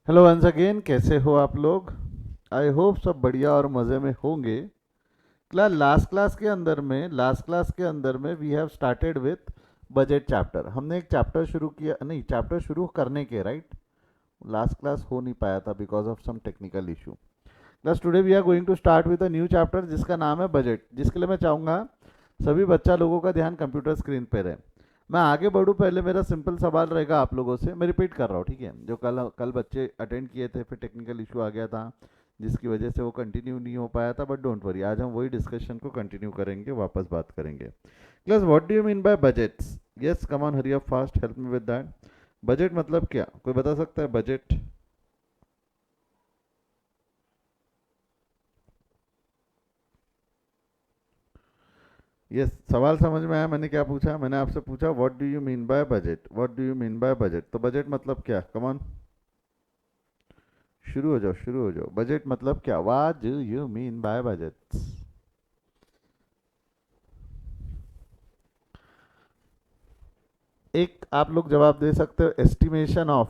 Hello once again, कैसे हो आप लोग? आई होप सब बढ़िया और मज़े में होंगे। लास्ट क्लास के अंदर में we have started with budget chapter. हमने एक चैप्टर शुरू किया, नहीं चैप्टर शुरू करने के राइट। लास्ट क्लास हो नहीं पाया था because of some technical issue. Plus today we are going to start with a new chapter जिसका नाम है बजट, जिसके लिए मैं चाहूँगा सभी बच्चा लोगों का ध्यान कंप्यूटर स्क्रीन पे रहे। मैं आगे बढ़ूँ पहले मेरा सिंपल सवाल रहेगा आप लोगों से, मैं रिपीट कर रहा हूँ, ठीक है? जो कल कल बच्चे अटेंड किए थे, फिर टेक्निकल इशू आ गया था जिसकी वजह से वो कंटिन्यू नहीं हो पाया था, बट डोंट वरी, आज हम वही डिस्कशन को कंटिन्यू करेंगे, वापस बात करेंगे। Class, what do you mean bye budgets? Yes, come on, hurry up fast, help me with that. Budget मतलब क्या, कोई बता सकता है बजट? यस, सवाल समझ में आया? मैंने क्या पूछा? मैंने आपसे पूछा what do you mean by budget, what do you mean by budget. तो बजट मतलब क्या? कम ऑन, शुरू हो जाओ, शुरू हो जाओ। बजट मतलब क्या? What do you mean by budget? एक आप लोग जवाब दे सकते हो, estimation of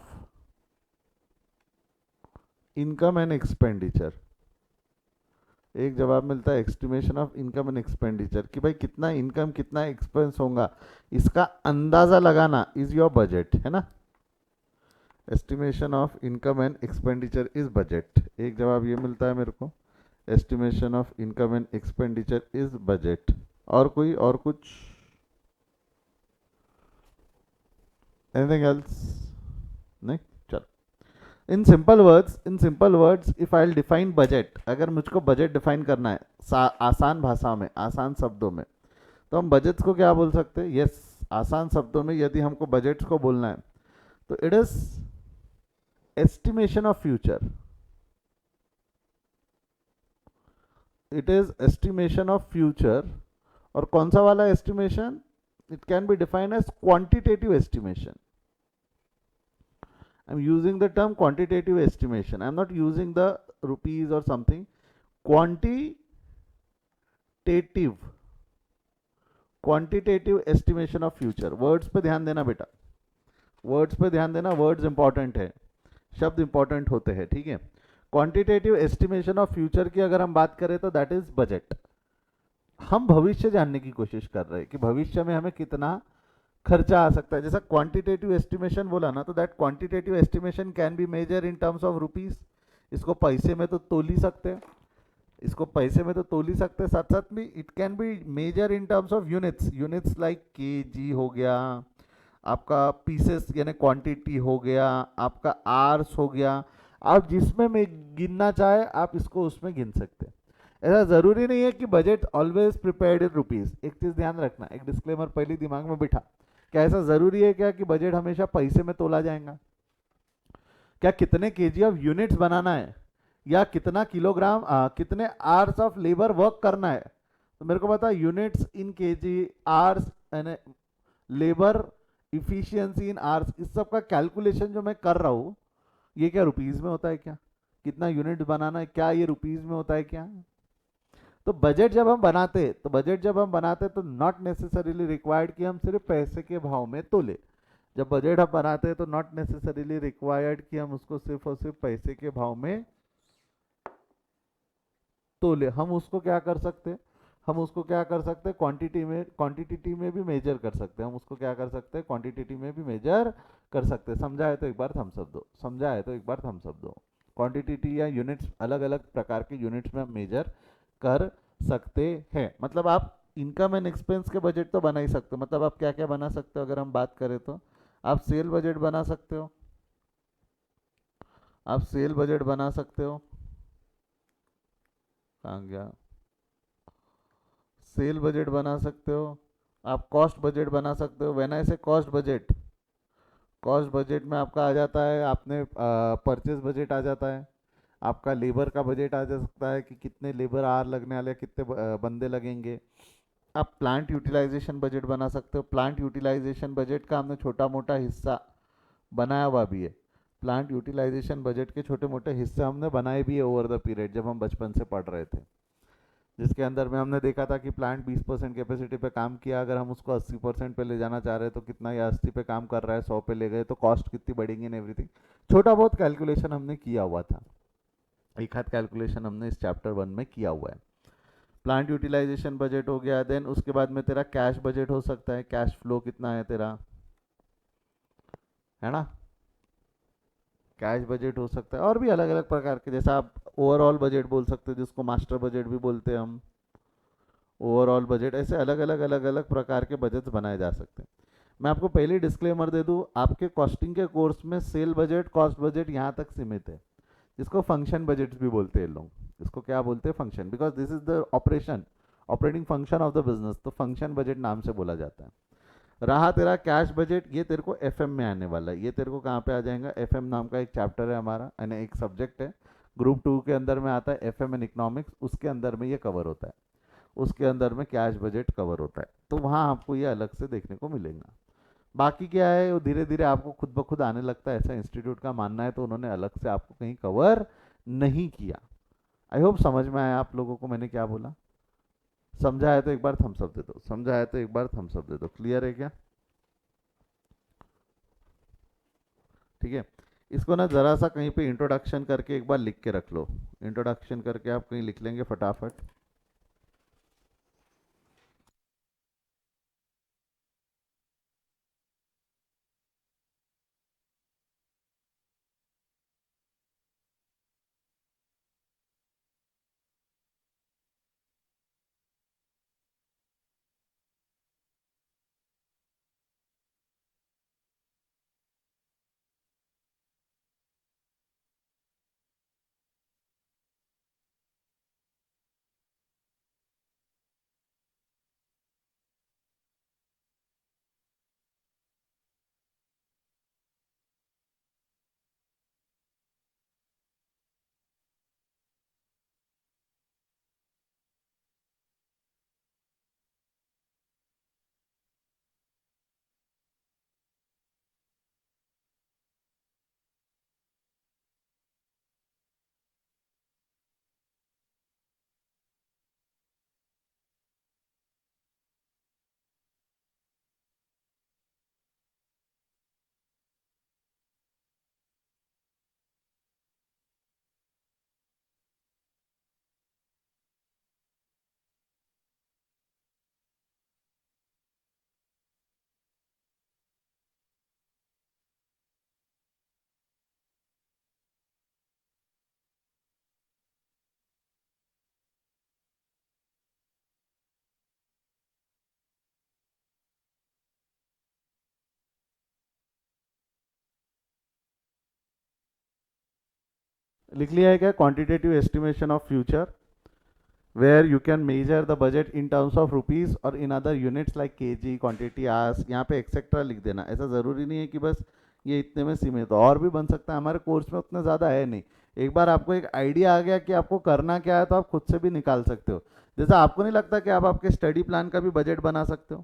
income and expenditure. एक जवाब मिलता है estimation of income and expenditure, कि भाई कितना इनकम कितना एक्सपेंस होगा, इसका अंदाजा लगाना इज योर बजट, है ना? Estimation of income and expenditure is budget. एक जवाब ये मिलता है मेरे को, estimation of income and expenditure is budget. और कोई और कुछ? Anything else? नहीं? चलो, in simple words if I define budget, अगर मुझको बजट डिफाइन करना है आसान भाषा में, आसान शब्दों में, तो हम बजट्स को क्या बोल सकते हैं? यस, आसान शब्दों में यदि हमको बजट्स को बोलना है तो it is estimation of future. It is estimation of future. और कौन सा वाला estimation? It can be defined as quantitative estimation. I'm using the term quantitative estimation. I'm not using the rupees or something. Quantitative, quantitative estimation of future. Words पे ध्यान देना बेटा, words पे ध्यान देना, वर्ड्स इंपॉर्टेंट है, शब्द इंपॉर्टेंट होते हैं, ठीक है? क्वांटिटेटिव एस्टिमेशन ऑफ फ्यूचर की अगर हम बात करें तो दैट इज बजट। हम भविष्य जानने की कोशिश कर रहे हैं कि भविष्य में हमें कितना खर्चा आ सकता है। जैसा क्वांटिटेटिव एस्टिमेशन बोला ना, तो that quantitative estimation can be measure in terms of rupees. इसको पैसे में तो तोल ही सकते हैं, इसको पैसे में तो तोल ही सकते हैं, साथ साथ में it can be measure in terms of units. Units like KG हो गया, आपका पीसेस यानी क्वांटिटी हो गया, आपका आर्स हो गया। आप जिसमें में गिनना चाहे आप इसको उसमें गिन सकते हैं। ऐसा ज़रूरी नहीं है कि budget always prepared in rupees. एक चीज़ ध्यान रखना, एक डिस्क्लेमर पहले दिमाग में बिठा, क्या ऐसा ज़रूरी है क्या कि बजट हमेशा पैसे में तोला जाएगा? क्या कितने केजी ऑफ यूनिट्स बनाना है, या कितना किलोग्राम कितने आवर्स ऑफ लेबर वर्क करना है, तो मेरे को बता, यूनिट्स इन केजी, आवर्स यानी लेबर इफिशियंसी इन आवर्स, इस सब का कैलकुलेशन जो मैं कर रहा हूँ, ये क्या रुपीज़ में होता है क्या? कितना यूनिट बनाना है, क्या ये रुपीज़ में होता है क्या? तो बजट जब हम बनाते तो नॉट नेसेसरीली रिक्वायर्ड कि हम सिर्फ पैसे के भाव में तोले। जब बजट हम बनाते हैं तो नॉट नेसेसरीली रिक्वायर्ड कि हम उसको सिर्फ और सिर्फ पैसे के भाव में तोले। हम उसको क्या कर सकते हैं, हम उसको क्या कर सकते हैं, क्वांटिटी में भी मेजर कर सकते हैं। हम उसको क्या कर सकते हैं, क्वांटिटी में भी मेजर कर सकते हैं। समझा है तो एक बार थम्स अप दो, समझा है तो एक बार थम्स अप दो। क्वांटिटी या यूनिट्स, अलग अलग प्रकार के यूनिट्स में हम मेजर कर सकते हैं। मतलब आप इनकम एंड एक्सपेंस के बजट तो बना ही सकते हो। मतलब आप क्या क्या बना सकते हो अगर हम बात करें तो, आप सेल बजट बना सकते हो, आप सेल बजट बना सकते हो। कहाँ गया? सेल बजट बना सकते हो, आप कॉस्ट बजट बना सकते हो। व्हेन आई से कॉस्ट बजट, कॉस्ट बजट में आपका आ जाता है, आपने परचेज बजट आ जाता है, आपका लेबर का बजट आ जा सकता है कि कितने लेबर आर लगने वाले, कितने बंदे लगेंगे। आप प्लांट यूटिलाइजेशन बजट बना सकते हो। प्लांट यूटिलाइजेशन बजट का हमने छोटा मोटा हिस्सा बनाया हुआ भी है। प्लांट यूटिलाइजेशन बजट के छोटे मोटे हिस्से हमने बनाए भी है ओवर द पीरियड, जब हम बचपन से पढ़ रहे थे। जिसके अंदर में हमने देखा था कि प्लांट 20% कैपेसिटी पे काम किया, अगर हम उसको 80% पे ले जाना चाह रहे हैं तो कितना, या 80 पे काम कर रहा है 100 पे ले गए तो कॉस्ट कितनी बढ़ेगी एंड एवरीथिंग। छोटा बहुत कैलकुलेशन हमने किया हुआ था, एक हाथ कैलकुलेशन हमने इस चैप्टर 1 में किया हुआ है। प्लांट यूटिलाइजेशन बजट हो गया, देन उसके बाद में तेरा कैश बजट हो सकता है, कैश फ्लो कितना है तेरा, है ना, कैश बजट हो सकता है, और भी अलग अलग प्रकार के, जैसा आप ओवरऑल बजट बोल सकते हो जिसको मास्टर बजट भी बोलते हैं हम, ओवरऑल बजट, ऐसे अलग अलग प्रकार के बजट्स बनाए जा सकते हैं। मैं आपको पहले डिस्क्लेमर दे दूं, आपके कॉस्टिंग के कोर्स में सेल बजट, कॉस्ट बजट यहाँ तक सीमित है, जिसको फंक्शन बजट भी बोलते हैं लोग, इसको क्या बोलते हैं, function, because this is the operation, operating function of the business, तो फंक्शन बजट नाम से बोला जाता है। रहा तेरा कैश बजट, ये तेरे को एफएम में आने वाला है, ये तेरे को कहाँ पे आ जाएगा, एफएम नाम का एक चैप्टर है हमारा, यानी एक सब्जेक्ट है, ग्रुप 2 के अंदर में आता है एफएम एंड इकोनॉमिक्स, उसके अंदर में ये कवर होता है, उसके अंदर में कैश बजट कवर होता है, तो वहाँ आपको ये अलग से देखने को मिलेगा। बाकी क्या है वो धीरे धीरे आपको खुद ब खुद आने लगता है, ऐसा इंस्टीट्यूट का मानना है, तो उन्होंने अलग से आपको कहीं कवर नहीं किया। आई होप समझ में आया आप लोगों को मैंने क्या बोला, समझा है तो एक बार थम्स अप दे दो, समझा है तो एक बार थम्स अप दे दो, क्लियर है क्या, ठीक है। इसको ना ज़रा सा कहीं पे इंट्रोडक्शन करके एक बार लिख के रख लो, इंट्रोडक्शन करके आप कहीं लिख लेंगे फटाफट। लिख लिया है क्या, quantitative estimation of future, where you can measure the budget in terms of rupees और in other units like kg, quantity, hours, यहाँ पे एक्सेट्रा लिख देना, ऐसा ज़रूरी नहीं है कि बस ये इतने में सीमित हो, और भी बन सकता है, हमारे कोर्स में उतना ज़्यादा है नहीं, एक बार आपको एक आइडिया आ गया कि आपको करना क्या है तो आप खुद से भी निकाल सकते हो। जैसा आपको नहीं लगता कि आप आपके स्टडी प्लान का भी बजट बना सकते हो,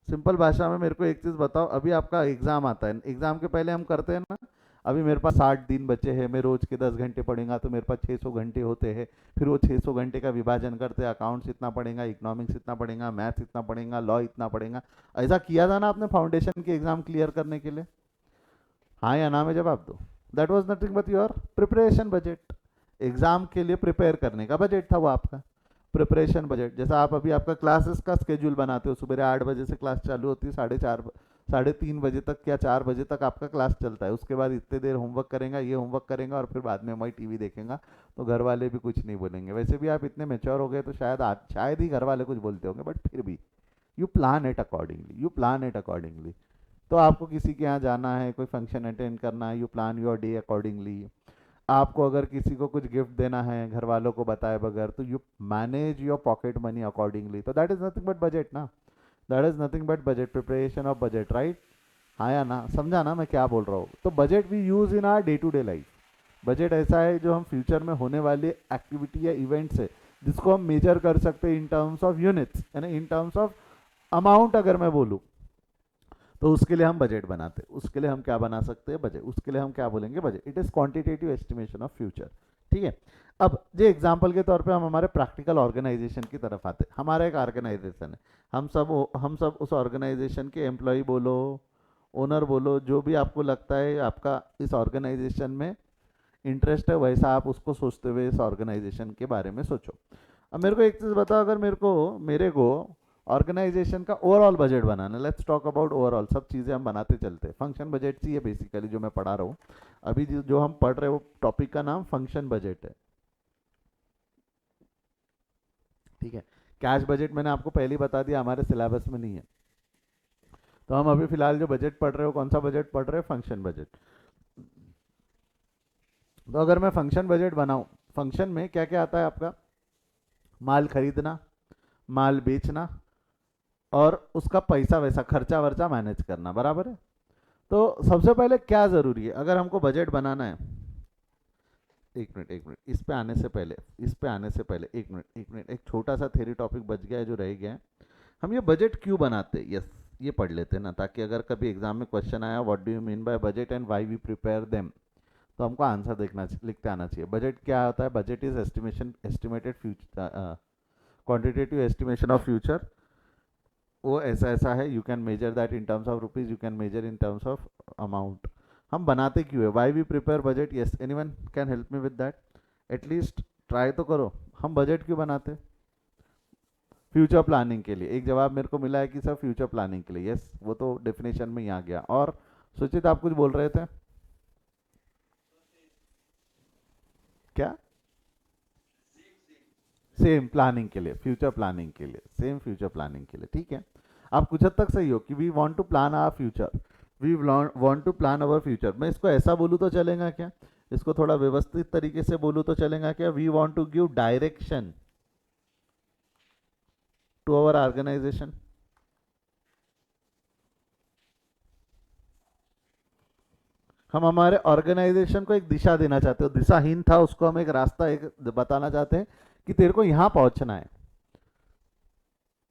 सिंपल भाषा में मेरे को एक चीज़ बताओ, अभी आपका एग्ज़ाम आता है, एग्ज़ाम के पहले हम करते हैं ना, अभी मेरे पास 60 दिन बचे हैं, मैं रोज़ के 10 घंटे पढ़ूंगा तो मेरे पास 600 घंटे होते हैं, फिर वो 600 घंटे का विभाजन करते हैं, अकाउंट्स इतना पढ़ेगा, इकोनॉमिक्स इतना पढ़ेगा, मैथ्स इतना पढ़ेगा, लॉ इतना पढ़ेगा, ऐसा किया था ना आपने फाउंडेशन की एग्जाम क्लियर करने के लिए, हाँ या ना में जवाब दो। That was nothing but your preparation budget, exam के लिए प्रिपेयर करने का बजट था वो आपका प्रिपरेशन बजट। जैसा आप अभी आपका क्लासेस का स्केड्यूल बनाते हो, सुबह 8 बजे से क्लास चालू होती है, 4:30 3:30 बजे तक या 4 बजे तक आपका क्लास चलता है, उसके बाद इतने देर होमवर्क करेगा, ये होमवर्क करेगा और फिर बाद में वही टीवी देखेगा, तो घर वाले भी कुछ नहीं बोलेंगे, वैसे भी आप इतने मेच्योर हो गए तो शायद शायद ही घर वाले कुछ बोलते होंगे, बट फिर भी you plan it accordingly, you plan it accordingly. तो आपको किसी के यहाँ जाना है, कोई फंक्शन अटेंड करना है, you plan your day accordingly. आपको अगर किसी को कुछ गिफ्ट देना है घर वालों को बताए बगैर, तो you manage your pocket money accordingly, तो that is nothing but budget ना, that is nothing but budget, preparation of budget, right, हाँ या ना, समझा ना मैं क्या बोल रहा हूँ। तो budget we use in our day to day life, budget ऐसा है जो हम फ्यूचर में होने वाले एक्टिविटी या इवेंट्स है जिसको हम मेजर कर सकते हैं इन टर्म्स ऑफ यूनिट्स, यानी इन टर्म्स ऑफ अमाउंट अगर मैं बोलूँ, तो उसके लिए हम बजट बनाते हैं, उसके लिए हम क्या बना सकते हैं, बजट, उसके लिए हम क्या बोलेंगे, budget, it is quantitative estimation of future. ठीक है। अब ये एग्जाम्पल के तौर पे हम हमारे प्रैक्टिकल ऑर्गेनाइजेशन की तरफ आते हैं। हमारा एक ऑर्गेनाइजेशन है, हम सब उस ऑर्गेनाइजेशन के एम्प्लॉय बोलो, ओनर बोलो, जो भी आपको लगता है आपका इस ऑर्गेनाइजेशन में इंटरेस्ट है, वैसा आप उसको सोचते हुए इस ऑर्गेनाइजेशन के बारे में सोचो। अब मेरे को एक चीज़ बताओ, अगर मेरे को ऑर्गेनाइजेशन का overall budget banana, let's talk about overall, सब चीज़ें हम बनाते चलते हैं। फंक्शन बजट ही है बेसिकली जो मैं पढ़ा रहा हूँ अभी, जो हम पढ़ रहे हैं वो टॉपिक का नाम फंक्शन बजट है, ठीक है। कैश बजट मैंने आपको पहले ही बता दिया हमारे सिलेबस में नहीं है। तो हम अभी फिलहाल जो बजट पढ़ रहे हो, कौन सा बजट पढ़ रहे हैं? Function budget. तो अगर मैं फंक्शन बजट बनाऊं, फंक्शन में क्या क्या आता है आपका? माल खरीदना, माल बेचना, और उसका पैसा वैसा खर्चा वर्चा मैनेज करना, बराबर है। तो सबसे पहले क्या ज़रूरी है अगर हमको बजट बनाना है? एक मिनट, इस पे आने से पहले एक मिनट, एक छोटा सा थ्योरी टॉपिक बच गया है जो रह गया है। हम ये बजट क्यों बनाते हैं, यस, ये पढ़ लेते हैं ना, ताकि अगर कभी एग्जाम में क्वेश्चन आया what do you mean by budget and why we prepare them, तो हमको आंसर लिखते आना चाहिए। बजट क्या होता है? Budget is estimated future, quantitative estimation of future. वो ऐसा ऐसा है, you can measure that in terms of rupees, you can measure in terms of amount. हम बनाते क्यों है? Why we prepare budget, yes, anyone can help me with that? At least try तो करो। हम बजट क्यों बनाते? फ्यूचर प्लानिंग के लिए। एक जवाब मेरे को मिला है कि सर फ्यूचर प्लानिंग के लिए, यस, वो तो डेफिनेशन में ही आ गया। और सुचित आप कुछ बोल रहे थे क्या? सेम प्लानिंग के लिए, फ्यूचर प्लानिंग के लिए, सेम फ्यूचर प्लानिंग के लिए, ठीक है। आप कुछ हद तक सही हो कि we want to plan our future, we want to plan our future. मैं इसको ऐसा बोलूँ तो चलेगा क्या? इसको थोड़ा व्यवस्थित तरीके से बोलूँ तो चलेगा क्या? We want to give direction to our organisation. हम हमारे ऑर्गेनाइजेशन को एक दिशा देना चाहते हो, दिशाहीन था उसको हम एक रास्ता एक बताना चाहते हैं कि तेरे को यहाँ पहुँचना है,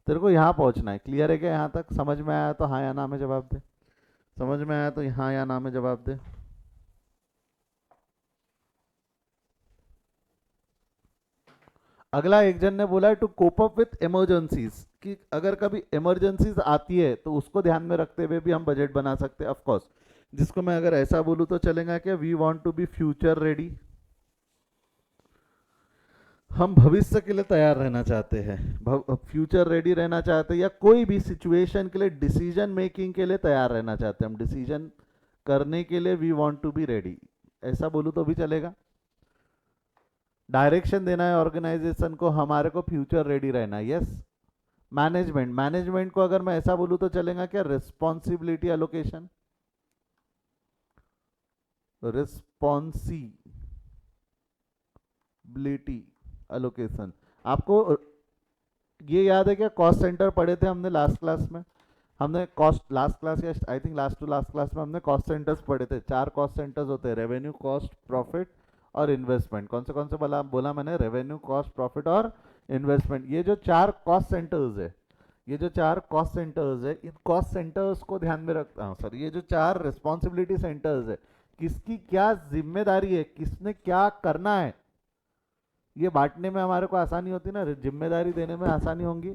तेरे को यहाँ पहुँचना है। क्लियर है क्या? यहाँ तक समझ में आया तो हाँ या ना में जवाब दे। समझ में आया तो हाँ या ना में जवाब दे। अगला एक जन ने बोला है to cope up with emergencies, कि अगर कभी इमरजेंसीज आती है तो उसको ध्यान में रखते हुए भी हम बजट बना सकते हैं, ऑफ कोर्स। जिसको मैं अगर ऐसा बोलूँ तो चलेगा क्या? We want to be future ready, हम भविष्य के लिए तैयार रहना चाहते हैं, फ्यूचर रेडी रहना चाहते हैं, या कोई भी सिचुएशन के लिए डिसीजन मेकिंग के लिए तैयार रहना चाहते हैं, हम डिसीजन करने के लिए we want to be ready, ऐसा बोलूँ तो भी चलेगा। डायरेक्शन देना है ऑर्गेनाइजेशन को, हमारे को फ्यूचर रेडी रहना है, यस। मैनेजमेंट को अगर मैं ऐसा बोलूँ तो चलेगा क्या? Responsibility allocation, responsibility allocation. आपको ये याद है क्या? कॉस्ट सेंटर पढ़े थे हमने लास्ट क्लास में। हमने कॉस्ट लास्ट क्लास या I think last to last class में हमने कॉस्ट सेंटर्स पढ़े थे। 4 कॉस्ट सेंटर्स होते हैं, रेवेन्यू, कॉस्ट, प्रॉफिट और इन्वेस्टमेंट। कौन से बोला मैंने? रेवेन्यू, कॉस्ट, प्रॉफिट और इन्वेस्टमेंट। ये जो 4 कॉस्ट सेंटर्स है, इन कॉस्ट सेंटर्स को ध्यान में रखता हूँ सर। ये जो 4 रिस्पॉन्सिबिलिटी सेंटर्स है, किसकी क्या जिम्मेदारी है, किसने क्या करना है, ये बांटने में हमारे को आसानी होती ना, जिम्मेदारी देने में आसानी होंगी।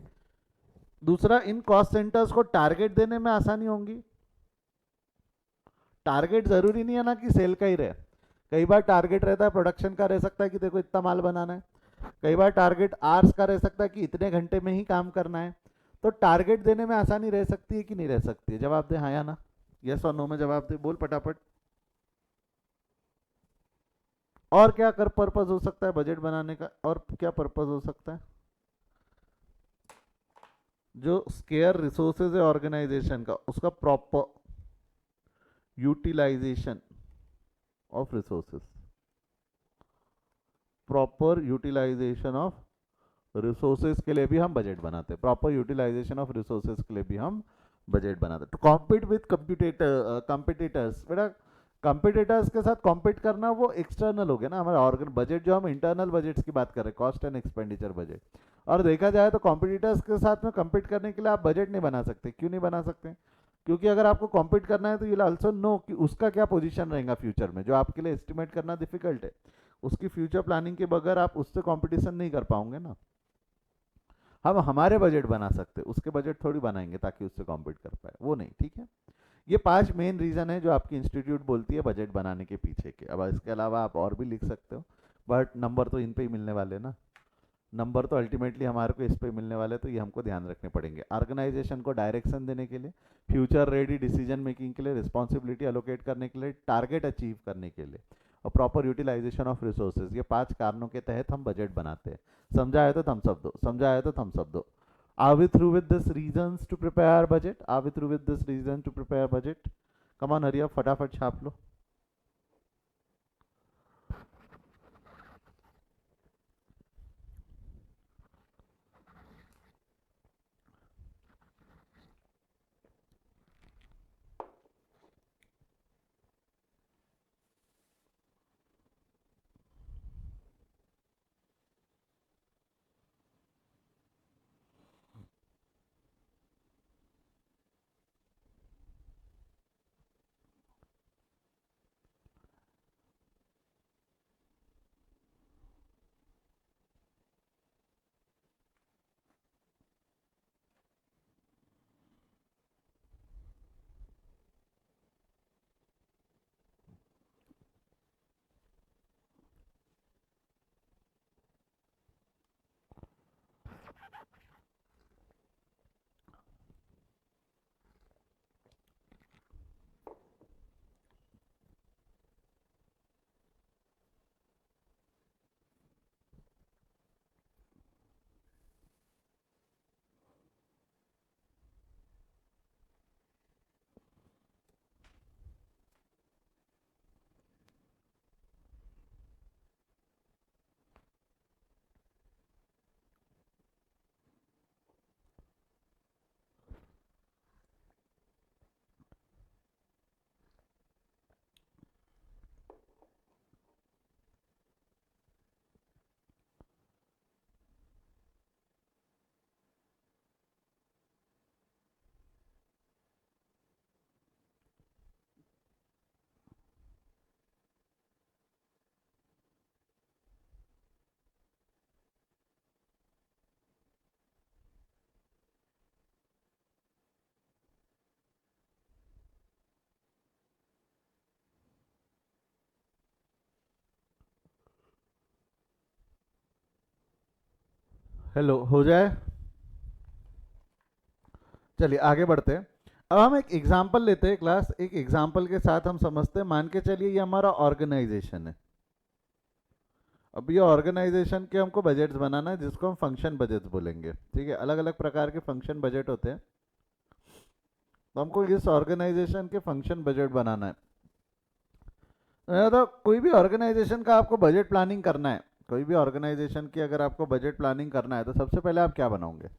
दूसरा, इन कॉस्ट सेंटर्स को टारगेट देने में आसानी होंगी। टारगेट जरूरी नहीं है ना कि सेल का ही रहे, कई बार टारगेट रहता है प्रोडक्शन का, रह सकता है कि देखो इतना माल बनाना है। कई बार टारगेट आवर्स का रह सकता है कि इतने घंटे में ही काम करना है। तो टारगेट देने में आसानी रह सकती है कि नहीं रह सकती है? जवाब दे हाँ या ना, यस और नो में जवाब दे, बोल फटाफट। और क्या कर पर्पज हो सकता है बजट बनाने का? और क्या पर्पज हो सकता है? जो स्केयर रिसोर्सेज है ऑर्गेनाइजेशन का, उसका proper utilisation of resources, proper utilisation of resources के लिए भी हम बजट बनाते हैं। प्रॉपर यूटिलाइजेशन ऑफ रिसोर्सेज के लिए भी हम बजट बनाते हैं। टू कॉम्पीट विथ कंपिटिटर्स, बेटा कंपिटिटर्स के साथ कॉम्पीट करना वो एक्सटर्नल हो गया ना। हमारा ऑर्गन बजट, जो हम इंटरनल बजट्स की बात कर रहे हैं, कॉस्ट एंड एक्सपेंडिचर बजट। और देखा जाए तो कॉम्पिटिटर्स के साथ में कम्पीट करने के लिए आप बजट नहीं बना सकते। क्यों नहीं बना सकते? क्योंकि अगर आपको कॉम्पीट करना है तो यू ऑल्सो नो कि उसका क्या पोजीशन रहेगा फ्यूचर में, जो आपके लिए एस्टिमेट करना डिफिकल्ट है। उसकी फ्यूचर प्लानिंग के बगैर आप उससे कंपटीशन नहीं कर पाओगे ना। हम हमारे बजट बना सकते, उसके बजट थोड़ी बनाएंगे ताकि उससे कॉम्पीट कर पाए, वो नहीं, ठीक है। ये 5 मेन रीज़न है जो आपकी इंस्टीट्यूट बोलती है बजट बनाने के पीछे के। अब इसके अलावा आप और भी लिख सकते हो, बट नंबर तो इन पे ही मिलने वाले ना, नंबर तो अल्टीमेटली हमारे को इस पे मिलने वाले, तो ये हमको ध्यान रखने पड़ेंगे। ऑर्गेनाइजेशन को डायरेक्शन देने के लिए, फ्यूचर रेडी डिसीजन मेकिंग के लिए, रिस्पॉन्सिबिलिटी अलोकेट करने के लिए, टारगेट अचीव करने के लिए, और प्रॉपर यूटिलाइजेशन ऑफ रिसोर्सेज, ये 5 कारणों के तहत हम बजट बनाते हैं। समझा है तो थम्स अप दो, समझा है तो थम्स अप दो। Are we through with this reasons to prepare budget? Are we through with this reason to prepare budget? Come on, hurry up, फटाफट छाप लो। हेलो, हो जाए? चलिए आगे बढ़ते हैं। अब हम एक एग्जाम्पल लेते हैं क्लास, एक एग्जाम्पल के साथ हम समझते हैं। मान के चलिए ये हमारा ऑर्गेनाइजेशन है। अब ये ऑर्गेनाइजेशन के हमको बजट्स बनाना है, जिसको हम फंक्शन बजट्स बोलेंगे, ठीक है। अलग अलग प्रकार के फंक्शन बजट होते हैं, तो हमको इस ऑर्गेनाइजेशन के फंक्शन बजट बनाना है। तो कोई भी ऑर्गेनाइजेशन का आपको बजट प्लानिंग करना है, कोई भी ऑर्गेनाइजेशन की अगर आपको बजट प्लानिंग करना है, तो सबसे पहले आप क्या बनाओगे?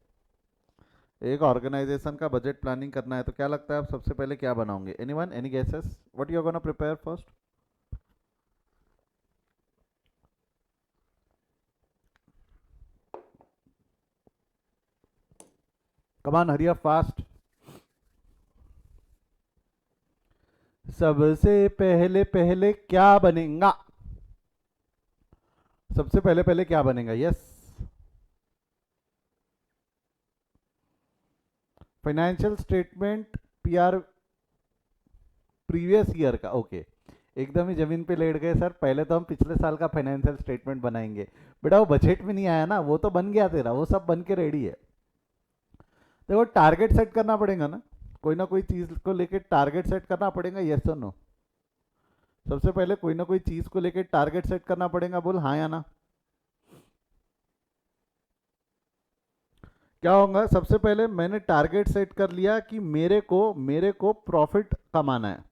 एक ऑर्गेनाइजेशन का बजट प्लानिंग करना है तो क्या लगता है आप सबसे पहले क्या बनाओगे? Anyone, any guesses what you are gonna prepare first? Come on, hurry up fast. सबसे पहले पहले क्या बनेगा? सबसे पहले पहले क्या बनेगा? Yes, financial statement, PR previous year का। ओके, एकदम ही जमीन पे लेट गए सर, पहले तो हम पिछले साल का फाइनेंशियल स्टेटमेंट बनाएंगे। बेटा वो बजट में नहीं आया ना, वो तो बन गया तेरा, वो सब बन के रेडी है। देखो टारगेट सेट करना पड़ेगा ना कोई चीज को लेके टारगेट सेट करना पड़ेगा, यस और नो? सबसे पहले कोई ना कोई चीज को लेके टारगेट सेट करना पड़ेगा, बोल हाँ या ना। क्या होगा? सबसे पहले मैंने टारगेट सेट कर लिया कि मेरे को प्रॉफिट कमाना है।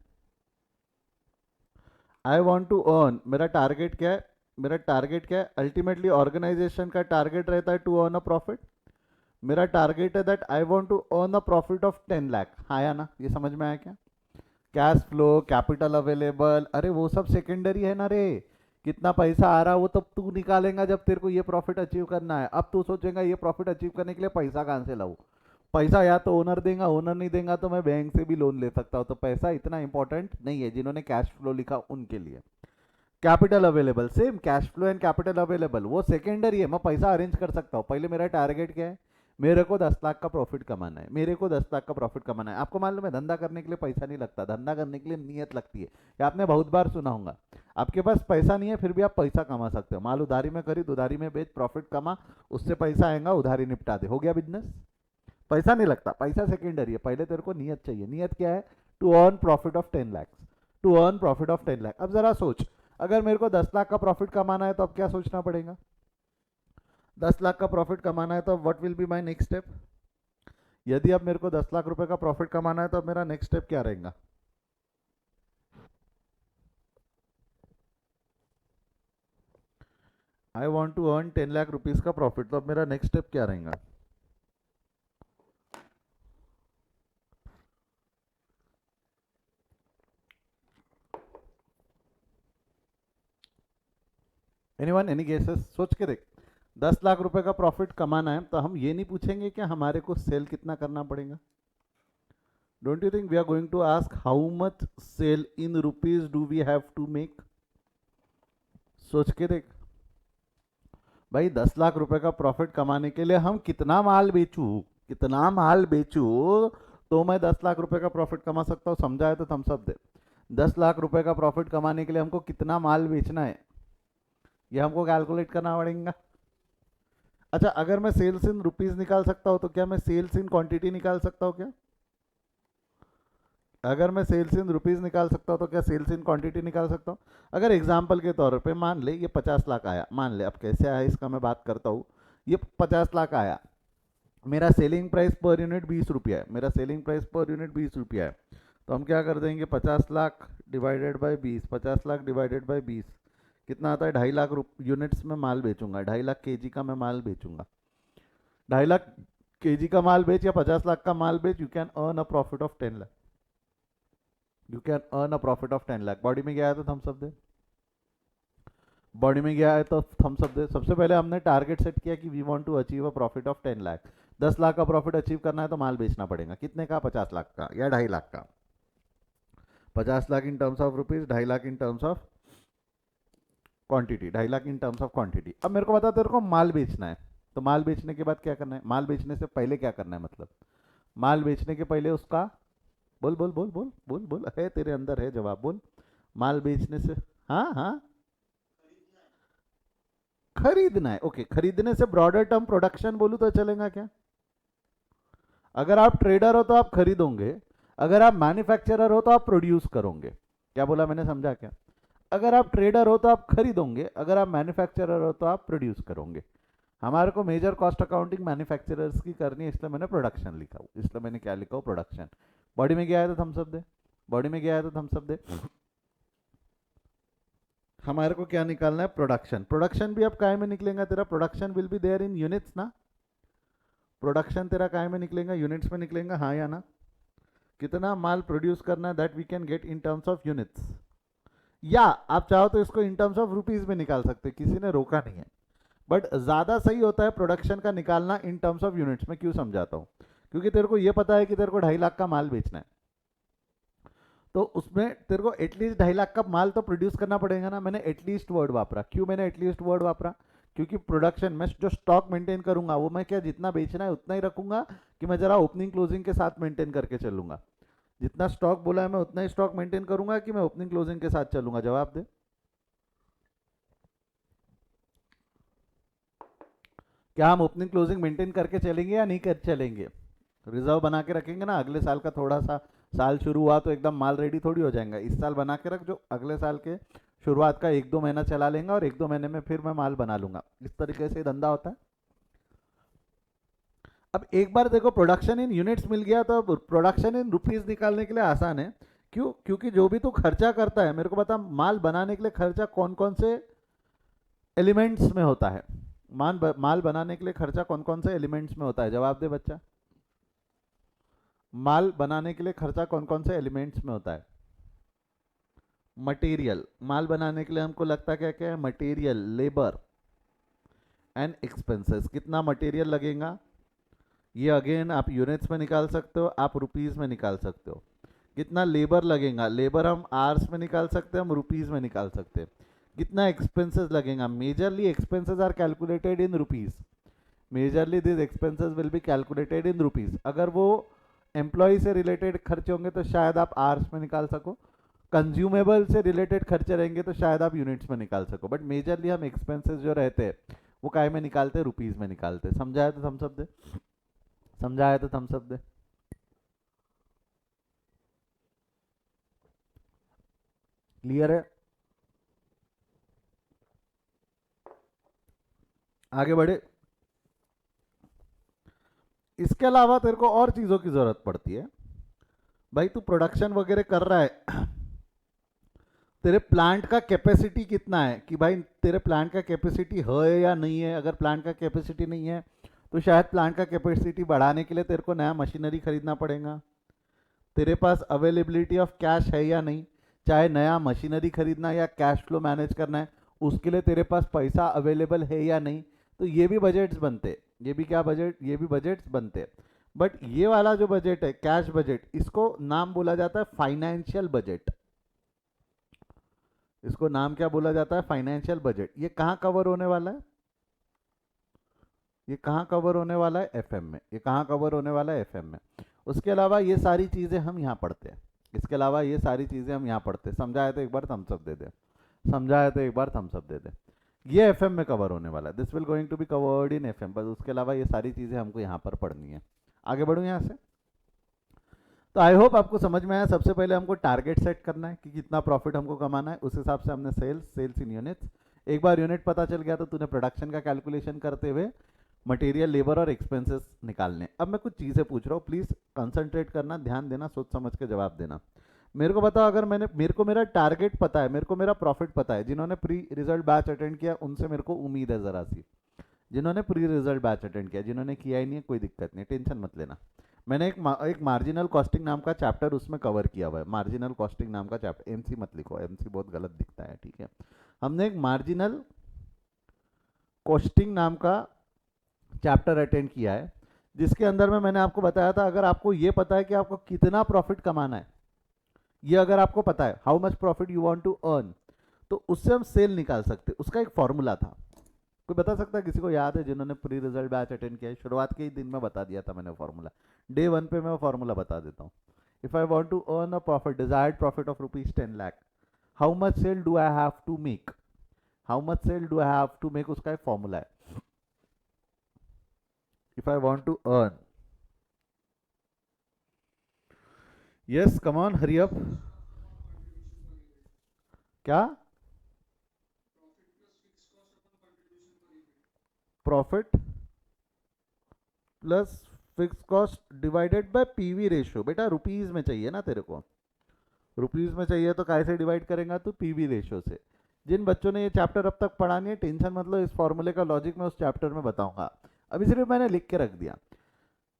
आई वॉन्ट टू अर्न, मेरा टारगेट क्या है? मेरा टारगेट क्या है? अल्टीमेटली ऑर्गेनाइजेशन का टारगेट रहता है टू अर्न अ प्रॉफिट। मेरा टारगेट है that I want to earn a profit of 10 lakh. हाँ या ना? ये समझ में आया क्या? कैश फ्लो, कैपिटल अवेलेबल, अरे वो सब सेकेंडरी है ना रे। कितना पैसा आ रहा है वो तब तू निकालेगा जब तेरे को ये प्रॉफिट अचीव करना है। अब तू सोचेगा ये प्रॉफिट अचीव करने के लिए पैसा कहाँ से लाऊं? पैसा या तो ओनर देगा, ओनर नहीं देगा तो मैं बैंक से भी लोन ले सकता हूँ। तो पैसा इतना इंपॉर्टेंट नहीं है, जिन्होंने कैश फ्लो लिखा उनके लिए। Capital available, same cash flow and capital available, वो सेकेंडरी है, मैं पैसा अरेंज कर सकता हूँ। पहले मेरा टारगेट क्या है, मेरे को 10 लाख का प्रॉफिट कमाना है, मेरे को 10 लाख का प्रॉफिट कमाना है। आपको मालूम है धंधा करने के लिए पैसा नहीं लगता, धंधा करने के लिए नीयत लगती है। ये आपने बहुत बार सुना होगा। आपके पास पैसा नहीं है फिर भी आप पैसा कमा सकते हो। माल उधारी में खरीद, उधारी में बेच, प्रॉफिट कमा, उससे पैसा आएगा, उधारी निपटा दे, हो गया बिजनेस। पैसा नहीं लगता, पैसा सेकेंडरी है, पहले तेरे को नियत चाहिए। नियत क्या है, to earn profit of 10 lakh, to earn profit of 10 lakh. अब जरा सोच, अगर मेरे को 10 लाख का प्रॉफिट कमाना है तो अब क्या सोचना पड़ेगा? 10 लाख का प्रॉफिट कमाना है तो what will be my next step? यदि अब मेरे को 10 लाख रुपए का प्रॉफिट कमाना है तो अब मेरा नेक्स्ट स्टेप क्या रहेगा? I want to earn 10 lakh rupees का प्रॉफिट, तो अब मेरा नेक्स्ट स्टेप क्या रहेगा? Anyone, any guesses? सोच के देख, 10 लाख रुपए का प्रॉफिट कमाना है तो हम ये नहीं पूछेंगे कि हमारे को सेल कितना करना पड़ेगा। Don't you think we are going to ask how much sale in rupees do we have to make? सोच के देख भाई, 10 लाख रुपए का प्रॉफिट कमाने के लिए हम कितना माल बेचू, कितना माल बेचू तो मैं 10 लाख रुपए का प्रॉफिट कमा सकता हूँ? समझा है तो थम्स अप दे। 10 लाख रुपए का प्रॉफिट कमाने के लिए हमको कितना माल बेचना है ये हमको कैलकुलेट करना पड़ेगा। अच्छा, अगर मैं सेल्स इन रुपीज निकाल सकता हूँ तो क्या मैं सेल्स इन क्वांटिटी निकाल सकता हूँ क्या? अगर मैं सेल्स इन रुपीज निकाल सकता हूँ तो क्या सेल्स इन क्वांटिटी निकाल सकता हूँ? अगर एग्जांपल के तौर पे मान ले ये 50 लाख आया, मान ले, अब कैसे आया इसका मैं बात करता हूँ। ये 50 लाख आया, मेरा सेलिंग प्राइस पर यूनिट 20 रुपया है, मेरा सेलिंग प्राइस पर यूनिट 20 रुपया है। तो हम क्या कर देंगे, 50 lakh divided by 20, 50 lakh divided by 20 कितना आता है? 2.5 लाख यूनिट्स में माल बेचूंगा, 2.5 लाख केजी का मैं माल बेचूंगा। 2.5 लाख केजी का माल बेच या 50 लाख का माल बेच, you can earn a profit of 10 lakh, you can earn a profit of 10 lakh. Body में गया है तो थम्स अप दे, बॉडी में गया है तो थम्स अप दे। सबसे पहले हमने टारगेट सेट किया कि we want to achieve a profit of 10 lakh. 10 lakh का प्रॉफिट अचीव करना है तो माल बेचना पड़ेगा, कितने का? 50 लाख का या 2.5 लाख का? 50 लाख इन terms of rupees, 2.5 lakh in terms of quantity, 2.5 lakh in terms of quantity. अब मेरे को बता, तेरे को माल बेचना है तो माल बेचने के बाद क्या करना है? माल बेचने से पहले क्या करना है, मतलब माल बेचने के पहले उसका, बोल बोल बोल बोल बोल बोल, है तेरे अंदर है जवाब, बोल। माल बेचने से, हाँ हाँ, खरीदना है। ओके, खरीदने से ब्रॉडर टर्म प्रोडक्शन बोलूं तो चलेगा क्या? अगर आप ट्रेडर हो तो आप खरीदोगे, अगर आप मैन्युफैक्चरर हो तो आप प्रोड्यूस करोगे। क्या बोला मैंने, समझा क्या? अगर आप ट्रेडर हो तो आप खरीदोगे, अगर आप मैन्युफैक्चरर हो तो आप प्रोड्यूस करोगे। हमारे को मेजर कॉस्ट अकाउंटिंग मैन्युफैक्चरर्स की करनी है, इसलिए मैंने प्रोडक्शन लिखा हूँ, इसलिए मैंने क्या लिखा हूँ, प्रोडक्शन। बॉडी में गया है तो थम्स अप दे, बॉडी में गया है तो थम्स अप दे। हमारे को क्या निकालना है? प्रोडक्शन। प्रोडक्शन भी अब काय में निकलेगा तेरा? Production will be there in units ना? प्रोडक्शन तेरा काय में निकलेगा? यूनिट्स में निकलेगा, हाँ या ना? कितना माल प्रोड्यूस करना है, that we can get in terms of units, या आप चाहो तो इसको इन टर्म्स ऑफ रुपीज में निकाल सकते, किसी ने रोका नहीं है। बट ज्यादा सही होता है प्रोडक्शन का निकालना इन टर्म्स ऑफ यूनिट्स में। क्यों समझाता हूँ? क्योंकि तेरे को ये पता है कि तेरे को 2.5 लाख का माल बेचना है, तो उसमें तेरे को एटलीस्ट 2.5 लाख का माल तो प्रोड्यूस करना पड़ेगा ना। मैंने एटलीस्ट वर्ड वापरा, क्यों मैंने एटलीस्ट वर्ड वापरा? क्योंकि प्रोडक्शन में जो स्टॉक मेंटेन करूंगा वो मैं क्या जितना बेचना है उतना ही रखूंगा, कि मैं जरा ओपनिंग क्लोजिंग के साथ मेंटेन करके चलूंगा? जितना स्टॉक बोला है मैं उतना ही स्टॉक मेंटेन करूंगा, कि मैं ओपनिंग क्लोजिंग के साथ चलूंगा? जवाब दे। क्या हम ओपनिंग क्लोजिंग मेंटेन करके चलेंगे या नहीं कर चलेंगे? रिजर्व बना के रखेंगे ना, अगले साल का थोड़ा सा, साल शुरू हुआ तो एकदम माल रेडी थोड़ी हो जाएगा। इस साल बना के रख, जो अगले साल के शुरुआत का 1-2 महीना चला लेंगे और 1-2 महीने में फिर मैं माल बना लूंगा। इस तरीके से धंधा होता है। अब एक बार देखो प्रोडक्शन इन यूनिट्स मिल गया तो अब प्रोडक्शन इन रुपीज निकालने के लिए आसान है। क्यों? क्योंकि जो भी तू खर्चा करता है, मेरे को बता, माल बनाने के लिए खर्चा कौन कौन से एलिमेंट्स में होता है? माल बनाने के लिए खर्चा कौन कौन से एलिमेंट्स में होता है? जवाब दे बच्चा। माल बनाने के लिए खर्चा कौन कौन से एलिमेंट्स में होता है? मटेरियल, माल बनाने के लिए हमको लगता क्या क्या है? Material, labour and expenses. कितना मटेरियल लगेगा ये अगेन आप यूनिट्स में निकाल सकते हो, आप रुपीस में निकाल सकते हो। कितना लेबर लगेगा? लेबर हम आवर्स में निकाल सकते हैं, हम रुपीस में निकाल सकते हैं। कितना एक्सपेंसेस लगेगा, majorly expenses are calculated in rupees, majorly this expenses will be calculated in rupees. अगर वो एम्प्लॉय से रिलेटेड खर्चे होंगे तो शायद आप आवर्स में निकाल सको, कंज्यूमेबल से रिलेटेड खर्चे रहेंगे तो शायद आप यूनिट्स में निकाल सको, बट मेजरली हम एक्सपेंसेस जो रहते हैं वो काय में निकालते हैं, रुपीज में निकालते हैं। समझाया तो थम्स अप दे, समझाया तो थम्स अप दे। क्लियर है? आगे बढ़े। इसके अलावा तेरे को और चीज़ों की ज़रूरत पड़ती है। भाई तू प्रोडक्शन वगैरह कर रहा है, तेरे प्लांट का कैपेसिटी कितना है, कि भाई तेरे प्लांट का कैपेसिटी है या नहीं है। अगर प्लांट का कैपेसिटी नहीं है तो शायद प्लांट का कैपेसिटी बढ़ाने के लिए तेरे को नया मशीनरी खरीदना पड़ेगा। तेरे पास अवेलेबिलिटी ऑफ कैश है या नहीं, चाहे नया मशीनरी खरीदना या कैश फ्लो मैनेज करना है, उसके लिए तेरे पास पैसा अवेलेबल है या नहीं। तो ये भी बजट्स बनते, ये भी क्या बजट, ये भी बजट्स बनते। बट ये वाला जो बजट है कैश बजट, इसको नाम बोला जाता है फाइनेंशियल बजट। इसको नाम क्या बोला जाता है, फाइनेंशियल बजट। ये कहाँ कवर होने वाला है, ये कहाँ कवर होने वाला है, एफएम में। ये कहाँ कवर होने वाला है, एफएम में। उसके अलावा ये सारी चीज़ें हम यहाँ पढ़ते हैं, इसके अलावा ये सारी चीज़ें हम यहाँ पढ़ते हैं। समझाया तो एक बार थम्स अप दे दे, समझाया तो एक बार थम्स अप दे दे। ये एफएम में कवर होने वाला है, this will going to be covered in FM, बस उसके अलावा ये सारी चीज़ें हमको यहाँ पर पढ़नी है। आगे बढ़ूँ यहाँ से। तो आई होप आपको समझ में आया। सबसे पहले हमको टारगेट सेट करना है कि कितना प्रॉफिट हमको कमाना है, उस हिसाब से हमने सेल्स इन यूनिट्स। एक बार यूनिट पता चल गया तो तूने प्रोडक्शन का कैलकुलेशन करते हुए मटेरियल, लेबर और एक्सपेंसेस निकालने। अब मैं कुछ चीज़ें पूछ रहा हूँ, प्लीज़ कंसंट्रेट करना, ध्यान देना, सोच समझ के जवाब देना। मेरे को बताओ, अगर मेरे को मेरा टारगेट पता है, मेरे को मेरा प्रॉफिट पता है, जिन्होंने प्री रिजल्ट बैच अटेंड किया उनसे मेरे को उम्मीद है ज़रा सी, जिन्होंने प्री रिजल्ट बैच अटेंड किया, जिन्होंने किया ही नहीं है कोई दिक्कत नहीं, टेंशन मत लेना। मैंने एक मार्जिनल कॉस्टिंग नाम का चैप्टर उसमें कवर किया हुआ है, मार्जिनल कॉस्टिंग नाम का चैप्टर। एमसी मत लिखो, एमसी बहुत गलत दिखता है, ठीक है। हमने एक मार्जिनल कॉस्टिंग नाम का चैप्टर अटेंड किया है, जिसके अंदर में मैंने आपको बताया था, अगर आपको ये पता है कि आपको कितना प्रॉफिट कमाना है, ये अगर आपको पता है how much profit you want to earn, तो उससे हम सेल निकाल सकते। उसका एक फॉर्मूला था, कोई बता सकता है, किसी को याद है जिन्होंने प्री रिजल्ट बैच अटेंड किया है? शुरुआत के ही दिन में बता दिया था मैंने फॉर्मूला, डे 1 पे मैं वो फॉर्मूला बता देता हूँ। If I want to earn a profit, desired profit of ₹10 lakh, how much sale do I have to make, how much sale do I have to make, उसका एक फॉर्मूला है। If I want to earn, yes come on hurry up, क्या? Profit plus fix cost divided by PV ratio. बेटा rupees में चाहिए ना तेरे को, रुपीज में चाहिए तो कैसे डिवाइड करेगा तू, पीवी रेशियो से। जिन बच्चों ने ये चैप्टर अब तक पढ़ा नहीं है, टेंशन मतलब, इस फॉर्मूले का लॉजिक मैं उस चैप्टर में बताऊंगा, अभी सिर्फ मैंने लिख के रख दिया।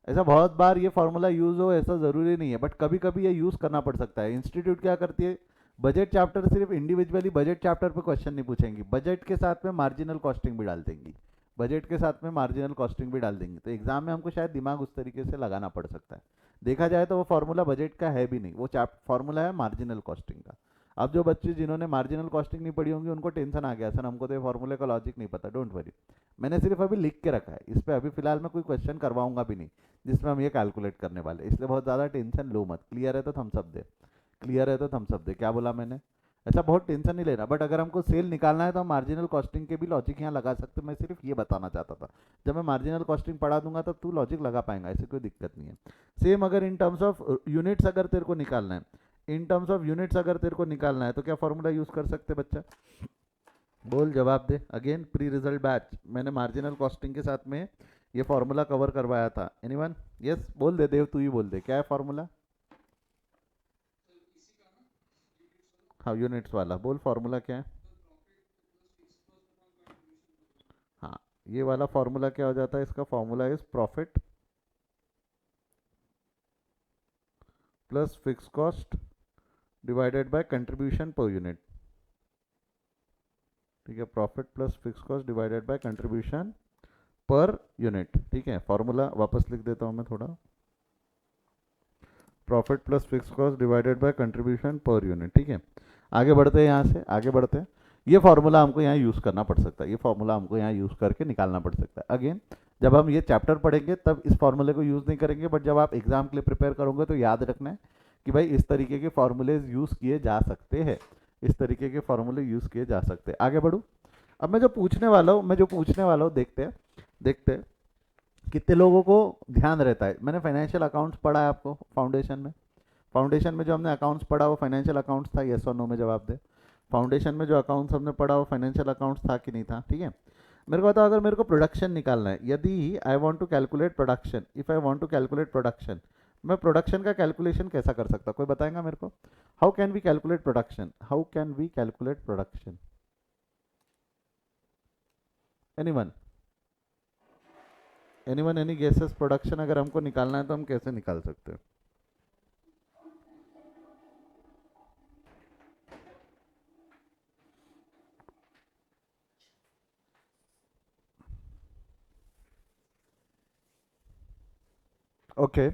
ऐसा बहुत बार ये फॉर्मूला यूज हो ऐसा ज़रूरी नहीं है, बट कभी कभी ये यूज़ करना पड़ सकता है। इंस्टीट्यूट क्या करती है, बजट चैप्टर सिर्फ इंडिविजुअली बजट चैप्टर पे क्वेश्चन नहीं पूछेंगी, बजट के साथ में मार्जिनल कॉस्टिंग भी डाल देंगी, बजट के साथ में मार्जिनल कॉस्टिंग भी डाल देंगी। तो एग्जाम में हमको शायद दिमाग उस तरीके से लगाना पड़ सकता है। देखा जाए तो वो फॉर्मूला बजट का है भी नहीं, वो फॉर्मूला है मार्जिनल कॉस्टिंग का। अब जो बच्चे जिन्होंने मार्जिनल कॉस्टिंग नहीं पढ़ी होंगी उनको टेंशन आ गया, सर हमको तो ये फॉर्मूले का लॉजिक नहीं पता। डोंट वरी, मैंने सिर्फ अभी लिख के रखा है, इस पर अभी फिलहाल मैं कोई क्वेश्चन करवाऊंगा भी नहीं जिसमें हम ये कैलकुलेट करने वाले, इसलिए बहुत ज़्यादा टेंशन लो मत। क्लियर है तो थम्स अप दे, क्लियर है तो थम्स अप दे। क्या बोला मैंने, ऐसा बहुत टेंशन नहीं लेना। बट अगर हमको सेल निकालना है तो हम मार्जिनल कॉस्टिंग के भी लॉजिक यहाँ लगा सकते हैं, मैं सिर्फ ये बताना चाहता था। जब मैं मार्जिनल कॉस्टिंग पढ़ा दूंगा तब तू लॉजिक लगा पाएंगा, ऐसी कोई दिक्कत नहीं है। सेम अगर इन टर्म्स ऑफ यूनिट्स अगर तेरे को निकालना है, इन टर्म्स ऑफ यूनिट्स अगर तेरे को निकालना है तो क्या फॉर्मूला यूज़ कर सकते बच्चा, बोल जवाब दे। अगेन प्री रिजल्ट बैच मैंने मार्जिनल कॉस्टिंग के साथ में ये फॉर्मूला कवर करवाया था। एनीवन? यस बोल दे देव, तू ही बोल दे क्या है फॉर्मूला। हाँ यूनिट्स वाला बोल, फॉर्मूला क्या है। हाँ ये वाला फॉर्मूला क्या हो जाता है, इसका formula is profit plus fix cost divided by contribution पर यूनिट। ठीक है, profit plus fix cost divided by contribution पर यूनिट। ठीक है, फॉर्मूला वापस लिख देता हूँ मैं थोड़ा, profit plus fix cost divided by contribution पर यूनिट। ठीक है, आगे बढ़ते हैं, यहाँ से आगे बढ़ते हैं। ये फॉर्मूला हमको यहाँ यूज़ करना पड़ सकता है, ये फॉर्मूला हमको यहाँ यूज़ करके निकालना पड़ सकता है। अगेन जब हम ये चैप्टर पढ़ेंगे तब इस फॉर्मूले को यूज़ नहीं करेंगे, बट जब आप एग्जाम के लिए प्रिपेयर करोगे तो याद रखना है कि भाई इस तरीके के फॉर्मूलेज यूज़ किए जा सकते हैं, इस तरीके के फॉर्मूले यूज़ किए जा सकते हैं। आगे बढ़ूँ। अब मैं जो पूछने वाला हूँ देखते हैं कितने लोगों को ध्यान रहता है। मैंने फाइनेंशियल अकाउंट्स पढ़ा है आपको फाउंडेशन में जो हमने अकाउंट्स पढ़ा वो फाइनेंशियल अकाउंट्स था, यस और नो में जवाब दे। फाउंडेशन में जो अकाउंट्स हमने पढ़ा वो फाइनेंशियल अकाउंट्स था कि नहीं था, ठीक है। मेरे को बताओ, अगर मेरे को प्रोडक्शन निकालना है, यदि I want to calculate production, if I want to calculate production, मैं प्रोडक्शन का कैलकुलेशन कैसा कर सकता, कोई बताएगा मेरे को? How can we calculate production? Anyone any guesses? Production अगर हमको निकालना है तो हम कैसे निकाल सकते हैं? ओके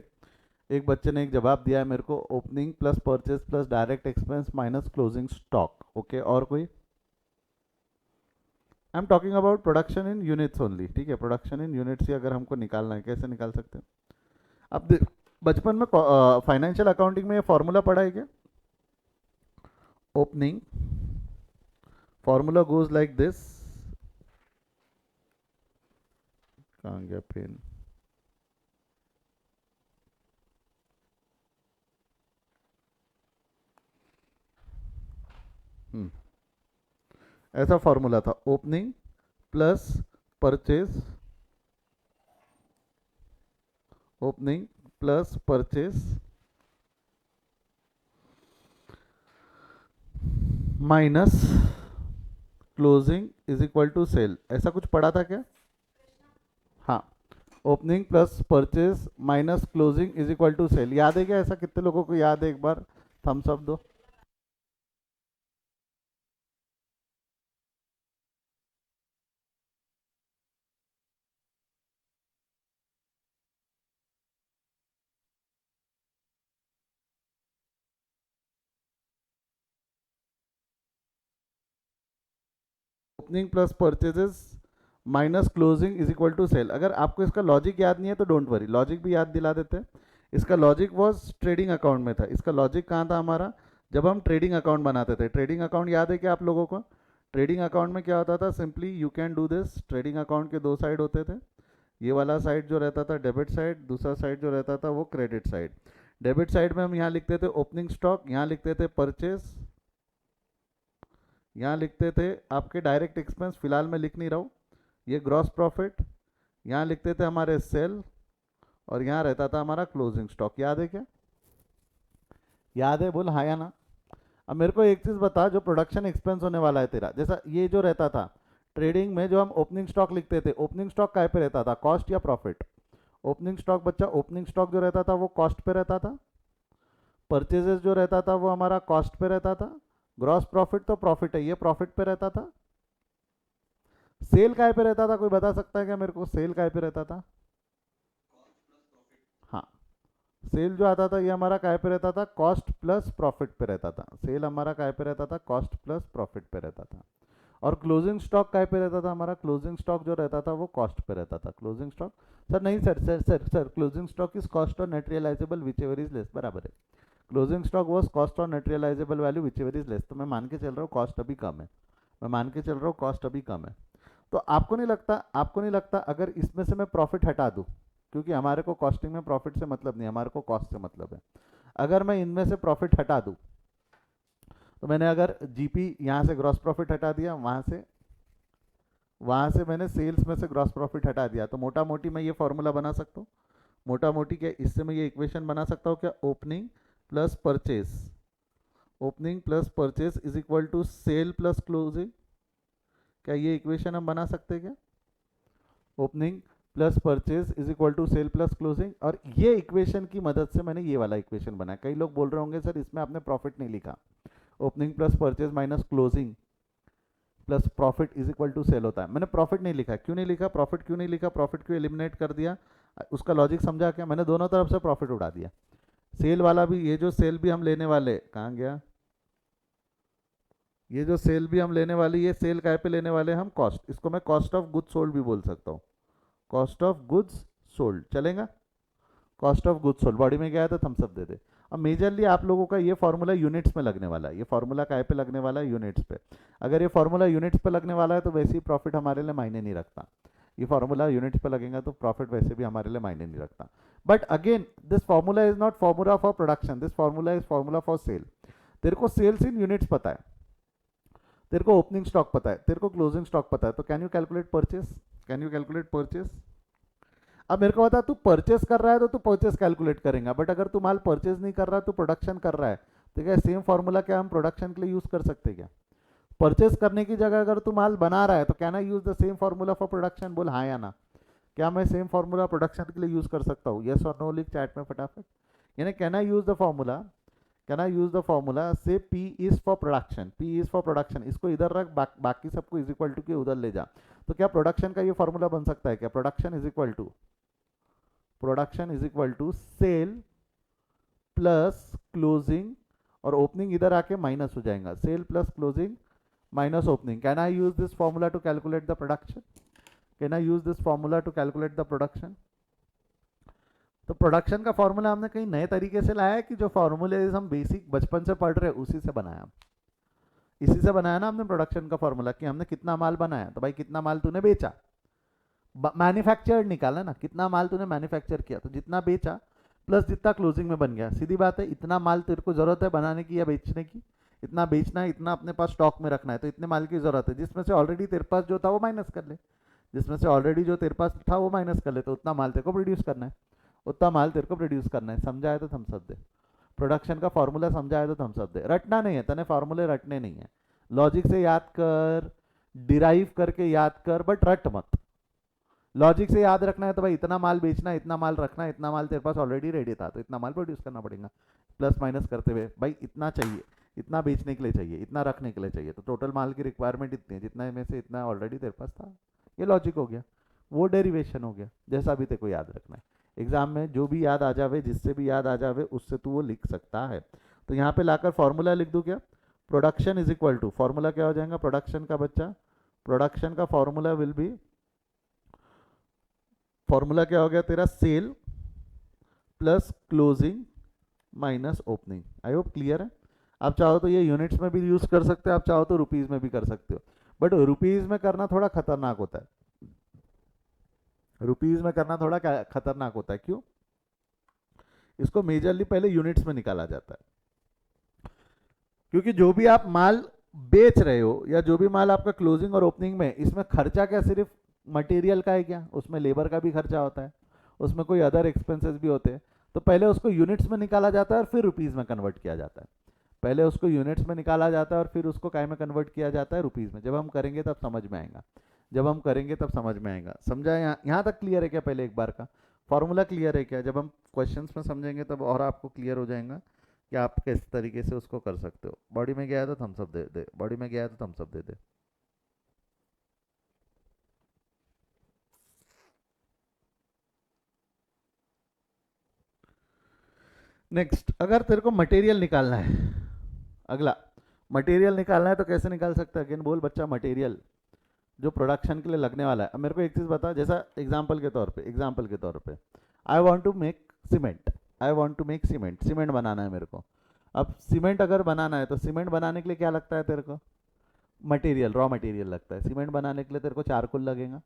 एक बच्चे ने एक जवाब दिया है मेरे को, opening plus purchase plus direct expense minus closing stock. Okay और कोई? I am talking about production in units only, ठीक है। प्रोडक्शन इन यूनिट्स ही अगर हमको निकालना है, कैसे निकाल सकते हैं? अब बचपन में फाइनेंशियल अकाउंटिंग में ये फॉर्मूला पढ़ा है क्या? Opening formula goes like this, कहाँ गया पेन? ऐसा फॉर्मूला था, opening plus purchase, opening plus purchase minus closing is equal to sale. ऐसा कुछ पढ़ा था क्या? हाँ, opening plus purchase minus closing is equal to sale. याद है क्या? ऐसा कितने लोगों को याद है? एक बार थम्स अप दो। Opening plus purchases minus closing is equal to sale. अगर आपको इसका लॉजिक याद नहीं है तो डोंट वरी, लॉजिक भी याद दिला देते हैं। इसका लॉजिक वॉज ट्रेडिंग अकाउंट में था। इसका लॉजिक कहाँ था हमारा? जब हम ट्रेडिंग अकाउंट बनाते थे। ट्रेडिंग अकाउंट याद है क्या आप लोगों को? ट्रेडिंग अकाउंट में क्या होता था? Simply you can do this. Trading account के दो साइड होते थे। ये वाला साइड जो रहता था डेबिट साइड, दूसरा साइड जो रहता था वो क्रेडिट साइड। डेबिट साइड में हम यहाँ लिखते थे ओपनिंग स्टॉक, यहाँ लिखते थे परचेस, यहाँ लिखते थे आपके डायरेक्ट एक्सपेंस, फिलहाल मैं लिख नहीं रहा हूँ, ये ग्रॉस प्रॉफिट, यहाँ लिखते थे हमारे सेल, और यहाँ रहता था हमारा क्लोजिंग स्टॉक। याद है क्या? याद है? बोल हाँ या ना। अब मेरे को एक चीज़ बता, जो प्रोडक्शन एक्सपेंस होने वाला है तेरा, जैसा ये जो रहता था ट्रेडिंग में, जो हम ओपनिंग स्टॉक लिखते थे, ओपनिंग स्टॉक काय पे रहता था, कॉस्ट या प्रॉफिट? ओपनिंग स्टॉक बच्चा, ओपनिंग स्टॉक जो रहता था वो कॉस्ट पे रहता था। परचेजेस जो रहता था वो हमारा कॉस्ट पे रहता था। ग्रॉस प्रॉफिट तो प्रॉफिट है, ये प्रॉफिट पे रहता था। सेल काय पे रहता था? कोई बता सकता है क्या मेरे को? सेल काय पे रहता था? हाँ, सेल जो आता था ये हमारा काय पे रहता था? कॉस्ट प्लस प्रॉफिट पे रहता था। सेल हमारा काय पे रहता था? कॉस्ट प्लस प्रॉफिट पे रहता था। और क्लोजिंग स्टॉक काय पे रहता था हमारा? क्लोजिंग स्टॉक जो रहता था वो कॉस्ट पे रहता था। क्लोजिंग स्टॉक, सर नहीं sir closing stock is cost or net realisable whichever is less, बराबर है। Closing stock was cost or net realisable value whichever is less. तो मैं मान के चल रहा हूँ कॉस्ट अभी कम है, मैं मान के चल रहा हूँ कॉस्ट अभी कम है। तो आपको नहीं लगता अगर इसमें से मैं प्रॉफिट हटा दूँ, क्योंकि हमारे को कॉस्टिंग में प्रॉफिट से मतलब नहीं, हमारे को कॉस्ट से मतलब है। अगर मैं इनमें से प्रॉफिट हटा दूँ, तो मैंने अगर जीपी यहाँ से ग्रॉस प्रॉफिट हटा दिया, वहाँ से मैंने सेल्स में से ग्रॉस प्रॉफिट हटा दिया, तो मोटा मोटी मैं ये फॉर्मूला बना सकता हूँ। मोटा मोटी क्या इससे मैं ये इक्वेशन बना सकता हूँ क्या? Opening plus purchase is equal to sale plus closing. क्या ये इक्वेशन हम बना सकते हैं क्या? Opening plus purchase is equal to sale plus closing. और ये इक्वेशन की मदद से मैंने ये वाला इक्वेशन बनाया। कई लोग बोल रहे होंगे सर इसमें आपने प्रॉफिट नहीं लिखा। Opening plus purchase minus closing plus profit is equal to sale होता है। मैंने प्रॉफिट नहीं लिखा। क्यों नहीं लिखा? प्रॉफिट क्यों नहीं लिखा? प्रॉफिट क्यों एलिमिनेट कर दिया? उसका लॉजिक समझा क्या? मैंने दोनों तरफ से प्रॉफिट उड़ा दिया। सेल वाला भी, ये जो सेल भी हम लेने वाले, कहाँ गया? ये जो सेल भी हम लेने वाली, ये सेल काय पे लेने वाले हम, कॉस्ट, इसको मैं कॉस्ट ऑफ गुड्स सोल्ड भी बोल सकता हूँ, कॉस्ट ऑफ गुड्स सोल्ड चलेगा, cost of goods sold, body में क्या है तो थम्स अप दे दे। अब मेजरली आप लोगों का ये फॉर्मूला यूनिट्स में लगने वाला है, ये फॉर्मूला काय पे लगने वाला है, यूनिट्स पे। अगर ये फॉर्मूला यूनिट्स पे लगने वाला है तो वैसे ही प्रॉफिट हमारे लिए मायने नहीं रखता, ये फॉर्मूला यूनिट्स पे लगेगा तो प्रॉफिट वैसे भी हमारे लिए मायने नहीं रखता। But again this formula is not formula for production, this formula is formula for sale. तेरे को सेल्स इन यूनिट्स पता है, तेरे को ओपनिंग स्टॉक पता है, तेरे को क्लोजिंग स्टॉक पता है, तो can you calculate purchase, can you calculate purchase. अब मेरे को बता, तू परचेस कर रहा है तो तू परचेस कैलकुलेट करेगा, बट अगर तू माल परचेस नहीं कर रहा तू प्रोडक्शन कर रहा है, तो क्या सेम फॉर्मूला क्या हम प्रोडक्शन के लिए यूज कर सकते क्या? परचेस करने की जगह अगर तू माल बना रहा है तो can I use the same formula for production, बोल हाँ या ना। क्या मैं सेम फॉर्मूला प्रोडक्शन के लिए यूज कर सकता हूँ, यस और नो लिख चैट में फटाफट। यानी can I use the formula, can I use the formula से P is for production, P is for production, इसको इधर रख, बाकी सबको इज इक्वल टू के उधर ले जा। तो क्या प्रोडक्शन का ये फॉर्मूला बन सकता है क्या, production is equal to, production is equal to sale plus closing, और ओपनिंग इधर आके माइनस हो जाएगा, sale plus closing minus opening. Can I use this formula to calculate the production, can I use this formula to calculate the production. तो production का formula हमने कहीं नए तरीके से लाया है कि जो फॉर्मूले हम बेसिक बचपन से पढ़ रहे हैं उसी से बनाया, इसी से बनाया ना हमने प्रोडक्शन का फॉर्मूला, कि हमने कितना माल बनाया, तो भाई कितना माल तूने बेचा, मैन्युफैक्चर्ड निकाला ना, कितना माल तूने मैन्युफैक्चर किया, तो जितना बेचा प्लस जितना क्लोजिंग में बन गया, सीधी बात है, इतना माल तेरे को जरूरत है बनाने की या बेचने की, इतना बेचना है, इतना अपने पास स्टॉक में रखना है, तो इतने माल की जरूरत है, जिसमें से ऑलरेडी तेरे पास जो था वो माइनस कर ले, जिसमें से ऑलरेडी जो तेरे पास था वो माइनस कर ले, तो उतना माल तेरे को प्रोड्यूस करना है, उतना माल तेरे को प्रोड्यूस करना है। समझा है तो थम्स अप दे, प्रोडक्शन का फॉर्मूला समझा है तो थम्स अप दे। रटना नहीं है, तने फॉर्मूले रटने नहीं है, लॉजिक से याद कर, डिराइव करके याद कर, बट रट मत। लॉजिक से याद रखना है तो भाई इतना माल बेचना है, इतना माल रखना है, इतना माल तेरे पास ऑलरेडी रेडी था तो इतना माल प्रोड्यूस करना पड़ेगा, प्लस माइनस करते हुए भाई इतना चाहिए, इतना बेचने के लिए चाहिए, इतना रखने के लिए चाहिए, तो टोटल माल की रिक्वायरमेंट इतनी है, जितना में से इतना ऑलरेडी तेरे पास था। ये लॉजिक हो गया, वो डेरिवेशन हो गया, जैसा भी तेरे को याद रखना है। एग्जाम में जो भी याद आ जावे, जिससे भी याद आ जावे उससे तू वो लिख सकता है। तो यहाँ पे लाकर फॉर्मूला लिख दूँ क्या, production is equal to, formula क्या हो जाएगा प्रोडक्शन का बच्चा, प्रोडक्शन का फॉर्मूला विल बी, फॉर्मूला क्या हो गया तेरा, sale plus closing minus opening. I hope clear है। आप चाहो तो ये यूनिट्स में भी यूज कर सकते हो, आप चाहो तो रुपीज में भी कर सकते हो, बट रुपीज में करना थोड़ा खतरनाक होता है, रुपीज में करना थोड़ा खतरनाक होता है। क्यों? इसको मेजरली पहले यूनिट्स में निकाला जाता है, क्योंकि जो भी आप माल बेच रहे हो या जो भी माल आपका क्लोजिंग और ओपनिंग में, इसमें खर्चा क्या सिर्फ मटेरियल का है क्या, उसमें लेबर का भी खर्चा होता है, उसमें कोई अदर एक्सपेंसेस भी होते हैं। तो पहले उसको यूनिट्स में निकाला जाता है और फिर रुपीज़ में कन्वर्ट किया जाता है, पहले उसको यूनिट्स में निकाला जाता है और फिर उसको काय में कन्वर्ट किया जाता है, रुपीज़ में। जब हम करेंगे तब समझ में आएगा, जब हम करेंगे तब समझ में आएगा। समझा? यहाँ तक क्लियर है क्या? पहले एक बार का फॉर्मूला क्लियर है क्या? जब हम क्वेश्चंस में समझेंगे तब और आपको क्लियर हो जाएगा कि आप किस तरीके से उसको कर सकते हो। बॉडी में गया है तो थम्स अप दे दे, बॉडी में गया है तो थम्स अप दे दे। नेक्स्ट, अगर तेरे को मटेरियल निकालना है, अगला मटेरियल निकालना है तो कैसे निकाल सकता है? अगेन बोल बच्चा, मटेरियल जो प्रोडक्शन के लिए लगने वाला है। अब मेरे को एक चीज़ बता, जैसा एग्जाम्पल के तौर पे, एग्जाम्पल के तौर पे I want to make cement, I want to make cement, cement बनाना है मेरे को। अब सीमेंट अगर बनाना है तो सीमेंट बनाने के लिए क्या लगता है तेरे को? मटेरियल, रॉ मटेरियल लगता है। सीमेंट बनाने के लिए तेरे को चारकोल लगेगा,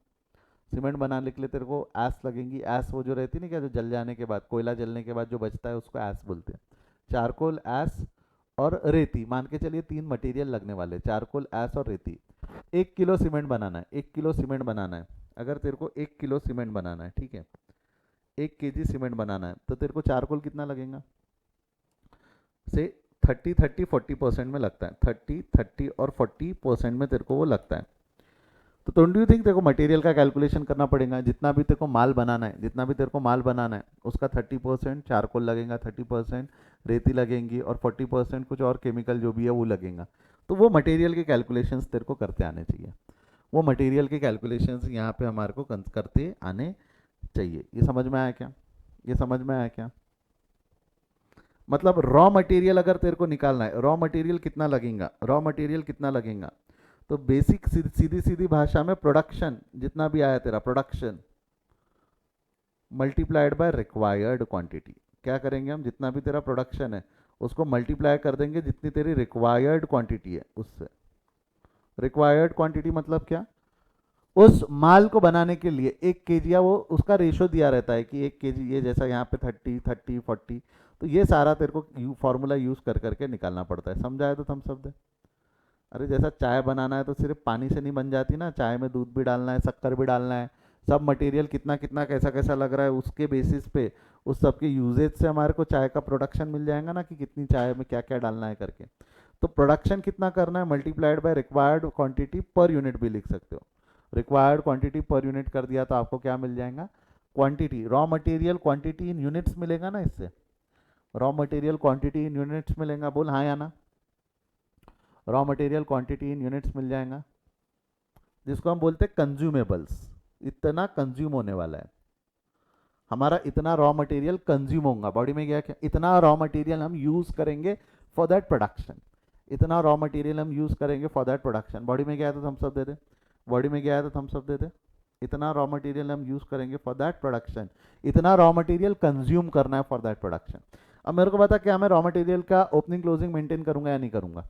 सीमेंट बनाने के लिए तेरे को ऐस लगेंगी, ऐस वो जो रहती है ना क्या, जो जल जाने के बाद, कोयला जलने के बाद जो बचता है उसको ऐस बोलते हैं। चारकोल, ऐस और रेती, मान के चलिए 3 मटेरियल लगने वाले, चारकोल, ऐस और रेती। 1 किलो सीमेंट बनाना है, 1 किलो सीमेंट बनाना है। अगर तेरे को 1 किलो सीमेंट बनाना है, ठीक है, 1 केजी सीमेंट बनाना है, तो तेरे को चारकोल कितना लगेगा? से 30-30-40% में लगता है, 30-30 और 40% में तेरे को वो लगता है। तो डोंट यू थिंक तेरे को मटेरियल का कैलकुलेशन करना पड़ेगा, जितना भी तेरे को माल बनाना है, जितना भी तेरे को माल बनाना है उसका 30% चारकोल लगेगा, 30% रेती लगेंगी और 40% कुछ और केमिकल जो भी है वो लगेगा। तो वो मटेरियल के कैलकुलेशंस तेरे को करते आने चाहिए, वो मटेरियल के कैलकुलेशंस यहाँ पे हमारे को करते आने चाहिए। ये समझ में आया क्या? ये समझ में आया क्या? मतलब रॉ मटेरियल अगर तेरे को निकालना है, रॉ मटेरियल कितना लगेगा, रॉ मटेरियल कितना लगेगा, तो बेसिक सीधी सीधी भाषा में प्रोडक्शन जितना भी आया तेरा production multiplied by required quantity. क्या करेंगे हम, जितना भी तेरा प्रोडक्शन है उसको मल्टीप्लाई कर देंगे जितनी तेरी रिक्वायर्ड क्वांटिटी है उससे। रिक्वायर्ड क्वांटिटी मतलब क्या, उस माल को बनाने के लिए 1 kg, या वो उसका रेशो दिया रहता है कि 1 kg, ये जैसा यहाँ पे 30, 30, 40, तो ये सारा तेरे को फॉर्मूला यूज कर करके निकालना पड़ता है। समझा है तो थम्स अप दे। अरे जैसा चाय बनाना है तो सिर्फ पानी से नहीं बन जाती ना, चाय में दूध भी डालना है, शक्कर भी डालना है, सब मटेरियल कितना कितना कैसा कैसा लग रहा है उसके बेसिस पे, उस सब के यूजेज से हमारे को चाय का प्रोडक्शन मिल जाएगा ना कि कितनी चाय में क्या क्या डालना है करके। तो प्रोडक्शन कितना करना है multiplied by required quantity per unit भी लिख सकते हो। रिक्वायर्ड क्वांटिटी पर यूनिट कर दिया तो आपको क्या मिल जाएगा, quantity raw material quantity in units मिलेगा ना इससे, raw material quantity in units मिलेगा, बोल हाँ या ना। Raw material quantity in units मिल जाएगा, जिसको हम बोलते हैं कंज्यूमेबल्स। इतना कंज्यूम होने वाला है हमारा, इतना रॉ मटेरियल कंज्यूम होगा बॉडी में, गया क्या, इतना रॉ मटेरियल हम यूज करेंगे फॉर दैट प्रोडक्शन, इतना रॉ मटेरियल हम यूज करेंगे फॉर दैट प्रोडक्शन। बॉडी में गया है तो थम्स अप दे दे, बॉडी में गया है तो थम्स अप दे दे। इतना रॉ मटेरियल हम यूज करेंगे फॉर दैट प्रोडक्शन, इतना रॉ मटेरियल कंज्यूम करना है फॉर दैट प्रोडक्शन। अब मेरे को बता, क्या मैं रॉ मटेरियल का ओपनिंग क्लोजिंग मेंटेन करूंगा या नहीं करूंगा,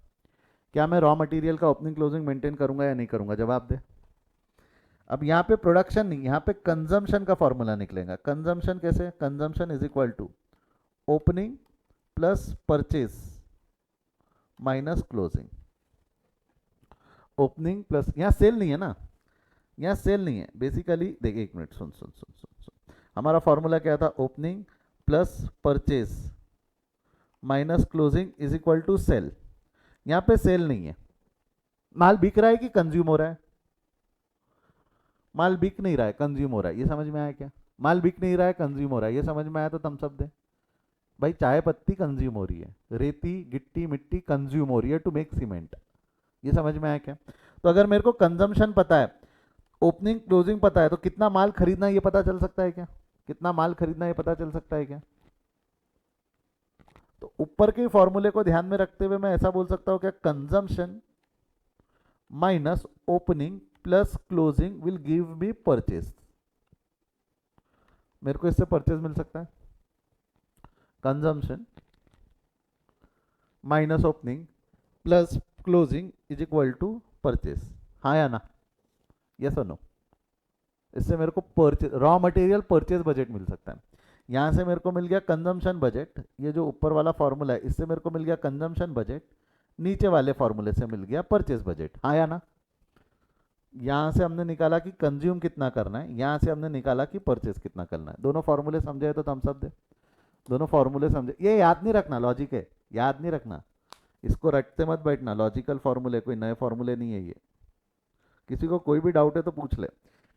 क्या मैं रॉ मटेरियल का ओपनिंग क्लोजिंग मेंटेन करूंगा या नहीं करूंगा, जवाब दे। अब यहाँ पे प्रोडक्शन नहीं, यहाँ पे कंजम्पशन का फॉर्मूला निकलेगा। कंजम्पशन कैसे, consumption is equal to opening plus purchase minus closing. Opening plus, यहाँ सेल नहीं है ना, यहाँ सेल नहीं है बेसिकली। देख एक मिनट, सुन सुन सुन सुन सुन, हमारा फॉर्मूला क्या था, opening plus purchase minus closing is equal to sale. यहाँ पे सेल नहीं है, माल बिक रहा है कि कंज्यूम हो रहा है, माल बिक नहीं रहा है कंज्यूम हो रहा है, ये समझ में आया क्या, माल बिक नहीं रहा है कंज्यूम हो रहा है, ये समझ में आया तो थम्स अप दे। भाई चाय पत्ती कंज्यूम हो रही है, रेती गिट्टी मिट्टी कंज्यूम हो रही है टू मेक सीमेंट, ये समझ में आया क्या। तो अगर मेरे को कंजम्पशन पता है, ओपनिंग क्लोजिंग पता है, तो कितना माल खरीदना है ये पता चल सकता है क्या, कितना माल खरीदना है ये पता चल सकता है क्या। तो ऊपर के फॉर्मूले को ध्यान में रखते हुए मैं ऐसा बोल सकता हूं क्या, consumption minus opening plus closing will give me purchase. मेरे को इससे परचेज मिल सकता है, consumption minus opening plus closing is equal to purchase, हाँ या ना, यस और नो। इससे मेरे को purchase raw material purchase budget मिल सकता है। यहाँ से मेरे को मिल गया कंजम्पशन बजट, ये जो ऊपर वाला फॉर्मूला है इससे मेरे को मिल गया कंजम्पशन बजट, नीचे वाले फॉर्मूले से मिल गया परचेज बजट, हाँ या ना। यहाँ से हमने निकाला कि कंज्यूम कितना करना है, यहाँ से हमने निकाला कि परचेज कितना करना है। दोनों फॉर्मूले समझे तो थम्स अप दे, दोनों फॉर्मूले समझे। ये याद नहीं रखना, लॉजिक है, याद नहीं रखना, इसको रटते मत बैठना, लॉजिकल फॉर्मूले, कोई नए फॉर्मूले नहीं है ये। किसी को कोई भी डाउट है तो पूछ ले,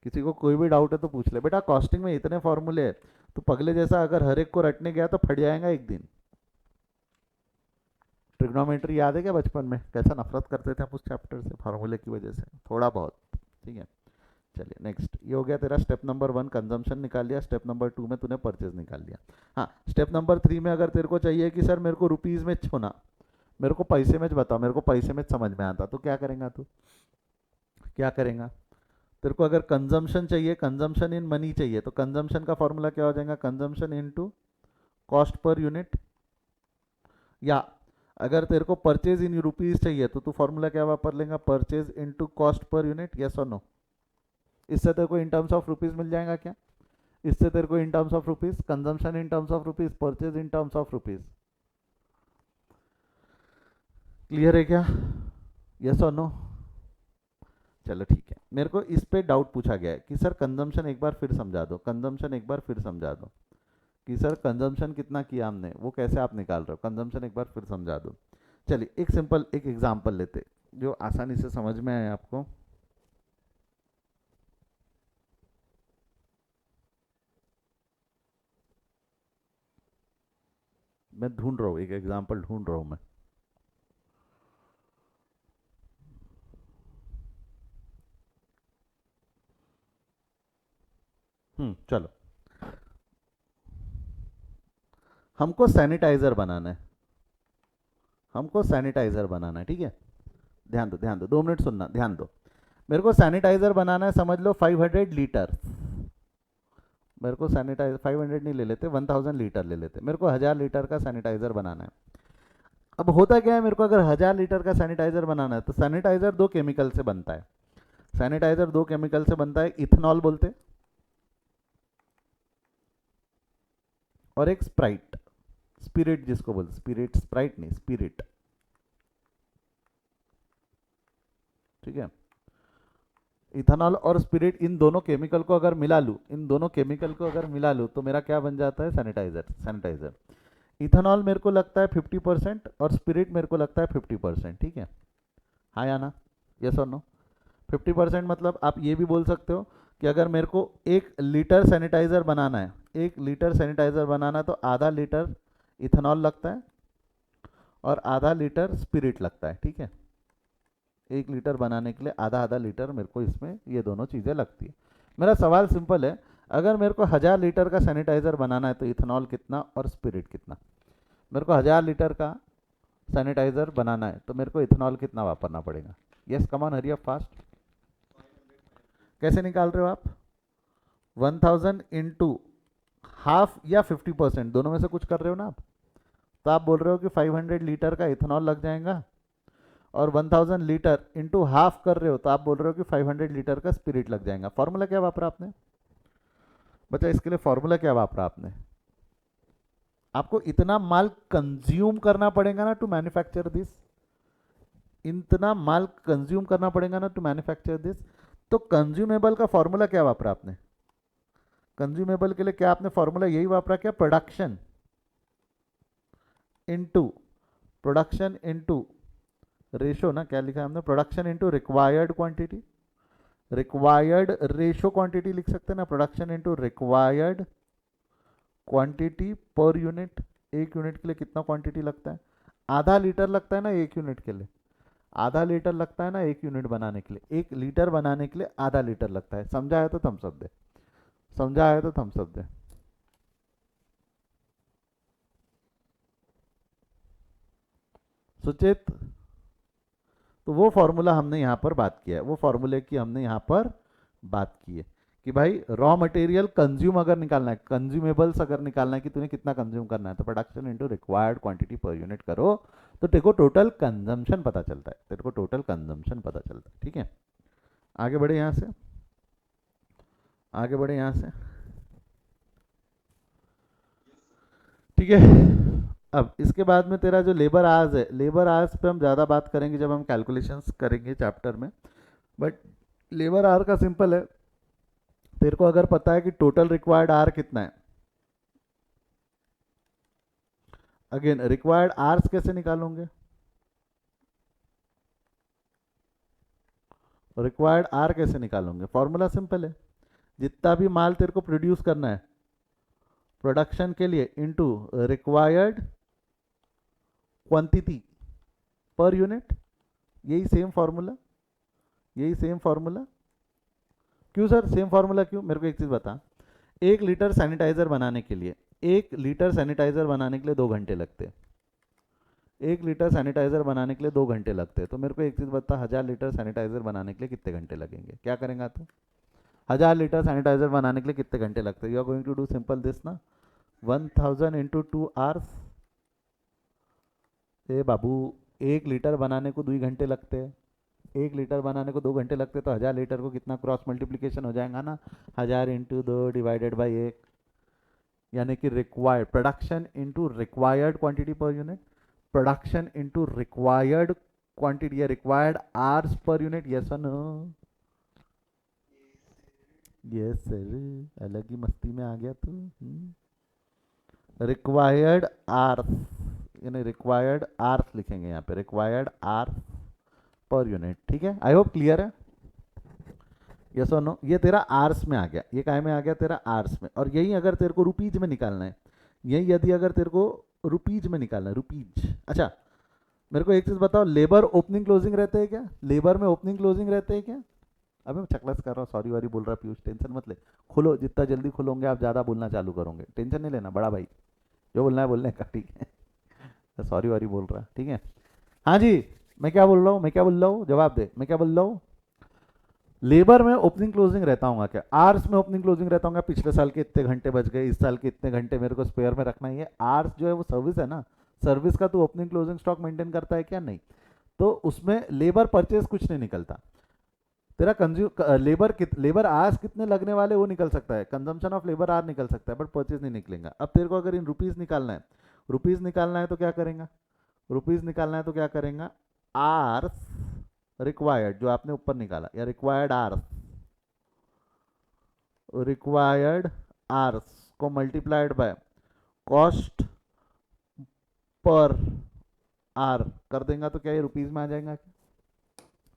किसी को कोई भी डाउट है तो पूछ ले बेटा, कॉस्टिंग में इतने फॉर्मूले हैं, तो पगले जैसा अगर हर एक को रटने गया तो फट जाएगा एक दिन। ट्रिग्नोमेट्री याद है क्या बचपन में, कैसा नफरत करते थे आप उस चैप्टर से फार्मूले की वजह से, थोड़ा बहुत, ठीक है। चलिए नेक्स्ट, ये हो गया तेरा स्टेप नंबर 1, कंजम्पशन निकाल लिया। स्टेप नंबर 2 में तूने परचेज निकाल लिया। हाँ, स्टेप नंबर 3 में अगर तेरे को चाहिए कि सर मेरे को रुपीज़ में होना, मेरे को पैसे में बताओ, मेरे को पैसे में समझ में आता, तो क्या करेगा तू, क्या करेगा। तेरे को अगर कंजम्पशन चाहिए, कंजम्पशन इन मनी चाहिए, तो कंजम्पशन का फॉर्मूला क्या हो जाएगा, consumption into cost per unit. या अगर तेरे को परचेज इन रुपीज चाहिए तो तू फॉर्मूला क्या वापर लेगा, purchase into cost per unit, yes or no. इससे तेरे को इन टर्म्स ऑफ रुपीज मिल जाएगा क्या, इससे तेरे को इन terms of rupees, consumption in terms of rupees, purchase in terms of rupees. Clear है क्या, यस और नो। चलो ठीक है, मेरे को इस पे डाउट पूछा गया है कि सर कंजम्पशन एक बार फिर समझा दो, कंजम्पशन एक बार फिर समझा दो, कि सर कंजम्पशन कितना किया हमने वो कैसे आप निकाल रहे हो, कंजम्पशन एक बार फिर समझा दो। चलिए एक सिंपल एक एग्जांपल लेते जो आसानी से समझ में आए आपको। मैं ढूंढ रहा हूँ, एक एग्जांपल ढूंढ रहा हूँ मैं। चलो, हमको सैनिटाइजर बनाना है, हमको सैनिटाइजर बनाना है, ठीक है। ध्यान दो ध्यान दो, 2 मिनट सुनना, ध्यान दो। मेरे को सैनिटाइजर बनाना है, समझ लो 500 लीटर। मेरे को सैनिटाइजर 500 नहीं ले लेते, 1000 लीटर ले लेते। मेरे को 1000 लीटर का सैनिटाइजर बनाना है। अब होता क्या है, मेरे को अगर 1000 लीटर का सैनिटाइजर बनाना है तो सैनिटाइजर 2 केमिकल से बनता है। सैनिटाइजर 2 केमिकल से बनता है, इथेनॉल बोलते हैं और एक स्प्राइट, स्पिरिट जिसको बोलते, स्पिरिट, स्प्राइट नहीं, स्पिरिट, ठीक है। इथेनॉल और स्पिरिट, इन दोनों केमिकल को अगर मिला लूँ, इन दोनों केमिकल को अगर मिला लूँ तो मेरा क्या बन जाता है, सैनिटाइजर। सैनिटाइजर इथेनॉल मेरे को लगता है 50% और स्पिरिट मेरे को लगता है 50%, ठीक है। हाँ या ना, यस और नो। 50% मतलब आप ये भी बोल सकते हो कि अगर मेरे को 1 लीटर सैनिटाइजर बनाना है, 1 लीटर सैनिटाइजर बनाना है तो आधा लीटर इथेनॉल लगता है और आधा लीटर स्पिरिट लगता है, ठीक है। 1 लीटर बनाने के लिए आधा आधा लीटर मेरे को इसमें ये दोनों चीज़ें लगती है। मेरा सवाल सिंपल है, अगर मेरे को 1000 लीटर का सैनिटाइजर बनाना है तो इथेनॉल कितना और स्पिरिट कितना। मेरे को 1000 लीटर का सैनिटाइजर बनाना है तो मेरे को इथेनॉल कितना वापरना पड़ेगा। Yes, come on, hurry up fast. कैसे निकाल रहे हो आप? 1000 इंटू हाफ या 50%, दोनों में से कुछ कर रहे हो ना आप। तो आप बोल रहे हो कि 500 लीटर का इथेनॉल लग जाएगा और 1000 लीटर इंटू हाफ कर रहे हो तो आप बोल रहे हो कि 500 लीटर का स्पिरिट लग जाएगा। फॉर्मूला क्या वापरा आपने बच्चा? इसके लिए फॉर्मूला क्या वापरा आपने? आपको इतना माल कंज्यूम करना पड़ेगा ना टू मैन्युफैक्चर दिस, इतना माल कंज्यूम करना पड़ेगा ना टू मैन्युफैक्चर दिस। तो कंज्यूमेबल का फॉर्मूला क्या वापरा आपने? कंज्यूमेबल के लिए क्या आपने फॉर्मूला यही वापरा क्या? प्रोडक्शन इनटू रेशो ना, क्या लिखा है हमने? Production into required quantity, required ratio quantity लिख सकते हैं ना, production into required quantity per unit. 1 unit के लिए कितना क्वांटिटी लगता है? आधा लीटर लगता है ना 1 यूनिट के लिए, आधा लीटर लगता है ना 1 यूनिट बनाने के लिए। 1 लीटर बनाने के लिए आधा लीटर लगता है। समझा है तो थम्स अप दे, समझा है तो थम्स अप दे। सुचित, तो वो फॉर्मूला हमने यहाँ पर बात किया है, वो फॉर्मूले की हमने यहाँ पर बात की है कि भाई रॉ मटेरियल कंज्यूम अगर निकालना है, कंज्यूमेबल्स अगर निकालना है कि तूने कितना कंज्यूम करना है, तो production into required quantity per unit करो तो तेरे को टोटल कंजम्पशन पता चलता है, तेरे को टोटल कंजम्पशन पता चलता है, ठीक है। आगे बढ़े यहाँ से, आगे बढ़े यहाँ से, ठीक है। अब इसके बाद में तेरा जो लेबर आवर्स है, लेबर आवर्स पे हम ज़्यादा बात करेंगे जब हम कैलकुलेशंस करेंगे चैप्टर में। बट लेबर आवर का सिंपल है, तेरे को अगर पता है कि टोटल रिक्वायर्ड आर कितना है, अगेन रिक्वायर्ड आर्स कैसे निकालोगे? रिक्वायर्ड आर कैसे निकालोगे? फॉर्मूला सिंपल है, जितना भी माल तेरे को प्रोड्यूस करना है प्रोडक्शन के लिए into required quantity per unit, यही सेम फॉर्मूला, यही सेम फॉर्मूला। क्यों सर सेम फॉर्मूला क्यों? मेरे को एक चीज़ बता, 1 लीटर सैनिटाइजर बनाने के लिए, 1 लीटर सैनिटाइजर बनाने के लिए 2 घंटे लगते हैं। 1 लीटर सैनिटाइजर बनाने के लिए 2 घंटे लगते हैं। तो मेरे को एक चीज़ बता, 1000 लीटर सैनिटाइजर बनाने के लिए कितने घंटे लगेंगे? क्या करेंगे तू? 1000 लीटर सैनिटाइजर बनाने के लिए कितने घंटे लगते हैं? You are going to do simple this ना, 1000 इंटू 2 आवर्स। ए बाबू, 1 लीटर बनाने को 2 घंटे लगते हैं, 1 लीटर बनाने को 2 घंटे लगते, तो 1000 लीटर को कितना क्रॉस मल्टीप्लीकेशन हो जाएगा ना, 1000 इंटू 2 डिवाइडेड बाई 1, यानी कि required production into required quantity per unit, production into required quantity या required hours per unit. Yes or no? Yes sir, अलग ही मस्ती में आ गया तू। रिक्वायर्ड आर्स, यानी रिक्वायर्ड आर्स लिखेंगे यहाँ पे, रिक्वायर्ड आर्स पर यूनिट, ठीक है। आई होप क्लियर है। Yes or no? ये तेरा आर्स में आ गया, ये काय में आ गया? तेरा आर्स में। और यही अगर तेरे को रुपीज में निकालना है, यही यदि अगर तेरे को रुपीज में निकालना है, रुपीज। अच्छा मेरे को एक चीज़ बताओ, लेबर ओपनिंग क्लोजिंग रहते हैं क्या? लेबर में ओपनिंग क्लोजिंग रहते हैं क्या? अभी मैं चकलस कर रहा हूँ, सॉरी वारी बोल रहा पीयूष, टेंशन मत ले। खोलो, जितना जल्दी खोलोगे आप ज़्यादा बोलना चालू करोगे, टेंशन नहीं लेना बड़ा भाई, जो बोलना है बोलने का, ठीक है। सॉरी वारी बोल रहा, ठीक है। हाँ जी, मैं क्या बोल रहा हूँ, मैं क्या बोल रहा हूँ, जवाब दे, मैं क्या बोल रहा हूँ। लेबर में ओपनिंग क्लोजिंग रहता हूँ क्या, आर्स में ओपनिंग क्लोजिंग रहता हूँ, पिछले साल के इतने घंटे बच गए, इस साल के इतने घंटे मेरे को स्पेयर में रखना है। ये आर्स जो है वो सर्विस है ना, सर्विस का तो ओपनिंग क्लोजिंग स्टॉक मेंटेन करता है क्या, नहीं। तो उसमें लेबर परचेज कुछ नहीं निकलता। तेरा कंज्यूम लेबर आर्स कितने लगने वाले वो निकल सकता है, कंजम्पशन ऑफ लेबर आर निकल सकता है, बट परचेज नहीं निकलेगा। अब तेरे को अगर इन रुपीज निकालना है, रुपीज निकालना है तो क्या करेंगे, रुपीज निकालना है तो क्या करेंगे, आर्स रिक्वायर्ड जो आपने ऊपर निकाला, या रिक्वायर्ड आर्स, रिक्वायर्ड आर्स को multiplied by cost per hour कर देंगे तो क्या ये रुपीज में आ जाएगा।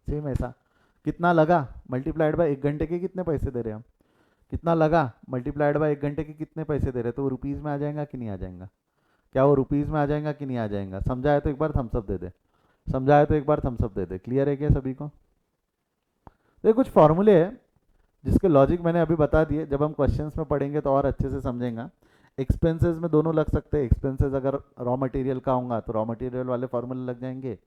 सेम ऐसा, कितना लगा मल्टीप्लाइड बाय एक घंटे के कितने पैसे दे रहे हैं हम, कितना लगा मल्टीप्लाइड बाय एक घंटे के कितने पैसे दे रहे हैं, तो वो रुपीज में आ जाएगा कि नहीं आ जाएगा। क्या वो रुपीज में आ जाएगा कि नहीं आ जाएगा। समझाया तो एक बार थम्सअप दे दे, समझाया तो एक बार थम्सअप दे दे। क्लियर है क्या सभी को। तो ये कुछ फॉर्मूले हैं जिसके लॉजिक मैंने अभी बता दिए, जब हम क्वेश्चंस में पढ़ेंगे तो और अच्छे से समझेंगे। एक्सपेंसेस में दोनों लग सकते हैं, एक्सपेंसेस अगर रॉ मटेरियल का होगा तो रॉ मटेरियल वाले फार्मूले लग जाएंगे,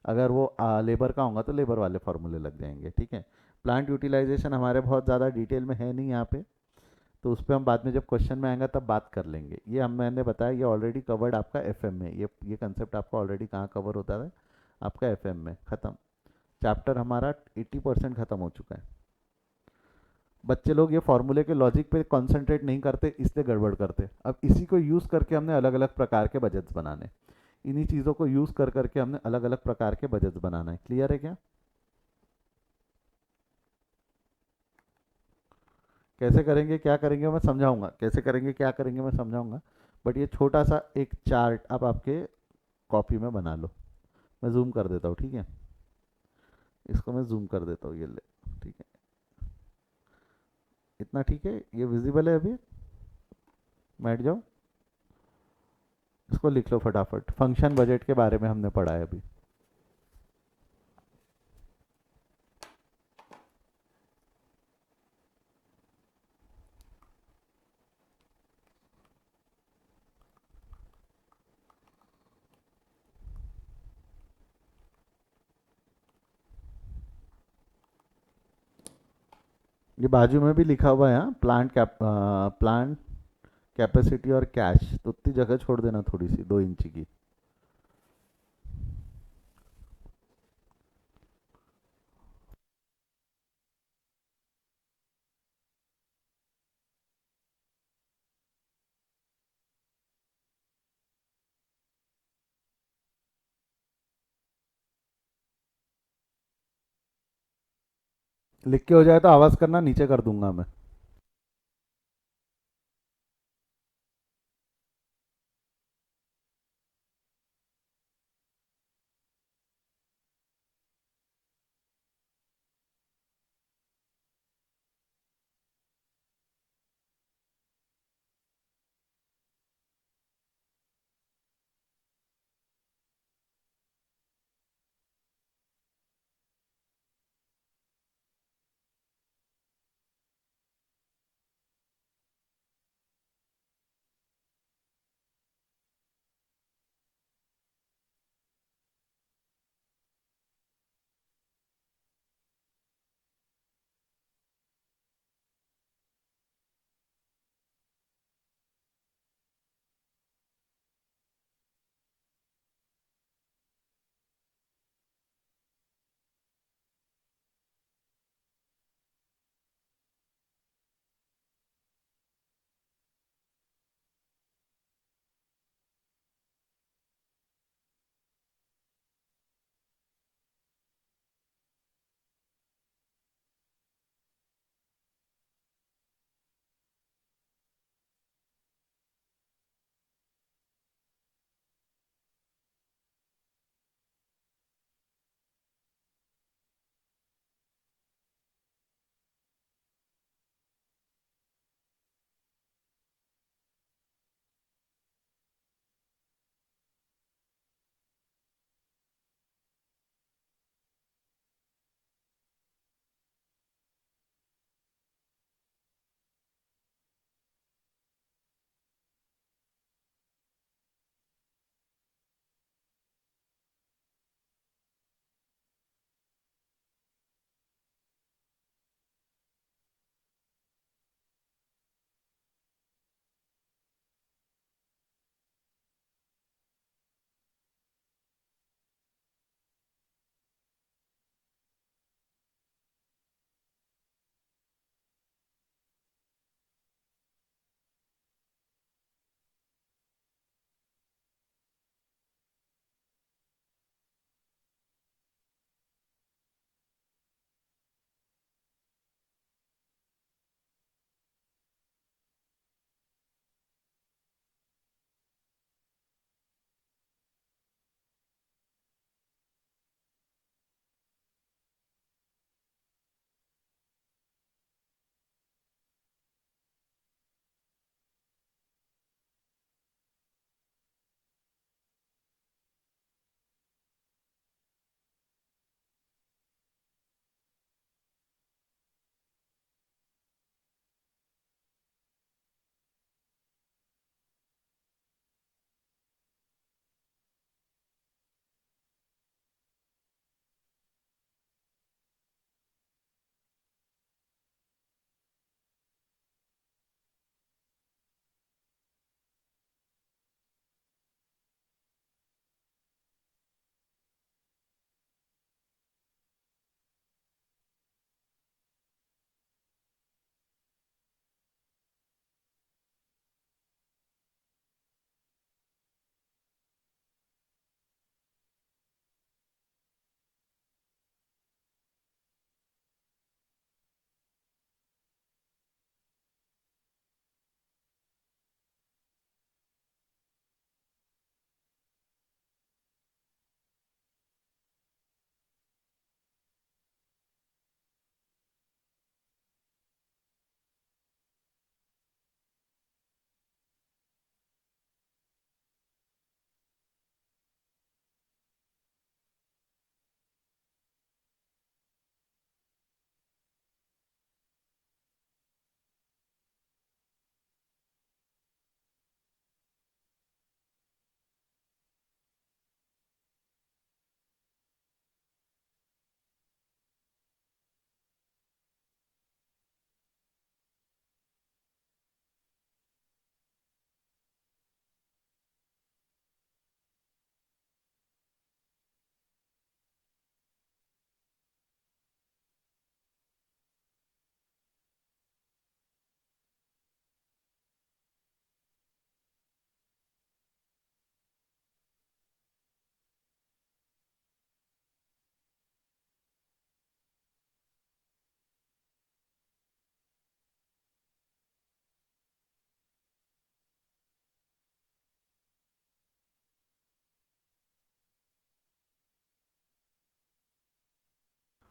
अगर वो लेबर का होगा तो लेबर वाले फार्मूले लग जाएंगे, ठीक है। प्लांट यूटिलाइजेशन हमारे बहुत ज़्यादा डिटेल में है नहीं यहाँ पे, तो उस पर हम बाद में जब क्वेश्चन में आएगा तब बात कर लेंगे। ये हम मैंने बताया, ये ऑलरेडी कवर्ड आपका एफएम में, ये कंसेप्ट आपका ऑलरेडी कहाँ कवर होता है, आपका एफएम में। ख़त्म, चैप्टर हमारा 80% ख़त्म हो चुका है। बच्चे लोग ये फॉर्मूले के लॉजिक पे कंसंट्रेट नहीं करते, इसलिए गड़बड़ करते। अब इसी को यूज़ करके हमने अलग अलग प्रकार के बजट्स बनाने, इन्हीं चीज़ों को यूज़ कर करके हमने अलग अलग प्रकार के बजट्स बनाना है। क्लियर है क्या। कैसे करेंगे क्या करेंगे मैं समझाऊंगा, कैसे करेंगे क्या करेंगे मैं समझाऊंगा। बट ये छोटा सा एक चार्ट आप आपके कॉपी में बना लो। मैं जूम कर देता हूँ, ठीक है, इसको मैं जूम कर देता हूँ, ये ले, ठीक है, इतना ठीक है, ये विजिबल है अभी। बैठ जाओ, इसको लिख लो फटाफट। फंक्शन बजट के बारे में हमने पढ़ा है अभी। ये बाजू में भी लिखा हुआ है, प्लांट कैपेसिटी और कैश, तो उतनी जगह छोड़ देना थोड़ी सी, 2 इंच की। लिख के हो जाए तो आवाज़ करना, नीचे कर दूंगा मैं।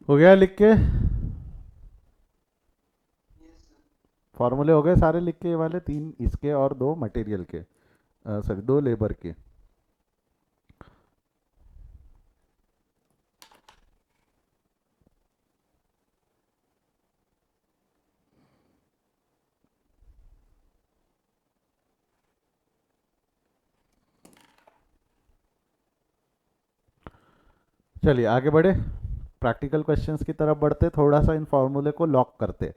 हो गया लिख के? फॉर्मूले हो गए सारे लिख के, ये वाले 3 इसके और 2 मटेरियल के, सॉरी 2 लेबर के। चलिए आगे बढ़े, प्रैक्टिकल क्वेश्चंस की तरफ बढ़ते, थोड़ा सा इन फॉर्मूले को लॉक करते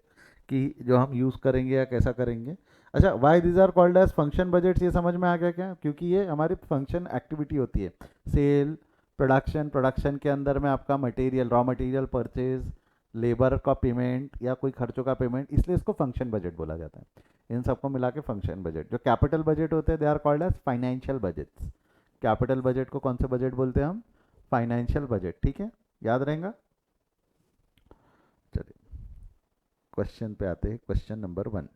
कि जो हम यूज़ करेंगे या कैसा करेंगे। अच्छा, why these are called as function budgets, ये समझ में आ गया क्या? क्योंकि ये हमारी फंक्शन एक्टिविटी होती है, सेल, प्रोडक्शन, प्रोडक्शन के अंदर में आपका material, raw material purchase, labour का पेमेंट या कोई खर्चों का पेमेंट, इसलिए इसको फंक्शन बजट बोला जाता है। इन सबको मिला के फंक्शन बजट। जो कैपिटल बजट होते हैं they are called as financial budgets. Capital budget को कौन से बजट बोलते हैं हम? Financial budget. ठीक है, याद रहेगा। चलिए क्वेश्चन पे आते हैं, क्वेश्चन नंबर 1।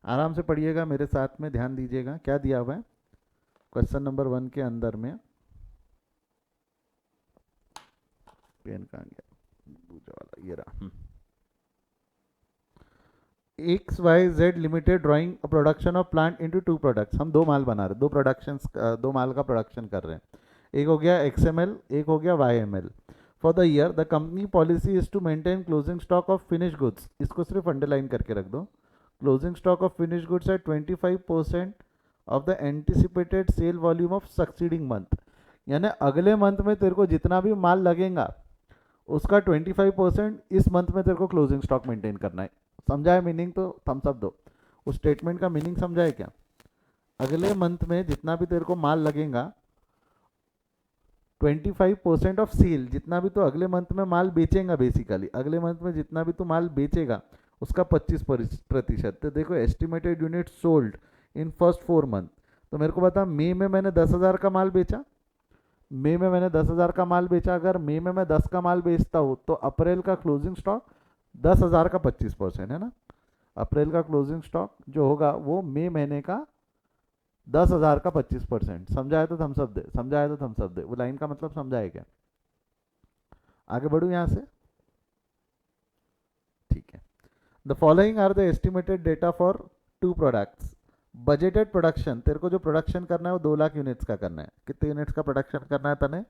आराम से पढ़िएगा, मेरे साथ में ध्यान दीजिएगा क्या दिया हुआ है क्वेश्चन नंबर 1 के अंदर में। पेन कहाँ गया, दूसरा वाला ये रहा। X Y Z limited drawing production of plant into 2 products. हम 2 माल बना रहे हैं, 2 प्रोडक्शंस, 2 माल का प्रोडक्शन कर रहे हैं। एक हो गया XML, एक हो गया YML। For the year the company policy is to maintain closing stock of finish goods, इसको सिर्फ अंडरलाइन करके रख दो। Closing stock of finish goods at 25% of the anticipated sale volume of succeeding month. यानी अगले मंथ में तेरे को जितना भी माल लगेगा उसका 25% इस मंथ में तेरे को क्लोजिंग स्टॉक मेंटेन करना है। समझा है मीनिंग? तो थम्स अप दो। उस स्टेटमेंट का मीनिंग समझा है क्या? अगले मंथ में जितना भी तेरे को माल लगेगा, 25% ऑफ सेल, जितना भी तो अगले मंथ में माल बेचेगा, बेसिकली अगले मंथ में जितना भी तो माल बेचेगा उसका 25%। तो देखो estimated unit sold in first 4 month. तो मेरे को बता, मई में मैंने 10,000 का माल बेचा, मई में मैंने 10,000 का माल बेचा। अगर मई में मैं 10 का माल बेचता हूँ तो अप्रैल का क्लोजिंग स्टॉक 10,000 का 25% है ना। अप्रैल का क्लोजिंग स्टॉक जो होगा वो मई महीने का 10,000 का 25%। समझा है तो थम्स अप दे, समझा है तो थम्स अप दे। वो लाइन का मतलब समझा है क्या? आगे बढ़ूँ यहाँ से? ठीक है। The following are the estimated data for 2 products. Budgeted production, तेरे को जो प्रोडक्शन करना है वो 2 लाख यूनिट्स का करना है। कितने यूनिट्स का प्रोडक्शन करना है तने?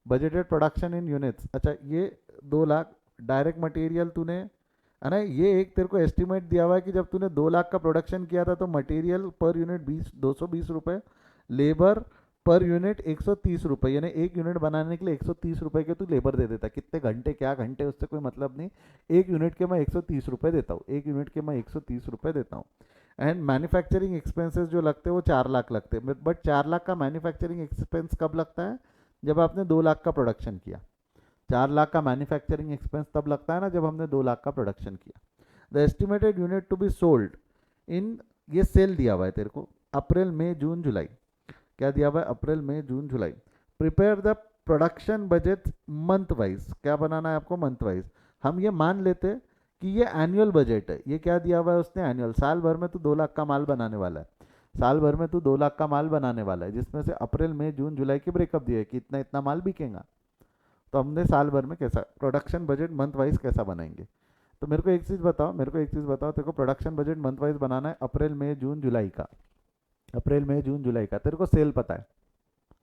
Budgeted production in units. अच्छा, ये 2 लाख डायरेक्ट मटेरियल तूने, है ना, ये एक तेरे को एस्टिमेट दिया हुआ है कि जब तूने 2 लाख का प्रोडक्शन किया था तो मटेरियल पर यूनिट 220 रुपये, लेबर पर यूनिट 130 रुपये, यानी एक यूनिट बनाने के लिए 130 रुपये के तू लेबर दे देता। कितने घंटे, क्या घंटे, उससे कोई मतलब नहीं, एक यूनिट के मैं 130 रुपये देता हूँ, एक यूनिट के मैं 130 रुपये देता हूँ। एंड मैन्युफैक्चरिंग एक्सपेंसेस जो लगते हैं वो 4 लाख लगते हैं। बट 4 लाख का मैन्युफैक्चरिंग एक्सपेंस कब लगता है? जब आपने 2 लाख का प्रोडक्शन किया। 4 लाख का मैन्युफैक्चरिंग एक्सपेंस तब लगता है ना जब हमने 2 लाख का प्रोडक्शन किया। The estimated unit to be sold in, ये सेल दिया हुआ है तेरे को, अप्रैल मई जून जुलाई। क्या दिया हुआ है? अप्रैल मई जून जुलाई। Prepare the production budget month wise. क्या बनाना है आपको? Month wise. हम ये मान लेते कि ये एनुअल बजट है। ये क्या दिया हुआ है उसने? एनुअल। साल भर में तो 2 लाख का माल बनाने वाला है, साल भर में तो 2 लाख का माल बनाने वाला है, जिसमें से अप्रैल मई जून जुलाई के ब्रेकअप दिए कि इतना इतना माल बिकेगा। तो हमने साल भर में कैसा प्रोडक्शन बजट मंथ वाइज कैसा बनाएंगे? तो मेरे को एक चीज़ बताओ, मेरे को एक चीज़ बताओ, तेरे को प्रोडक्शन बजट मंथ वाइज बनाना है अप्रैल मई जून जुलाई का। अप्रैल मई जून जुलाई का तेरे को सेल पता है,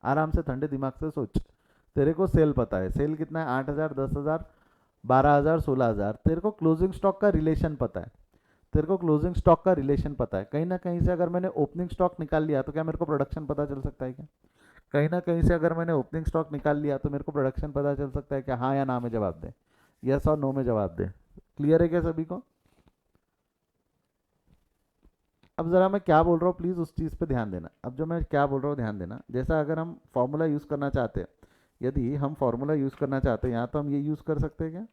आराम से ठंडे दिमाग से सोच। तेरे को सेल पता है, सेल कितना है? 8,000, 10,000, 12,000, 16,000। तेरे को क्लोजिंग स्टॉक का रिलेशन पता है, तेरे को क्लोजिंग स्टॉक का रिलेशन पता है। कहीं ना कहीं से अगर मैंने ओपनिंग स्टॉक निकाल लिया तो क्या मेरे को प्रोडक्शन पता चल सकता है क्या? कहीं ना कहीं से अगर मैंने ओपनिंग स्टॉक निकाल लिया तो मेरे को प्रोडक्शन पता चल सकता है क्या? हाँ या ना में जवाब दे, यस और नो में जवाब दे। क्लियर है क्या सभी को? अब ज़रा मैं क्या बोल रहा हूँ प्लीज़ उस चीज़ पे ध्यान देना। अब जो मैं क्या बोल रहा हूँ ध्यान देना। जैसा अगर हम फॉर्मूला यूज़ करना चाहते हैं, यदि हम फॉर्मूला यूज़ करना चाहते हैं यहाँ, तो हम ये यूज़ कर सकते हैं क्या?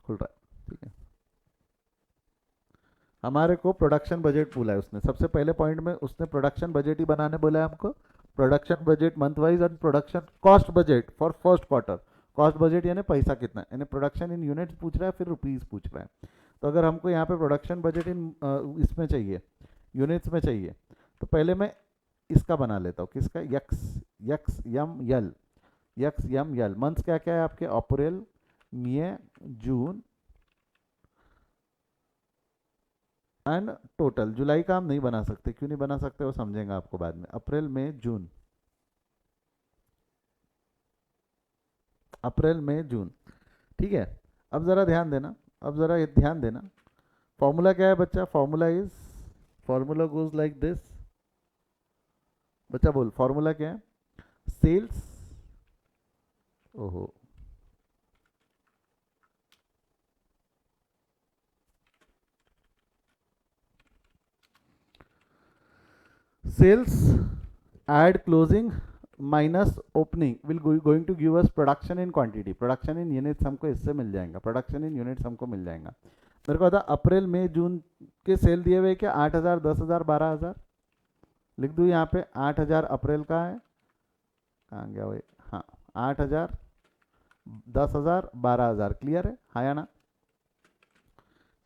खुल रहा है, ठीक है। हमारे को प्रोडक्शन बजट बोला है उसने, सबसे पहले पॉइंट में उसने प्रोडक्शन बजट ही बनाने बोला है हमको। प्रोडक्शन बजट मंथ वाइज और production cost budget for first quarter. Cost budget यानी पैसा कितना, यानी प्रोडक्शन इन यूनिट्स पूछ रहा है, फिर रुपीज़ पूछ रहा है। तो अगर हमको यहाँ पे प्रोडक्शन बजट इन इसमें चाहिए, यूनिट्स में चाहिए, तो पहले मैं इसका बना लेता हूँ। किसका? यक्स, यक्स यम यल। यक्स यम यल। मंथ्स क्या क्या है आपके? अप्रैल, मई, जून एंड टोटल। जुलाई का हम नहीं बना सकते, क्यों नहीं बना सकते वो समझेंगे आपको बाद में। अप्रैल मई जून, अप्रैल मई जून, ठीक है। अब ज़रा ध्यान देना, अब ज़रा ये ध्यान देना। फॉर्मूला क्या है बच्चा? Formula is, formula goes like this. बच्चा बोल, फॉर्मूला क्या है? सेल्स, ओहो, sales add closing minus opening will going to give us production in quantity. Production in units हमको इससे मिल जाएगा, प्रोडक्शन इन यूनिट्स हमको मिल जाएगा। मेरे को बता, अप्रैल मई जून के सेल दिए हुए क्या? 8,000, 10,000, 12,000। लिख दूँ यहाँ पे 8,000 अप्रैल का है, कहाँ गया भाई? हाँ, 8,000, 10,000, 12,000। क्लियर है, हाँ या ना?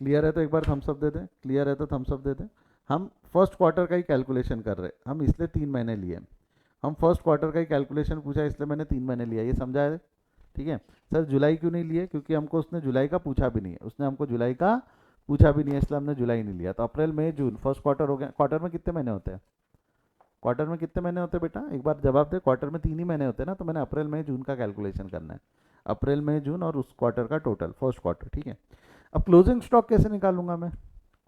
क्लियर है तो एक बार थम्स अप दे दें, क्लियर है तो थम्स अप दे दें। हम फर्स्ट क्वार्टर का ही कैलकुलेशन कर रहे हैं, हम इसलिए 3 महीने लिए। हम फर्स्ट क्वार्टर का ही कैलकुलेशन पूछा इसलिए मैंने 3 महीने लिया, ये समझा है? ठीक है सर। जुलाई क्यों नहीं लिए? क्योंकि हमको उसने जुलाई का पूछा भी नहीं है, उसने हमको जुलाई का पूछा भी नहीं है, इसलिए हमने जुलाई नहीं लिया। तो अप्रैल मई जून फर्स्ट क्वार्टर हो गया। क्वार्टर में कितने महीने होते हैं? क्वार्टर में कितने महीने होते हैं बेटा? एक बार जवाब दे। क्वार्टर में 3 ही महीने होते हैं ना, तो मैंने अप्रैल मई जून का कैलकुलेशन करना है। अप्रैल मई जून और उस क्वार्टर का टोटल, फर्स्ट क्वार्टर, ठीक है। अब क्लोजिंग स्टॉक कैसे निकालूंगा मैं?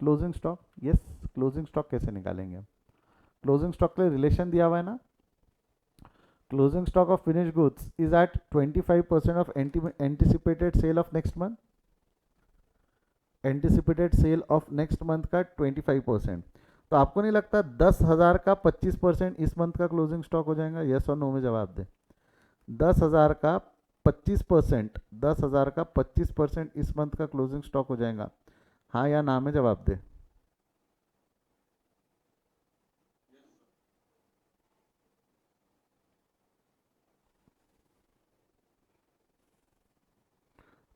Closing stock, yes, closing stock कैसे निकालेंगे? क्लोजिंग स्टॉक के लिए रिलेशन दिया हुआ है ना। Closing stock of finish goods is at 25% of anticipated sale of next month. Anticipated sale of next month का 25%। तो आपको नहीं लगता 10,000 का 25% इस मंथ का क्लोजिंग स्टॉक हो जाएगा? यस और नो में जवाब दे। 10,000 का 25%, 10,000 का 25% इस मंथ का क्लोजिंग स्टॉक हो जाएगा, हाँ या ना में जवाब दे।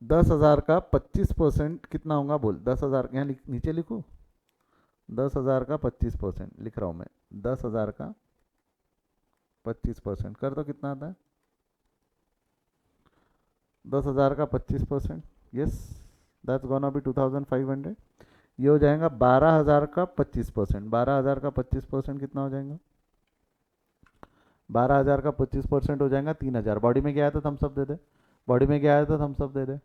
10,000 का 25% कितना होगा बोल? 10,000 यहाँ नीचे लिखूँ? 10,000 का 25% लिख रहा हूँ मैं। 10,000 का 25% कर दो, कितना आता है? 10,000 का 25%, यस, दैट्स गोना बी 2,500। ये हो जाएगा 12,000 का 25%। 12,000 का 25% कितना हो जाएगा? 12,000 का 25% हो जाएगा 3,000। बॉडी में गया है तो थम्सअप दे दे, बॉडी में गया है तो थम्सअप दे दे।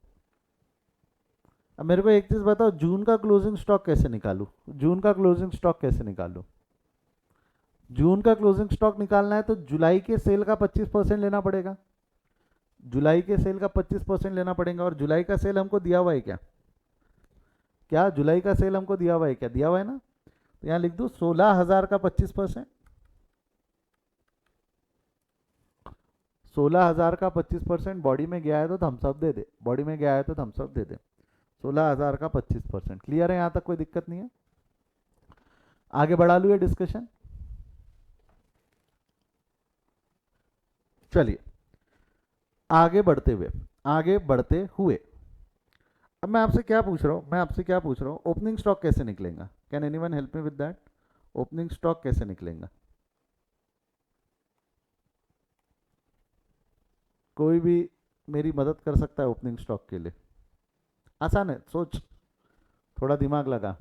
अब मेरे को एक चीज़ बताओ, जून का क्लोजिंग स्टॉक कैसे निकालूं? जून का क्लोजिंग स्टॉक कैसे निकालूं? जून का क्लोजिंग स्टॉक निकालना है तो जुलाई के सेल का 25% लेना पड़ेगा। जुलाई के सेल का 25% लेना पड़ेगा। और जुलाई का सेल हमको दिया हुआ है क्या? क्या जुलाई का सेल हमको दिया हुआ है क्या? दिया हुआ है ना। तो यहाँ लिख दूँ 16,000 का 25%। 16,000 का 25% बॉडी में गया है तो थम्सअप दे दे, बॉडी में गया है तो थम्सअप दे दे। 16,000 का 25%। क्लियर है? यहाँ तक कोई दिक्कत नहीं है? आगे बढ़ा लूँ ये डिस्कशन? चलिए आगे बढ़ते हुए, आगे बढ़ते हुए अब मैं आपसे क्या पूछ रहा हूँ, मैं आपसे क्या पूछ रहा हूँ, ओपनिंग स्टॉक कैसे निकलेगा? Can anyone help me with that? Opening stock कैसे निकलेगा? कोई भी मेरी मदद कर सकता है ओपनिंग स्टॉक के लिए? आसान है, सोच, थोड़ा दिमाग लगा।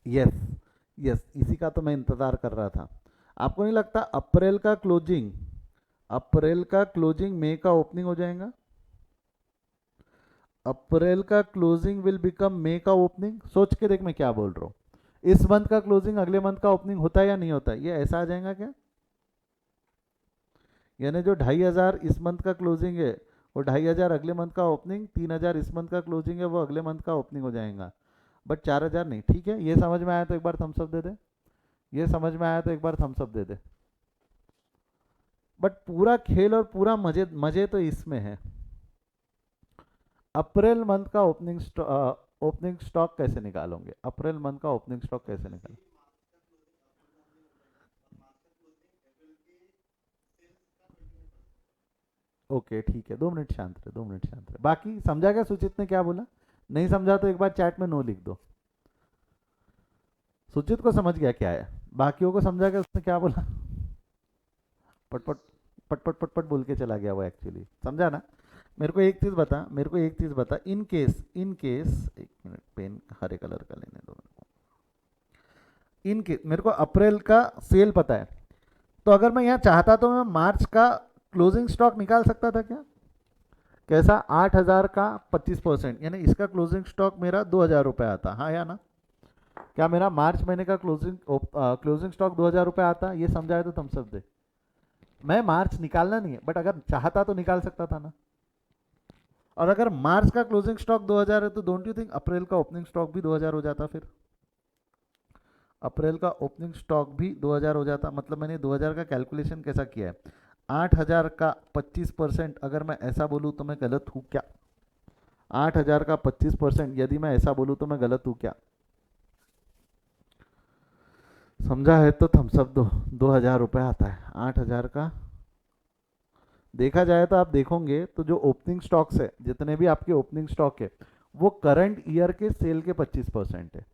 यस, यस, इसी का तो मैं इंतजार कर रहा था। आपको नहीं लगता अप्रैल का क्लोजिंग, अप्रैल का क्लोजिंग मई का ओपनिंग हो जाएगा? अप्रैल का क्लोजिंग विल बिकम मई का ओपनिंग। सोच के देख मैं क्या बोल रहा हूँ। इस मंथ का क्लोजिंग अगले मंथ का ओपनिंग होता है या नहीं होता है? ये ऐसा आ जाएगा क्या? यानी जो 2,500 इस मंथ का क्लोजिंग है, वो 2,500 अगले मंथ का ओपनिंग, 3,000 इस मंथ का क्लोजिंग है, वो अगले मंथ का ओपनिंग हो जाएगा। बट 4,000 नहीं। ठीक है, ये समझ में आया तो एक बार थम्सअप दे दे। ये समझ में आया तो एक बार थम्सअप दे दे। बट पूरा खेल और पूरा मजे मजे तो इसमें है। अप्रैल मंथ का ओपनिंग स्टॉक कैसे निकालोगे? अप्रैल मंथ का ओपनिंग स्टॉक कैसे निकालोगे? ओके ठीक है, 2 मिनट शांत रहे, 2 मिनट शांत रहे। बाकी समझा क्या सुचित ने क्या बोला? नहीं समझा तो एक बार चैट में नो लिख दो। सुचित को समझ गया क्या है, बाकियों को समझा क्या उसने क्या बोला? पटपट पटपट पटपट बोल के चला गया वो, एक्चुअली समझा ना? मेरे को एक चीज बता, मेरे को एक चीज बता, इन केस एक मिनट, पेन हरे कलर का लेने दो मेरे को। इन केस मेरे को अप्रैल का सेल पता है, तो अगर मैं यहाँ चाहता तो मैं मार्च का क्लोजिंग स्टॉक निकाल सकता था क्या? कैसा? 8,000 का 25%, यानी इसका क्लोजिंग स्टॉक मेरा 2,000 रुपये आता, हाँ या ना? क्या मेरा मार्च महीने का क्लोजिंग स्टॉक 2,000 रुपये आता? ये समझाए तो तुम सब दे। मैं मार्च निकालना नहीं है, बट अगर चाहता तो निकाल सकता था ना। और अगर मार्च का क्लोजिंग स्टॉक 2,000 है तो डोंट यू थिंक अप्रैल का ओपनिंग स्टॉक भी 2,000 हो जाता? फिर अप्रैल का ओपनिंग स्टॉक भी 2,000 हो जाता। मतलब मैंने 2,000 का कैलकुलेशन कैसा किया है? 8,000 का 25%, अगर मैं ऐसा बोलूँ तो मैं गलत हूँ क्या? 8,000 का 25% यदि मैं ऐसा बोलूँ तो मैं गलत हूँ क्या? समझा है तो थम्सअप दो। 2,000 रुपये आता है 8,000 का। देखा जाए तो आप देखोगे तो जो ओपनिंग स्टॉक्स है, जितने भी आपके ओपनिंग स्टॉक है, वो करंट ईयर के सेल के 25% है।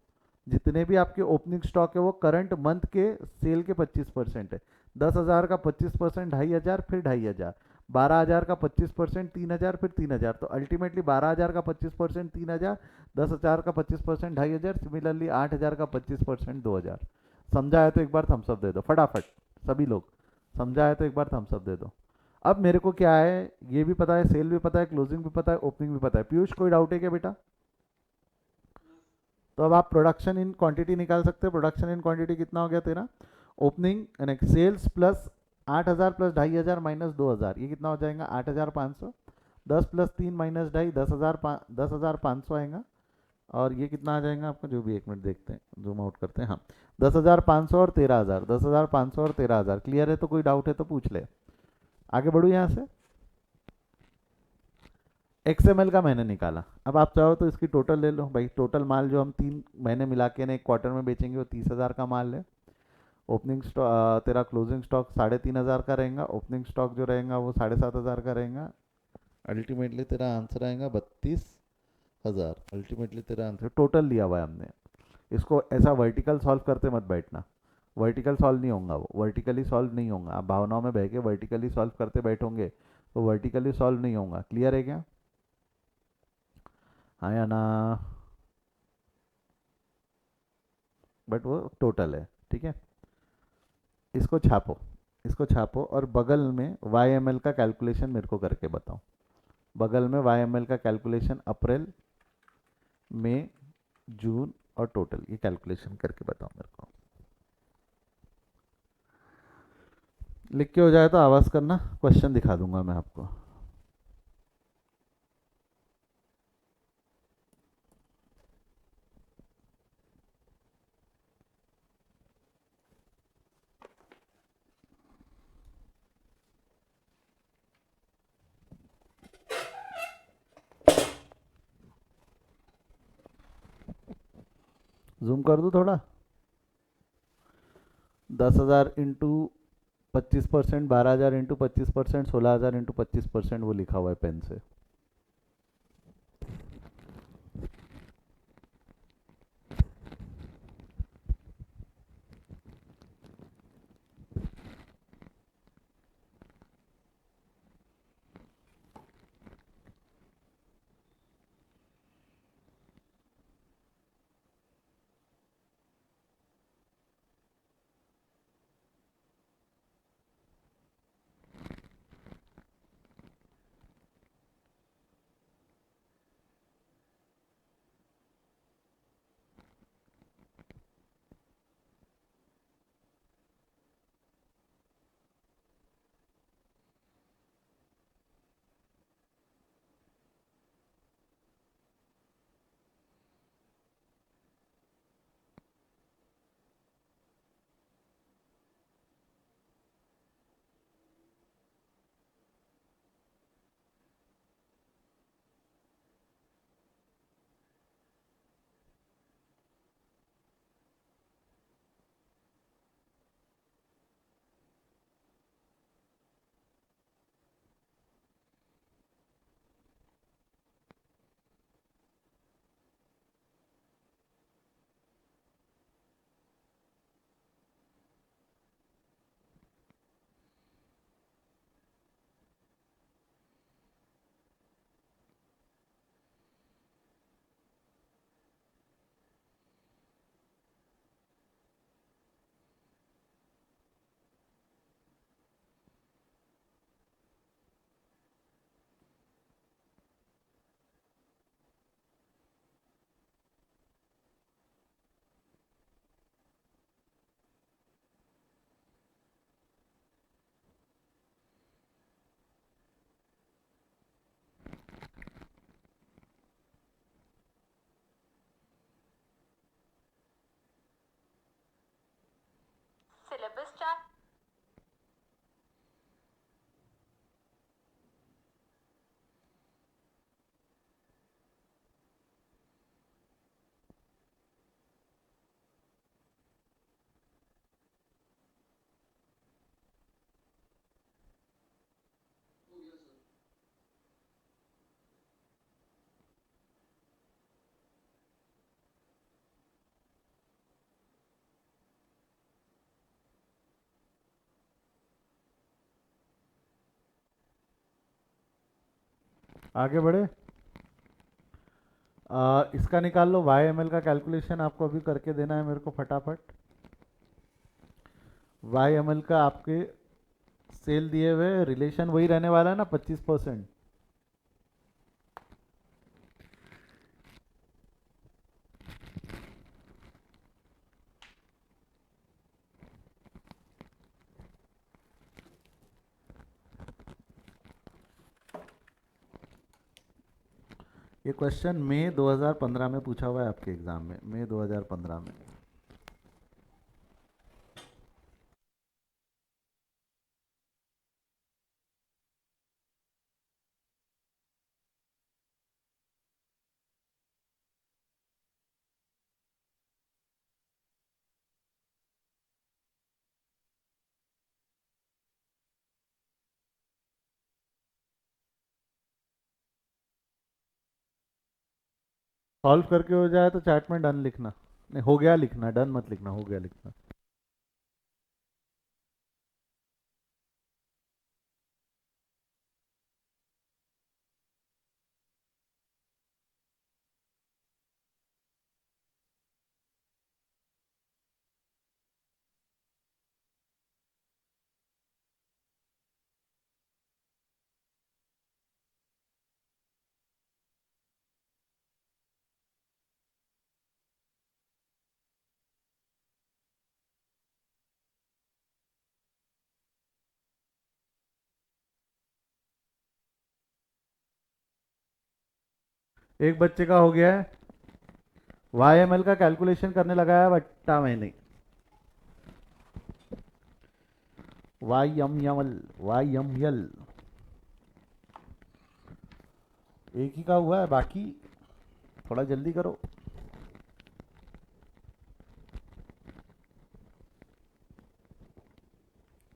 जितने भी आपके ओपनिंग स्टॉक है वो करंट मंथ के सेल के 25% है। 10,000 का 25% 2,500, फिर 2,500। 12,000 का 25% 3,000, फिर 3,000। तो अल्टीमेटली 12,000 का 25% 3,000, 10,000 का 25% 2,500, सिमिलरली 8,000 का 25% 2,000। समझा है तो एक बार थम्सअप दे दो फटाफट, सभी लोग। समझा है तो एक बार थम्सअप दे दो। अब मेरे को क्या है, ये भी पता है, सेल भी पता है, क्लोजिंग भी पता है, ओपनिंग भी पता है। पीयूष कोई डाउट है क्या बेटा? तो अब आप प्रोडक्शन इन क्वांटिटी निकाल सकते हो। प्रोडक्शन इन क्वांटिटी कितना हो गया तेरा? ओपनिंग यानी सेल्स प्लस 8,000 प्लस 2,500 माइनस 2,000, ये कितना हो जाएगा? 8,500। 10 + 3 - 2.5, 10,000, 10,500 आएगा। और ये कितना आ जाएगा आपका, जो भी, एक मिनट देखते हैं, जूम आउट करते हैं। हाँ, 10,500 और 13,000, 10,500 और 13,000। क्लियर है? तो कोई डाउट है तो पूछ ले। आगे बढ़ू यहाँ से। XML का मैंने निकाला। अब आप चाहो तो इसकी टोटल ले लो भाई। टोटल माल जो हम 3 महीने मिला के ना एक क्वार्टर में बेचेंगे वो 30,000 का माल है। ओपनिंग स्टॉक तेरा क्लोजिंग स्टॉक 3,500 का रहेगा। ओपनिंग स्टॉक जो रहेगा वो 7,500 का रहेगा। अल्टीमेटली तेरा आंसर आएगा 32,000। अल्टीमेटली तेरा आंसर टोटल लिया हुआ है हमने। इसको ऐसा वर्टिकल सॉल्व करते मत बैठना। वर्टिकल सॉल्व नहीं होगा, वो वर्टिकली सॉल्व नहीं होगा। आप भावनाओं में बह के वर्टिकली सॉल्व करते बैठोगे तो वर्टिकली सॉल्व नहीं होगा। क्लियर है क्या? हाँ या ना? बट वो टोटल है, ठीक है। इसको छापो, इसको छापो और बगल में वाई एम एल का कैलकुलेशन मेरे को करके बताओ। बगल में वाई एम एल का कैलकुलेशन अप्रैल, मई, जून और टोटल, ये कैलकुलेशन करके बताओ मेरे को। लिख के हो जाए तो आवाज़ करना, क्वेश्चन दिखा दूंगा मैं आपको। जूम कर दूँ थोड़ा? 10,000 इंटू 25%, 12,000 इंटू 25%, 16,000 इंटू 25%, वो लिखा हुआ है पेन से। Syllabus chart. आगे बढ़े। इसका निकाल लो, वाई एम एल का कैलकुलेशन आपको अभी करके देना है मेरे को फटाफट। वाई एम एल का आपके सेल दिए हुए रिलेशन वही रहने वाला है ना, 25%। ये क्वेश्चन मई 2015 में पूछा हुआ है आपके एग्जाम में, मई 2015 में। सॉल्व करके हो जाए तो चैट में डन लिखना, नहीं हो गया लिखना, डन मत लिखना, हो गया लिखना। एक बच्चे का हो गया है, वाई एम एल का कैलकुलेशन करने लगा है बट्टा मैंने। Y M L, Y M L एक ही का हुआ है, बाकी थोड़ा जल्दी करो।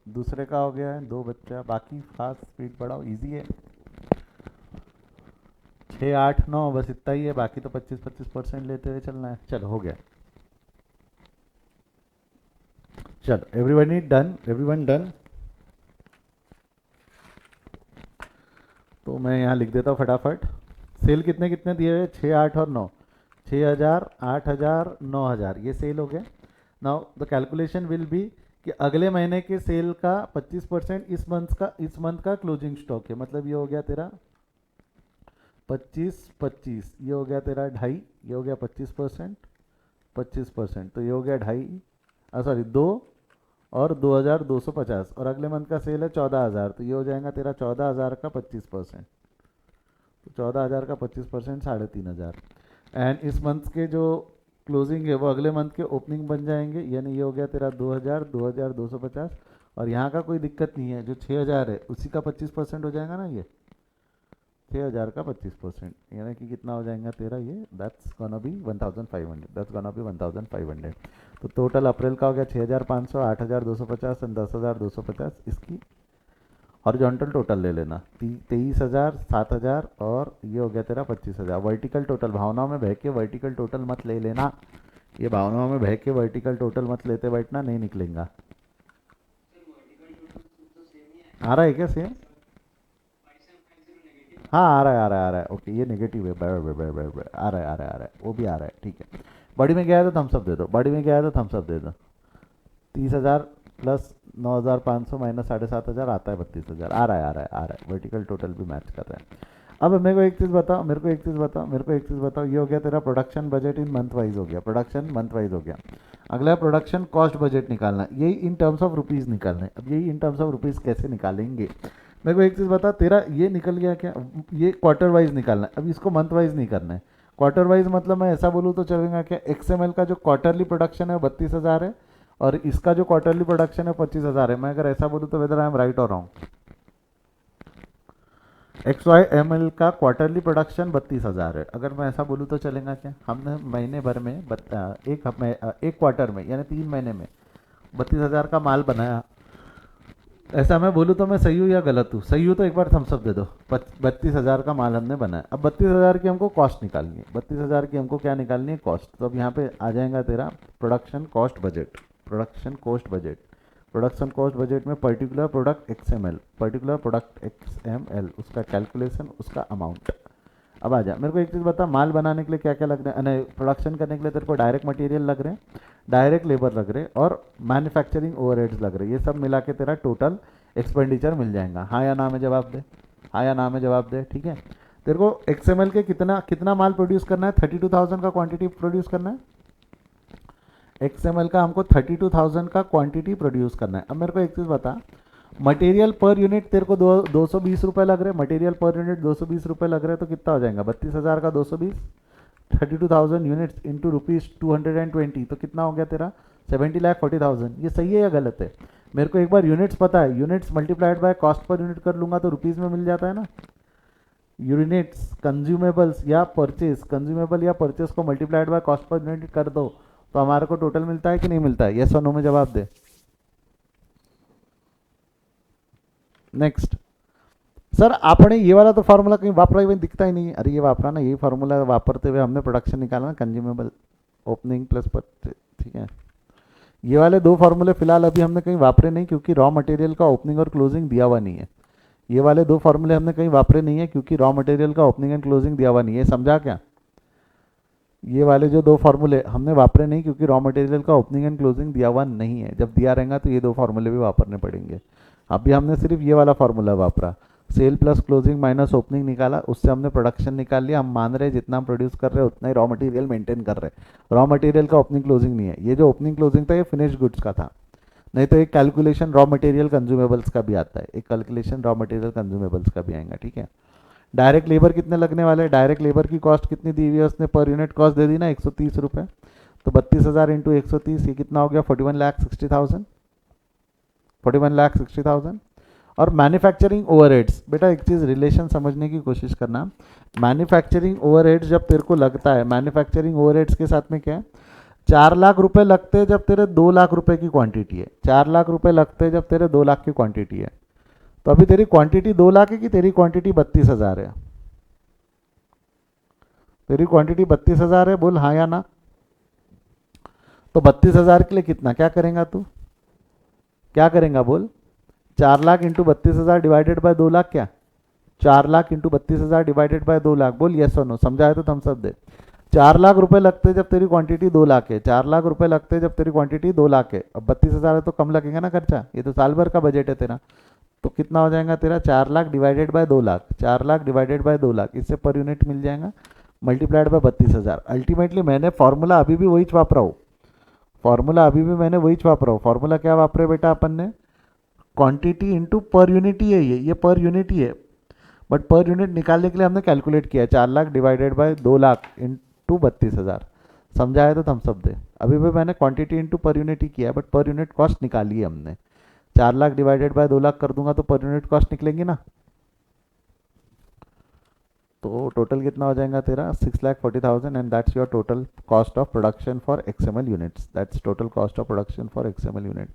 दूसरे का हो गया है, दो बच्चा, बाकी फास्ट स्पीड बढ़ाओ, इजी है। 6 8 9 बस इतना ही है, बाकी तो 25% लेते हुए चलना है। चलो हो गया, चलो एवरीवन डन, एवरीवन डन। तो मैं यहाँ लिख देता हूँ फटाफट। सेल कितने कितने दिए हुए, 6 8 और 9, 6000 8000 9000, ये सेल हो गया। Now the calculation will be कि अगले महीने के सेल का 25% इस मंथ का क्लोजिंग स्टॉक है, मतलब ये हो गया तेरा 25 ये हो गया तेरा 2.5, ये हो गया 25%, तो ये हो गया 2.5, सॉरी 2 और 2250, और अगले मंथ का सेल है 14,000, तो ये हो जाएगा तेरा 14,000 का 25%, तो 14,000 का 25% 3,500। एंड इस मंथ के जो क्लोजिंग है वो अगले मंथ के ओपनिंग बन जाएंगे, यानी ये हो गया तेरा 2,000 2,250, और यहाँ का कोई दिक्कत नहीं है, जो 6,000 है उसी का 25% हो जाएगा ना, ये 6,000 का 25%, यानी कि कितना हो जाएगा तेरा ये, that's gonna be 1,500, that's gonna be 1,500। तो टोटल अप्रैल का हो गया 6,500, 8,250 एंड 10,250, इसकी हॉरिजॉन्टल टोटल ले लेना, 23,000 7,000 और ये हो गया तेरा 25,000। वर्टिकल टोटल भावनाओं में बह के वर्टिकल टोटल मत ले लेना, ये भावनाओं में बह के वर्टिकल टोटल मत लेते बैठना, नहीं निकलेगा। आ रहा है क्या सेम? हाँ आ रहा है, आ रहा है, आ रहा है, ओके ये नेगेटिव है, आ रहा है, आ रहा है, आ रहा है, वो भी आ रहा है, ठीक है। बॉडी में गया है तो थम्सअप दे दो, बॉडी में गया है तो थम्सअप दे दो। 30,000 प्लस 9,500 माइनस 7,500 आता है 32,000, आ रहा है, आ रहा है, आ रहा है, वर्टिकल टोटल भी मैच कर रहा है। अब मेरे को एक चीज़ बताओ, मेरे को एक चीज़ बताओ, मेरे को एक चीज़ बताओ, ये हो गया तेरा production budget in month wise हो गया, प्रोडक्शन मंथ वाइज हो गया। अगला प्रोडक्शन कॉस्ट बजट निकालना, यही इन टर्म्स ऑफ रुपीज़ निकालना है। अब यही इन टर्म्स ऑफ रुपीज़ कैसे निकालेंगे, मेरे को एक चीज़ बता, तेरा ये निकल गया क्या, ये क्वार्टर वाइज निकालना है, अब इसको मंथ वाइज नहीं करना है। क्वार्टर वाइज मतलब मैं ऐसा बोलूँ तो चलेगा क्या, XML का जो क्वार्टरली प्रोडक्शन है 32,000 है, और इसका जो क्वार्टरली प्रोडक्शन है 25,000 है। मैं अगर ऐसा बोलूँ तो वेदर आई एम राइट और रॉन्ग? XY का क्वार्टरली प्रोडक्शन 32,000 है। अगर मैं ऐसा बोलूँ तो चलेगा क्या? हमने महीने भर में एक क्वार्टर में यानी 3 महीने में 32,000 का माल बनाया। ऐसा मैं बोलूँ तो मैं सही हूँ या गलत हूँ? सही हूँ तो एक बार थम्स अप दे दो। 32,000 का माल हमने बनाया। अब 32,000 की हमको कॉस्ट निकालनी है। 32,000 की हमको क्या निकालनी है? कॉस्ट। तो अब यहाँ पे आ जाएगा तेरा production cost budget. Production cost budget. Production cost budget में particular product XML, particular product XML, उसका कैलकुलेशन, उसका अमाउंट। अब आ जा, मेरे को एक चीज़ बता, माल बनाने के लिए क्या क्या लग रहा है? नहीं, प्रोडक्शन करने के लिए तेरे को डायरेक्ट मटेरियल लग रहे हैं, डायरेक्ट लेबर लग रहे हैं और मैन्युफैक्चरिंग ओवरहेड्स लग रहे हैं। ये सब मिला के तेरा टोटल एक्सपेंडिचर मिल जाएगा। हाँ या ना में जवाब दे। हाँ या ना में जवाब दे। ठीक है, तेरे को XML के कितना कितना माल प्रोड्यूस करना है? 32,000 का क्वांटिटी प्रोड्यूस करना है। XML का हमको 32,000 का क्वांटिटी प्रोड्यूस करना है। अब मेरे को एक चीज़ बता, मटेरियल पर यूनिट तेरे को 220 रुपये लग रहे हैं। मटेरियल पर यूनिट 220 रुपये लग रहे हैं, तो कितना हो जाएगा? 32,000 का 220, 32,000 यूनिट्स इंटू ₹220, तो कितना हो गया तेरा? 70,40,000। ये सही है या गलत है? मेरे को एक बार यूनिट्स पता है, units multiplied by cost per unit कर लूंगा तो रुपीज़ में मिल जाता है ना। यूनिट्स कंज्यूमेबल्स या परचेज, कंज्यूमेबल या परचेज को multiplied by cost per unit कर दो तो हमारे को टोटल मिलता है कि नहीं मिलता है? यस और नो में जवाब दे। नेक्स्ट सर, आपने ये वाला तो फार्मूला कहीं वापरा ही दिखता ही नहीं है। अरे ये वापरा ना, यही फार्मूला वापरते हुए हमने प्रोडक्शन निकाला ना, कंज्यूमेबल ओपनिंग प्लस परचेज। ठीक है, ये वाले दो फार्मूले फिलहाल अभी हमने कहीं वापरे नहीं क्योंकि रॉ मटेरियल का ओपनिंग और क्लोजिंग दिया हुआ नहीं है। ये वाले दो फार्मूले हमने कहीं वापरे नहीं है क्योंकि रॉ मटेरियल का ओपनिंग एंड क्लोजिंग दिया हुआ नहीं है। समझा क्या? ये वाले जो दो फार्मूले हमने वापरे नहीं क्योंकि रॉ मटेरियल का ओपनिंग एंड क्लोजिंग दिया हुआ नहीं है। जब दिया रहेगा तो ये दो फार्मूले भी वापरने पड़ेंगे। अभी हमने सिर्फ ये वाला फार्मूला वापरा, sale plus closing minus opening निकाला, उससे हमने प्रोडक्शन निकाल लिया। हम मान रहे हैं जितना हम प्रोड्यूस कर रहे हैं उतना ही रॉ मटेरियल मेंटेन कर रहे हैं। रॉ मटेरियल का ओपनिंग क्लोजिंग नहीं है। ये जो ओपनिंग क्लोजिंग था ये फिनिश गुड्स का था। नहीं तो एक कैलकुलेशन रॉ मटेरियल कंज्यूमेबल्स का भी आता है, एक कैलकुलेशन रॉ मटेरियल कंज्यूमेबल्स का भी आएगा। ठीक है, डायरेक्ट लेबर कितने लगने वाले हैं? डायरेक्ट लेबर की कॉस्ट कितनी दी हुई है उसने? पर यूनिट कॉस्ट दे दी ना, 130 रुपये। तो 32,000 इंटू 130, ये कितना हो गया? 41,60,000। 41,60,000। और मैन्युफैक्चरिंग ओवरहेड्स, बेटा एक चीज़ रिलेशन समझने की कोशिश करना। मैन्युफैक्चरिंग ओवरहेड्स जब तेरे को लगता है, मैन्युफैक्चरिंग ओवरहेड्स के साथ में क्या है? 4 लाख रुपए लगते हैं जब तेरे 2 लाख रुपए की क्वांटिटी है। 4 लाख रुपए लगते हैं जब तेरे 2 लाख की क्वांटिटी है। तो अभी तेरी क्वांटिटी 2 लाख है कि तेरी क्वांटिटी 32,000 है? तेरी क्वांटिटी 32,000 है, बोल हाँ या ना। तो 32,000 के लिए कितना क्या करेगा तू? क्या करेगा बोल? 4 lakh into 32,000 divided by 2 lakh. क्या 4 lakh into 32,000 divided by 2 lakh? बोल यस और नो। समझाए तो थम्स अप दे। 4 लाख रुपए लगते जब तेरी क्वांटिटी 2 लाख है। 4 लाख रुपए लगते जब तेरी क्वांटिटी 2 लाख है। अब 32,000 है तो कम लगेगा ना खर्चा, ये तो साल भर का बजट है तेरा। तो कितना हो जाएगा तेरा? 4 lakh divided by 2 lakh. 4 lakh divided by 2 lakh, इससे पर यूनिट मिल जाएगा मल्टीप्लाइड बाय 32,000। अल्टीमेटली मैंने फॉर्मूला अभी भी वही वापरा हूँ। फॉर्मूला अभी भी मैंने वही वापरा हूँ। फॉर्मूला क्या वापरे बेटा अपन ने? क्वांटिटी इंटू पर यूनिट ही है। ये पर यूनिट ही है, बट पर यूनिट निकालने के लिए हमने कैलकुलेट किया है 4 lakh divided by 2 lakh into 32,000। समझा है तो थम्स अप दे। अभी भी मैंने क्वांटिटी इंटू पर यूनिट ही किया है, बट पर यूनिट कॉस्ट निकाली है हमने। 4 लाख डिवाइडेड बाय 2 लाख कर दूंगा तो पर यूनिट कॉस्ट निकलेंगी ना। तो टोटल कितना हो जाएगा तेरा? 6,40,000 and that's your total cost of production for XML units. That's total cost of production for XML unit.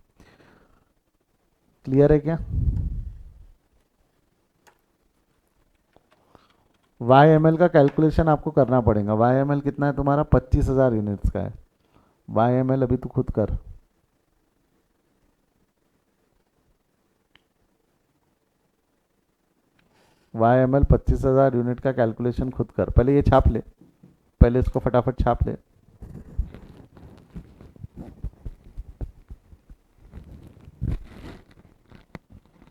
Clear है क्या? YML का कैलकुलेशन आपको करना पड़ेगा। YML कितना है तुम्हारा? 25,000 यूनिट्स का है। YML अभी तू खुद कर। YML 25,000 यूनिट का कैलकुलेशन खुद कर। पहले ये छाप ले, पहले इसको फटाफट छाप ले।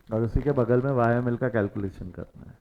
और उसी के बगल में YML का कैलकुलेशन करना है।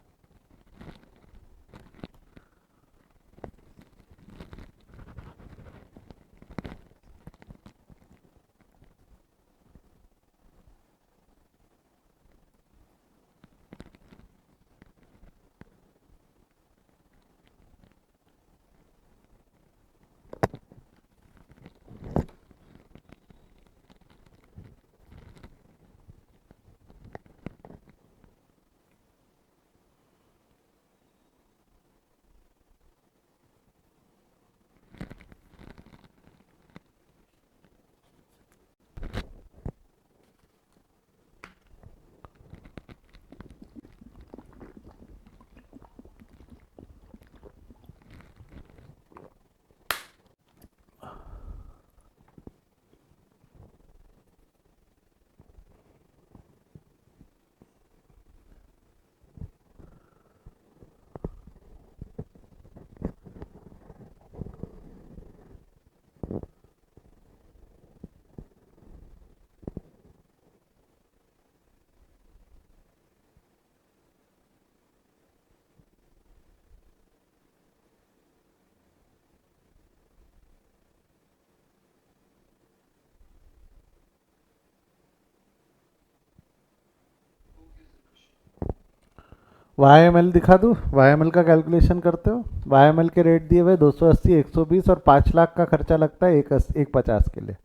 वाई एम एल दिखा दूँ, वाई एम एल का कैलकुलेशन करते हो। वाई एम एल के रेट दिए हुए 280, 120 और 5 लाख का खर्चा लगता है 150 के लिए।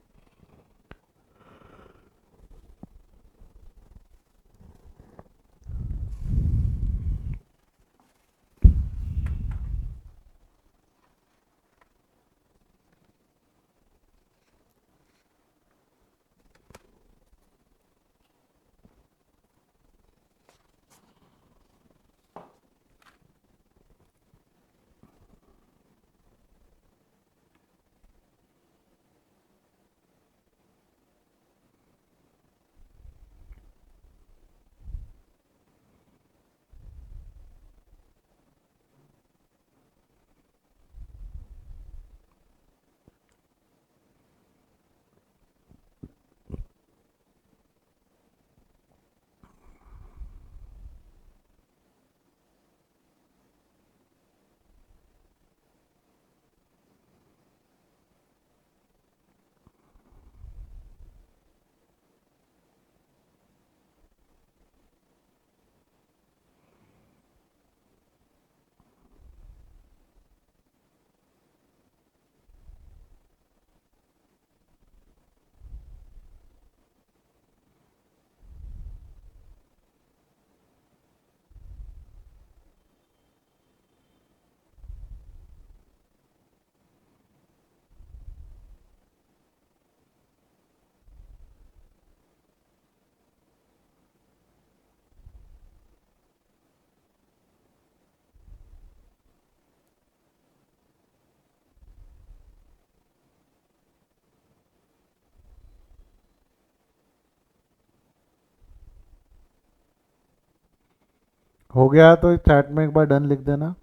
हो गया तो चैट में एक बार डन लिख देना।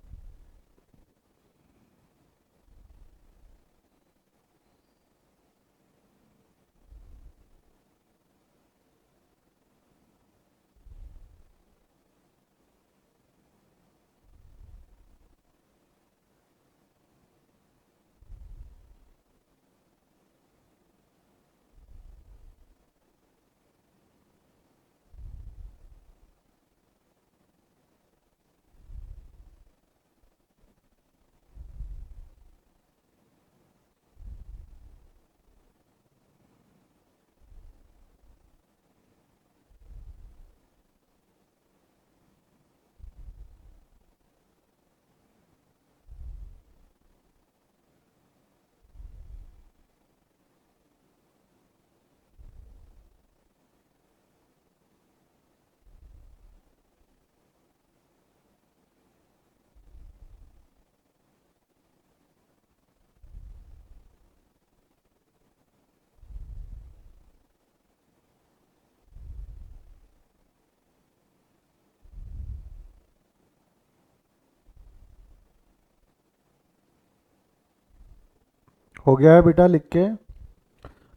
हो गया है बेटा, लिख के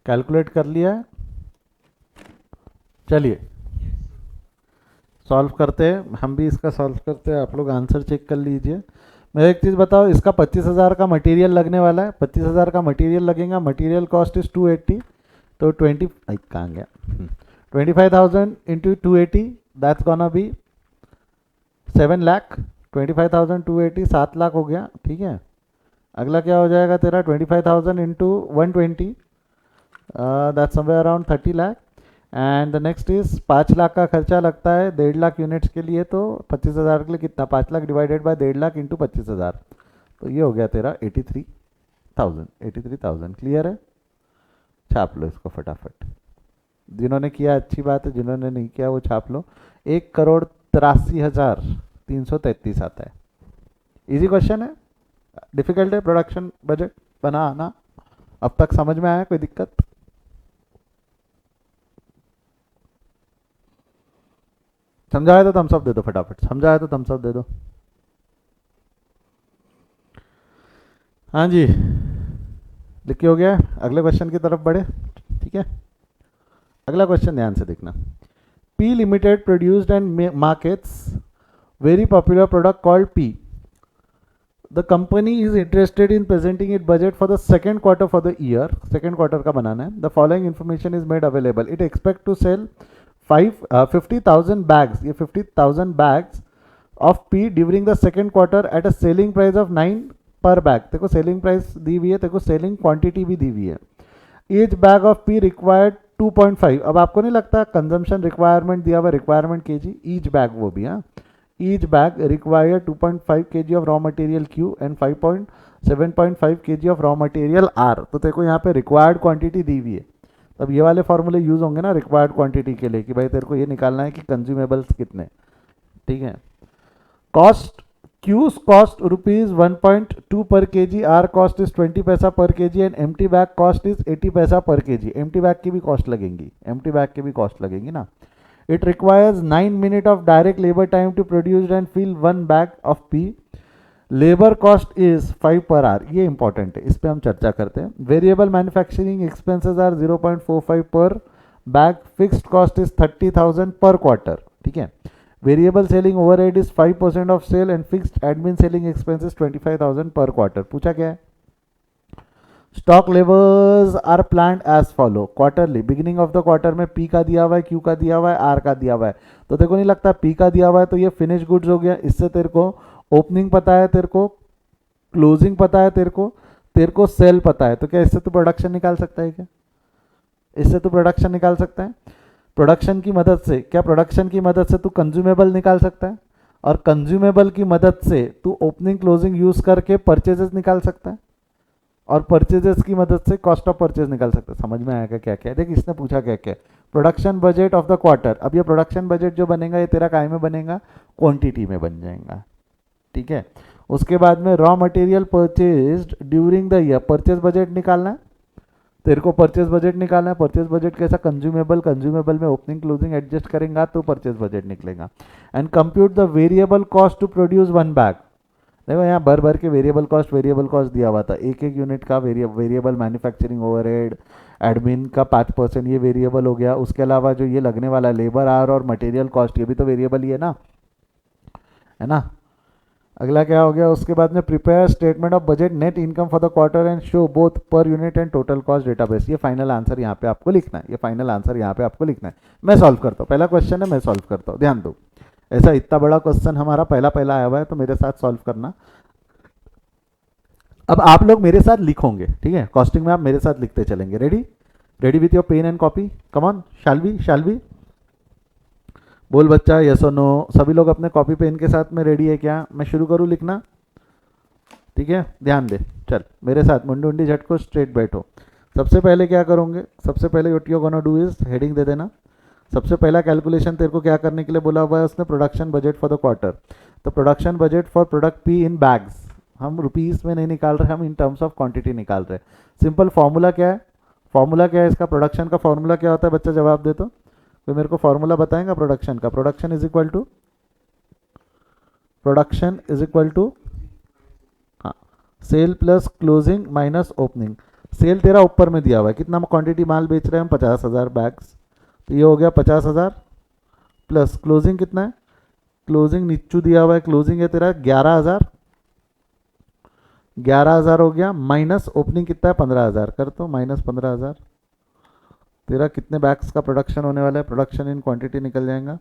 कैलकुलेट कर लिया है। चलिए सॉल्व करते हैं, हम भी इसका सॉल्व करते हैं, आप लोग आंसर चेक कर लीजिए। मैं एक चीज़ बताओ, इसका 25,000 का मटेरियल लगने वाला है, 25,000 का मटेरियल लगेगा, मटेरियल कॉस्ट इज 280, तो 20 कहाँ गया 25,000 into 280 that's gonna be 7 lakh. 25,000 280 7 lakh हो गया, ठीक है। अगला क्या हो जाएगा तेरा 25,000 into 120 that's somewhere around 30 lakh. And the next is 5 lakh का खर्चा लगता है 1.5 लाख यूनिट्स के लिए, तो 25,000 के लिए कितना, 5 lakh divided by 1.5 lakh into 25,000, तो ये हो गया तेरा 83,000। 83,000 क्लियर है। छाप लो इसको फटाफट, जिन्होंने किया अच्छी बात है, जिन्होंने नहीं किया वो छाप लो। 1,83,333 आता है। इजी क्वेश्चन है, डिफिकल्ट है प्रोडक्शन बजट बनाना। अब तक समझ में आया, कोई दिक्कत? समझाया तो थम्स अप दे दो फटाफट, समझाया तो थम्स अप दे दो। हाँ जी, लिख के हो गया। अगले क्वेश्चन की तरफ बढ़े, ठीक है। अगला क्वेश्चन ध्यान से देखना। P limited produced and markets very popular product called P. The company is interested in presenting its budget for the second quarter for the year. Second quarter का बनाना है. The following information is made available. It expect to sell 50,000 bags. ये 50,000 bags of P during the second quarter at a selling price of 9 पर bag. देखो selling price दी हुई है, देखो selling quantity भी दी हुई है। Each bag of P required 2.5। अब आपको नहीं लगता कंजम्पशन रिक्वायरमेंट दिया हुआ, रिक्वायरमेंट केजी, ईच बैग वो भी, हाँ, each bag require 2.5 kg of raw material Q and 7.5 kg of raw material R. तो देखो यहाँ पे रिक्वायर्ड क्वांटिटी दी हुई है, तब ये वाले फॉर्मूले यूज होंगे ना रिक्वायर्ड क्वांटिटी के लिए कि भाई तेरे को ये निकालना है कि कंज्यूमेबल्स कितने, ठीक है। कॉस्ट क्यूज कॉस्ट रुपीज 1.2 पर केजी, आर कॉस्ट इज 20 पैसा पर KG and empty bag cost is 80 पैसा पर केजी। एम्प्टी बैग की भी कॉस्ट लगेंगी, एम्प्टी बैग की भी कॉस्ट लगेंगी ना। It requires 9 minute of direct labour time to produce and fill 1 bag of P. Labour cost is 5 per our, ये इंपॉर्टेंट है, इस पे हम चर्चा करते हैं। वेरिएबल मैन्युफैक्चरिंग एक्सपेंसेस आर 0.45 पर बैग, फिक्स्ड कॉस्ट इज 30,000 पर क्वार्टर, ठीक है। Variable selling overhead is 5% of sale and fixed admin selling expenses 25,000 per quarter. पूछा क्या है? Stock levels are planned as follow quarterly. Beginning of the quarter में P का दिया हुआ है, क्यू का दिया हुआ है, आर का दिया हुआ है। तो तेरे को नहीं लगता पी का दिया हुआ है तो ये फिनिश गुड्स हो गया, इससे तेरे को ओपनिंग पता है, तेरे को क्लोजिंग पता है, तेरे को सेल पता है, तो क्या इससे तू प्रोडक्शन निकाल सकता है? क्या इससे तू प्रोडक्शन निकाल सकता है? प्रोडक्शन की मदद से, क्या प्रोडक्शन की मदद से तू कंज्यूमेबल निकाल सकता है? और कंज्यूमेबल की मदद से तू ओपनिंग क्लोजिंग यूज करके परचेजेस निकाल सकता है, और परचेजेस की मदद से कॉस्ट ऑफ परचेज निकाल सकते हैं। समझ में आएगा क्या क्या? देख इसने पूछा क्या क्या, production budget of the quarter. अब ये प्रोडक्शन बजट जो बनेगा ये तेरा काय में बनेगा? क्वांटिटी में बन जाएगा, ठीक है। उसके बाद में raw material purchased during the year, purchase budget निकालना है तेरे को, परचेज बजट निकालना है। परचेज बजट कैसा? कंज्यूमेबल, कंज्यूमेबल में ओपनिंग क्लोजिंग एडजस्ट करेंगे तो परचेज बजट निकलेगा। And compute the variable cost to produce 1 bag. देखो यहाँ भर भर के वेरिएबल कॉस्ट दिया हुआ था, एक एक यूनिट का वेरिएबल मैन्युफैक्चरिंग ओवरहेड, एडमिन का 5% ये वेरिएबल हो गया। उसके अलावा जो ये लगने वाला लेबर आर और मटेरियल कॉस्ट ये भी तो वेरिएबल ही है ना। अगला क्या हो गया? उसके बाद में prepare statement of budget net income for the quarter and show both per unit and total cost database. ये फाइनल आंसर यहाँ पे आपको लिखना है, ये फाइनल आंसर यहाँ पे आपको लिखना है। मैं सॉल्व करता हूँ, पहला क्वेश्चन है, मैं सॉल्व करता हूँ, ध्यान दो। ऐसा इतना बड़ा क्वेश्चन हमारा पहला पहला आया हुआ है तो मेरे साथ सॉल्व करना। अब आप लोग मेरे साथ लिखोगे, ठीक है, कॉस्टिंग में आप मेरे साथ लिखते चलेंगे। Ready? Ready with your pen and copy? Come on, shall we बोल बच्चा, यस और नो। सभी लोग अपने कॉपी पेन के साथ में रेडी है क्या? मैं शुरू करूँ लिखना? ठीक है, ध्यान दे, चल मेरे साथ मुंडी उंडी झटको, स्ट्रेट बैठो। सबसे पहले क्या करोगे? सबसे पहले what you gonna do is, heading दे देना। सबसे पहला कैलकुलेशन तेरे को क्या करने के लिए बोला हुआ है उसने? Production budget for the quarter. तो production budget for product P in bags, हम रुपीस में नहीं निकाल रहे, हम इन टर्म्स ऑफ क्वांटिटी निकाल रहे। सिंपल फॉर्मूला क्या है? फॉर्मूला क्या है इसका? प्रोडक्शन का फॉर्मूला क्या होता है? बच्चा जवाब दे तो मेरे को फॉर्मूला बताएगा प्रोडक्शन का। प्रोडक्शन इज इक्वल टू हाँ, sale plus closing minus opening. Sale तेरा ऊपर में दिया हुआ है, कितना क्वांटिटी माल बेच रहे हैं हम? 50,000 बैग्स, तो ये हो गया 50,000 प्लस क्लोजिंग कितना है? क्लोजिंग नीचू दिया हुआ है, क्लोजिंग है तेरा 11,000, 11,000 हो गया, माइनस ओपनिंग कितना है? 15,000 कर, तो माइनस 15,000। तेरा कितने बैग्स का प्रोडक्शन होने वाला है? प्रोडक्शन इन क्वांटिटी निकल जाएगा।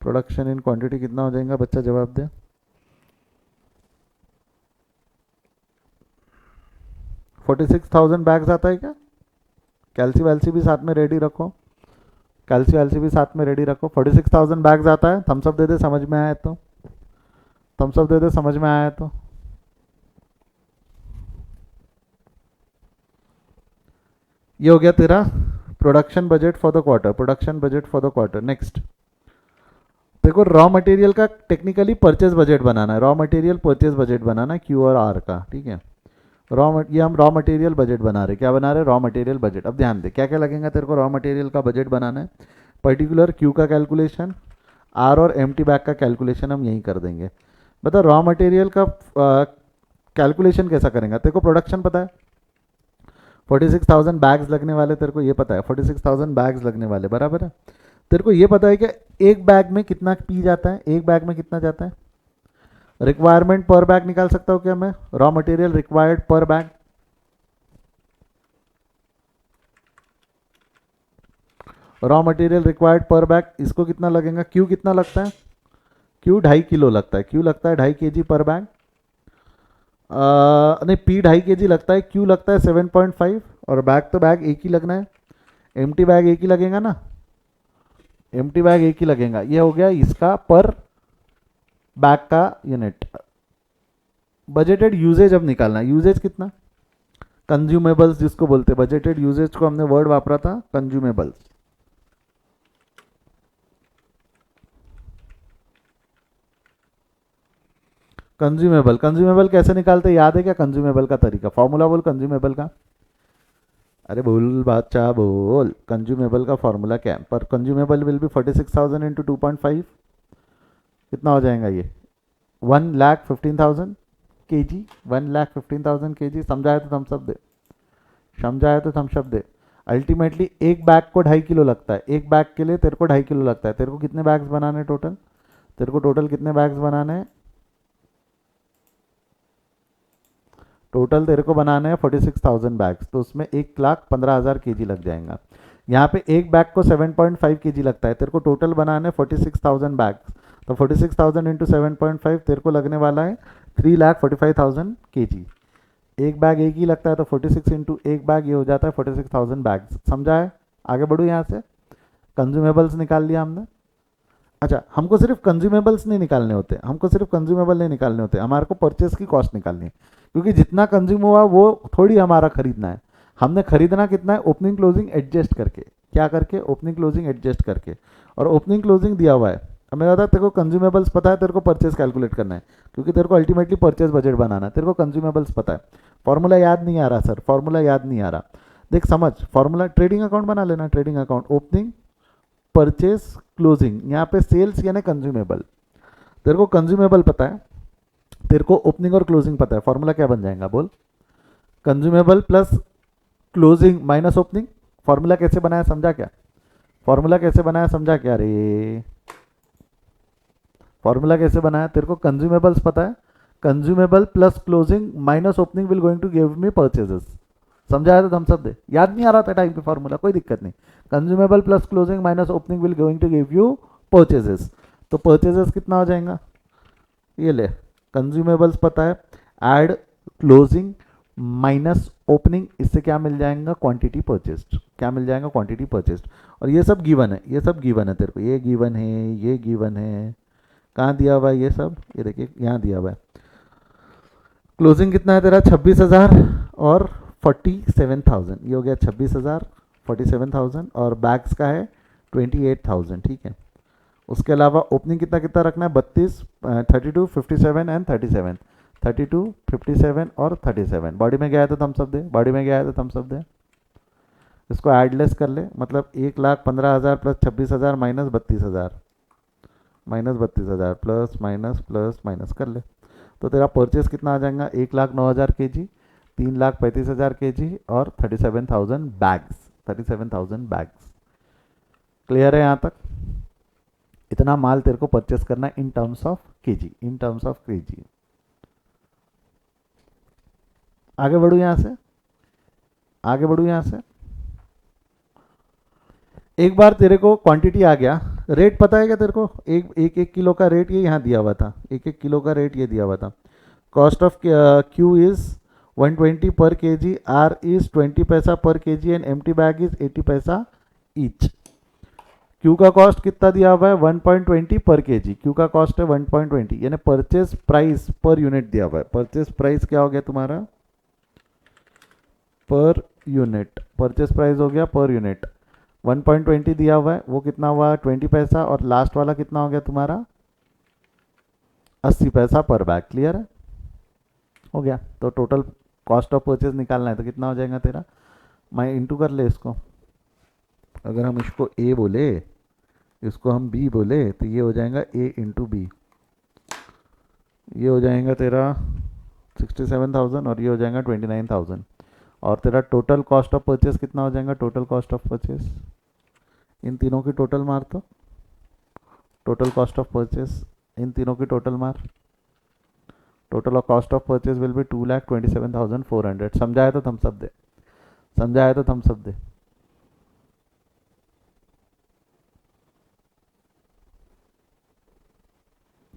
प्रोडक्शन इन क्वांटिटी कितना हो जाएगा बच्चा? जवाब दे। 46,000 बैग्स आता है क्या? कैल्सी वैल्सी भी साथ में रेडी रखो, कैल्सी वैल्सी भी साथ में रेडी रखो। 46,000 बैग्स आता है। थम्सअप दे दे समझ में आया तो, थम्सअप दे दे समझ में आया तो। ये हो गया तेरा production budget for the quarter, production budget for the quarter. Next देखो, रॉ मटेरियल का टेक्निकली परचेज बजट बनाना है, रॉ मटेरियल परचेज बजट बनाना है क्यू और आर का, ठीक है। ये हम रॉ मटेरियल बजट बना रहे, क्या बना रहे? Raw material budget. अब ध्यान दे क्या क्या लगेगा तेरे को रॉ मटेरियल का बजट बनाना है। पर्टिकुलर क्यू का कैलकुलेशन, आर और एम्प्टी बैग का कैलकुलेशन हम यहीं कर देंगे। बता रॉ मटेरियल का कैलकुलेशन कैसा करेंगे? तेरे को प्रोडक्शन पता है, 46,000 बैग्स लगने वाले, तेरे को ये पता है 46,000 बैग्स लगने वाले, बराबर है। तेरे को ये पता है कि एक बैग में कितना पी जाता है, एक बैग में कितना जाता है। रिक्वायरमेंट पर बैग निकाल सकता हूँ क्या मैं? रॉ मटेरियल रिक्वायर्ड पर बैग, रॉ मटेरियल रिक्वायर्ड पर बैग, इसको कितना लगेगा? क्यू कितना लगता है? क्यू 2.5 किलो लगता है, क्यू लगता है 2.5 kg पर बैग, नहीं पी 2.5 kg लगता है, क्यू लगता है 7.5, और बैग तो बैग एक ही लगना है, एम्प्टी बैग एक ही लगेगा ना, एम्प्टी बैग एक ही लगेगा। ये हो गया इसका पर बैग का यूनिट। बजटेड यूजेज अब निकालना है, यूजेज कितना, कंज्यूमेबल्स जिसको बोलते हैं, बजटेड यूजेज को हमने वर्ड वापरा था कंज्यूमेबल्स। कंज्यूमेबल, कंज्यूमेबल कैसे निकालते हैं याद है क्या, कंज्यूमेबल का तरीका, फॉर्मूला बोल कंज्यूमेबल का, अरे बोल बादशाह बोल, कंज्यूमेबल का फॉर्मूला क्या है, पर कंज्यूमेबल विल बी 46,000 इंटू 2.5, कितना हो जाएगा ये, 1,15,000 kg, 1,15,000 kg। समझाया तो थम्स अप दे, समझाया तो थम्स अप दे। अल्टीमेटली एक बैग को 2.5 किलो लगता है, एक बैग के लिए तेरे को 2.5 किलो लगता है, तेरे को कितने बैग्स बनाने टोटल, तेरे को टोटल कितने बैग्स बनाने हैं, टोटल तेरे को बनाने हैं 46,000 बैग्स, तो उसमें 1,15,000 kg लग जाएगा। यहाँ पे एक बैग को 7.5 kg लगता है, तेरे को टोटल बनाने 46,000 बैग्स, तो 46,000 इंटू 7.5 तेरे को लगने वाला है 3,45,000 kg। एक बैग एक ही लगता है तो 46 इंटू एक बैग ये हो जाता है 46,000 बैग्स। समझा है, आगे बढ़ो यहाँ से, कंज्यूमेबल्स निकाल लिया हमने। अच्छा, हमको सिर्फ कंज्यूमेबल्स नहीं निकालने होते, हमको सिर्फ कंज्यूमेबल नहीं निकालने होते, हमारे को परचेस की कॉस्ट निकालनी है, क्योंकि जितना कंज्यूम हुआ वो थोड़ी हमारा खरीदना है, हमने खरीदना कितना है, ओपनिंग क्लोजिंग एडजस्ट करके, क्या करके, ओपनिंग क्लोजिंग एडजस्ट करके, और ओपनिंग क्लोजिंग दिया हुआ है। अब मैं बता, तेरे को कंज्यूमेबल्स पता है, तेरे को परचेस कैलकुलेट करना है, क्योंकि तेरे को अल्टीमेटली परचेस बजट बनाना है, तेरे को कंज्यूमेबल्स पता है। फॉर्मूला याद नहीं आ रहा सर, फॉर्मूला याद नहीं आ रहा, देख समझ, फॉर्मूला ट्रेडिंग अकाउंट बना लेना, trading account, opening purchase closing, यहाँ पे सेल्स यानी कंज्यूमेबल, तेरे को कंज्यूमेबल पता है, तेरे को ओपनिंग और क्लोजिंग पता है, फॉर्मूला क्या बन जाएगा बोल, consumable plus closing minus opening. Formula कैसे बनाया समझा क्या, फॉर्मूला कैसे बनाया समझा क्या रे, फॉर्मूला कैसे बनाया, तेरे को कंज्यूमेबल्स पता है, consumable plus closing minus opening will going to give me purchases. समझाया तो थम्स अप दे, याद नहीं आ रहा था टाइम पे फॉर्मूला, कोई दिक्कत नहीं, consumable plus closing minus opening will going to give you purchases, तो परचेजेस कितना हो जाएगा, ये ले, कंज्यूमेबल्स पता है, ऐड क्लोजिंग माइनस ओपनिंग, इससे क्या मिल जाएगा, क्वांटिटी परचेस्ड, क्या मिल जाएगा, क्वांटिटी परचेस्ड। और ये सब गिवन है, ये सब गिवन है तेरे को, ये गिवन है, ये गिवन है, कहाँ दिया हुआ है ये सब, ये देखिए यहाँ दिया हुआ है। क्लोजिंग कितना है तेरा, 26,000 और 47,000, ये हो गया 26,000 47,000, और बैग्स का है 28,000, ठीक है। उसके अलावा ओपनिंग कितना कितना रखना है, 32 32 57 एंड 37, 32 57 और 37, बॉडी में गया है तो थम्स अप दे, बॉडी में गया है तो थम्स अप दे। इसको एडलेस कर ले, मतलब 1,15,000 plus 26,000 minus 32,000, minus 32,000 plus minus कर ले, तो तेरा परचेस कितना आ जाएगा, 1,09,000 kg, 3,35,000 kg और 37,000 बैग्स, 37,000 बैग्स। क्लियर है यहाँ तक, इतना माल तेरे को परचेस करना है इन terms of KG, in terms of KG. आगे बढ़ू यहां से, आगे बढ़ू यहां से, एक बार तेरे को क्वांटिटी आ गया, रेट पता है क्या तेरे को, एक किलो का रेट ये यहाँ दिया हुआ था, एक किलो का रेट ये दिया हुआ था। कॉस्ट ऑफ क्यू इज 120 पर केजी, आर इज 20 पैसा पर KG and empty bag is 80 पैसा ईच। क्यू का कॉस्ट कितना दिया हुआ है, 1.20 पर केजी, क्यू का कॉस्ट है 1.20, यानी परचेज प्राइस पर यूनिट दिया हुआ है, परचेज प्राइस क्या हो गया तुम्हारा, पर यूनिट, परचेज प्राइस हो गया पर यूनिट, 1.20 दिया हुआ है, वो कितना हुआ 20 पैसा, और लास्ट वाला कितना हो गया तुम्हारा 80 पैसा पर बैग। क्लियर है, हो गया। तो टोटल कॉस्ट ऑफ परचेज निकालना है तो कितना हो जाएगा तेरा, मैं इंटू कर ले इसको, अगर हम इसको ए बोले, इसको हम बी बोले, तो ये हो जाएगा ए इंटू बी, ये हो जाएगा तेरा 67,000 और ये हो जाएगा 29,000, और तेरा टोटल कॉस्ट ऑफ परचेस कितना हो जाएगा, टोटल कॉस्ट ऑफ परचेस, इन तीनों की टोटल मार, तो टोटल कॉस्ट ऑफ परचेस इन तीनों की टोटल मार, total of cost of purchase will be 2,27,400। समझाया तो थम्स अप दे, समझाया तो थम्स अप दे।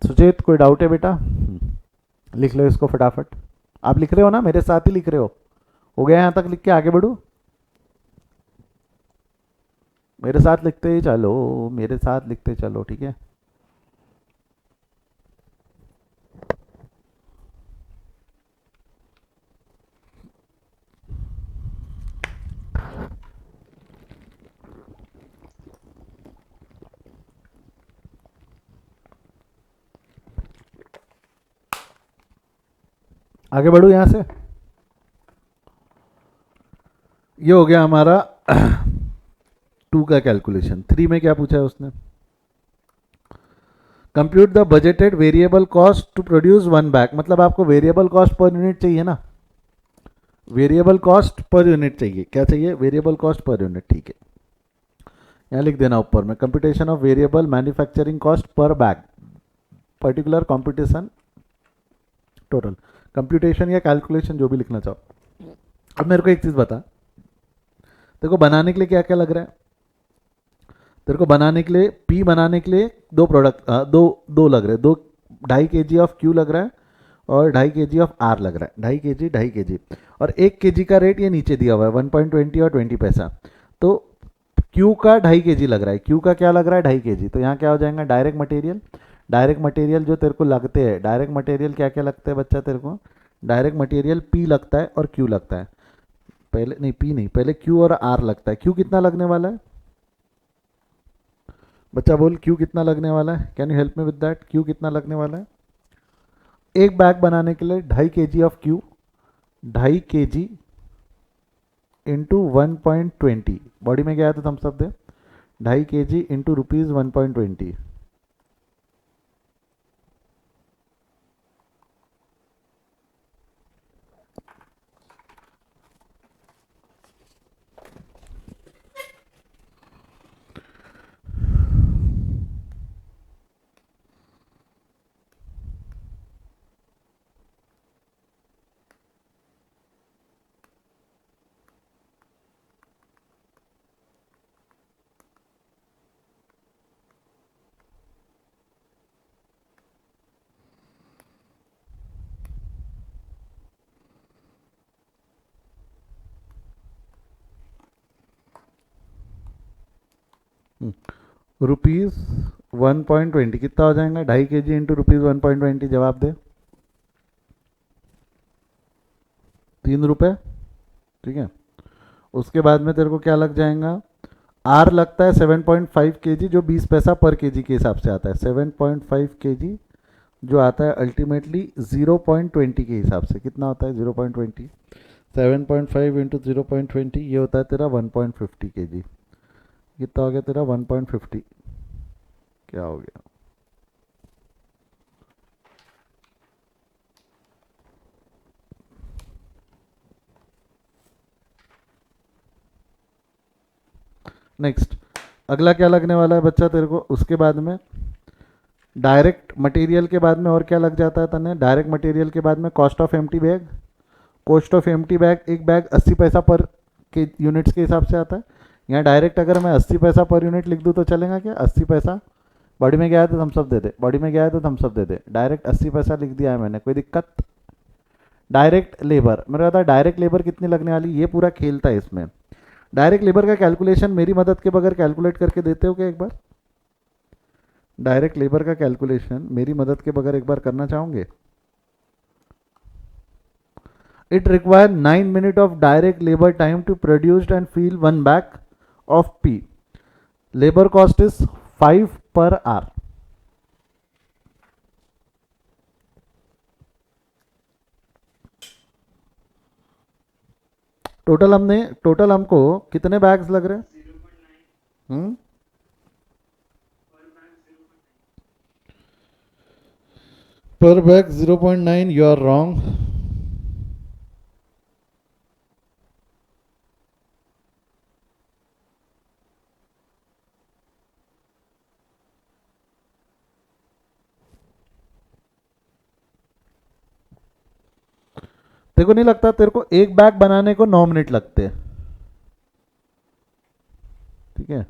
सुचेत कोई डाउट है बेटा? लिख लो इसको फटाफट। आप लिख रहे हो ना, मेरे साथ ही लिख रहे हो गया यहाँ तक लिख के आगे बढ़ो? मेरे साथ लिखते ही चलो, मेरे साथ लिखते चलो, ठीक है। आगे बढ़ो यहां से। ये हो गया हमारा 2 का कैलकुलेशन। 3 में क्या पूछा है उसने? Compute the budgeted variable cost to produce 1 bag. मतलब आपको वेरिएबल कॉस्ट पर यूनिट चाहिए ना, वेरिएबल कॉस्ट पर यूनिट चाहिए। क्या चाहिए? वेरिएबल कॉस्ट पर यूनिट, ठीक है। यहाँ लिख देना ऊपर में, computation of variable manufacturing cost per bag, particular computation total, computation या कैलकुलेशन जो भी लिखना चाहो। अब मेरे को एक चीज बता, तेरे को बनाने के लिए क्या क्या लग रहा है? तेरे को बनाने के लिए, पी बनाने के लिए दो प्रोडक्ट, दो लग रहे हैं, 2.5 kg ऑफ क्यू लग रहा है और 2.5 kg ऑफ आर लग रहा है। 2.5 kg और 1 kg का रेट ये नीचे दिया हुआ है 1.20 और 20 पैसा। तो क्यू का 2.5 kg लग रहा है, क्यू का क्या लग रहा है? 2.5 kg। तो यहाँ क्या हो जाएगा? Direct material. डायरेक्ट मटेरियल जो तेरे को लगते हैं, डायरेक्ट मटेरियल क्या क्या लगते हैं बच्चा तेरे को? डायरेक्ट मटेरियल पी लगता है और क्यू लगता है। पहले नहीं, पी नहीं, पहले क्यू और आर लगता है। क्यू कितना लगने वाला है बच्चा? बोल, क्यू कितना लगने वाला है? Can you help me with that? Q कितना लगने वाला है एक बैग बनाने के लिए? 2.5 kg of Q, 2.5 kg into 1.20, body में क्या आया था थम्स अप दे? 2.5 kg इंटू रुपीज 1.20। रुपीज 1.20 कितना हो जाएगा? 2.5 kg इंटू रुपीज 1.20, जवाब दे। 3 रुपये, ठीक है। उसके बाद में तेरे को क्या लग जाएगा? आर लगता है 7.5 kg, जो 20 पैसा पर केजी के हिसाब से आता है। 7.5 kg जो आता है अल्टीमेटली 0.20 के हिसाब से कितना होता है? 0.20, 7.5 इंटू 0.20 ये होता है तेरा 1.50 kg। कितना हो गया तेरा? 1.50। क्या हो गया? नेक्स्ट, अगला क्या लगने वाला है बच्चा तेरे को? उसके बाद में डायरेक्ट मटेरियल के बाद में और क्या लग जाता है तने? डायरेक्ट मटेरियल के बाद में cost of empty bag. Cost of empty bag, एक बैग 80 पैसा पर के यूनिट्स के हिसाब से आता है। यहाँ डायरेक्ट अगर मैं 80 पैसा पर यूनिट लिख दूँ तो चलेगा क्या? 80 पैसा, बॉडी में गया है तो थम्सअप दे दे, बॉडी में गया है तो थम्सअप दे दे। डायरेक्ट 80 पैसा लिख दिया है मैंने, कोई दिक्कत? डायरेक्ट लेबर, मेरा बता डायरेक्ट लेबर कितनी लगने वाली? ये पूरा खेलता है इसमें। डायरेक्ट लेबर का कैलकुलेशन मेरी मदद के बगैर कैलकुलेट करके देते हो क्या एक बार? डायरेक्ट लेबर का कैलकुलेशन मेरी मदद के बगैर एक बार करना चाहोगे? It require 9 minute of direct labour time to produced and fill 1 bag of P. Labour cost is 5 per our. Total हमको कितने बैग्स लग रहे हैं? पर बैग 0.9, यू आर रॉन्ग। तेरे को नहीं लगता तेरे को एक बैग बनाने को 9 मिनट लगते हैं? ठीक है,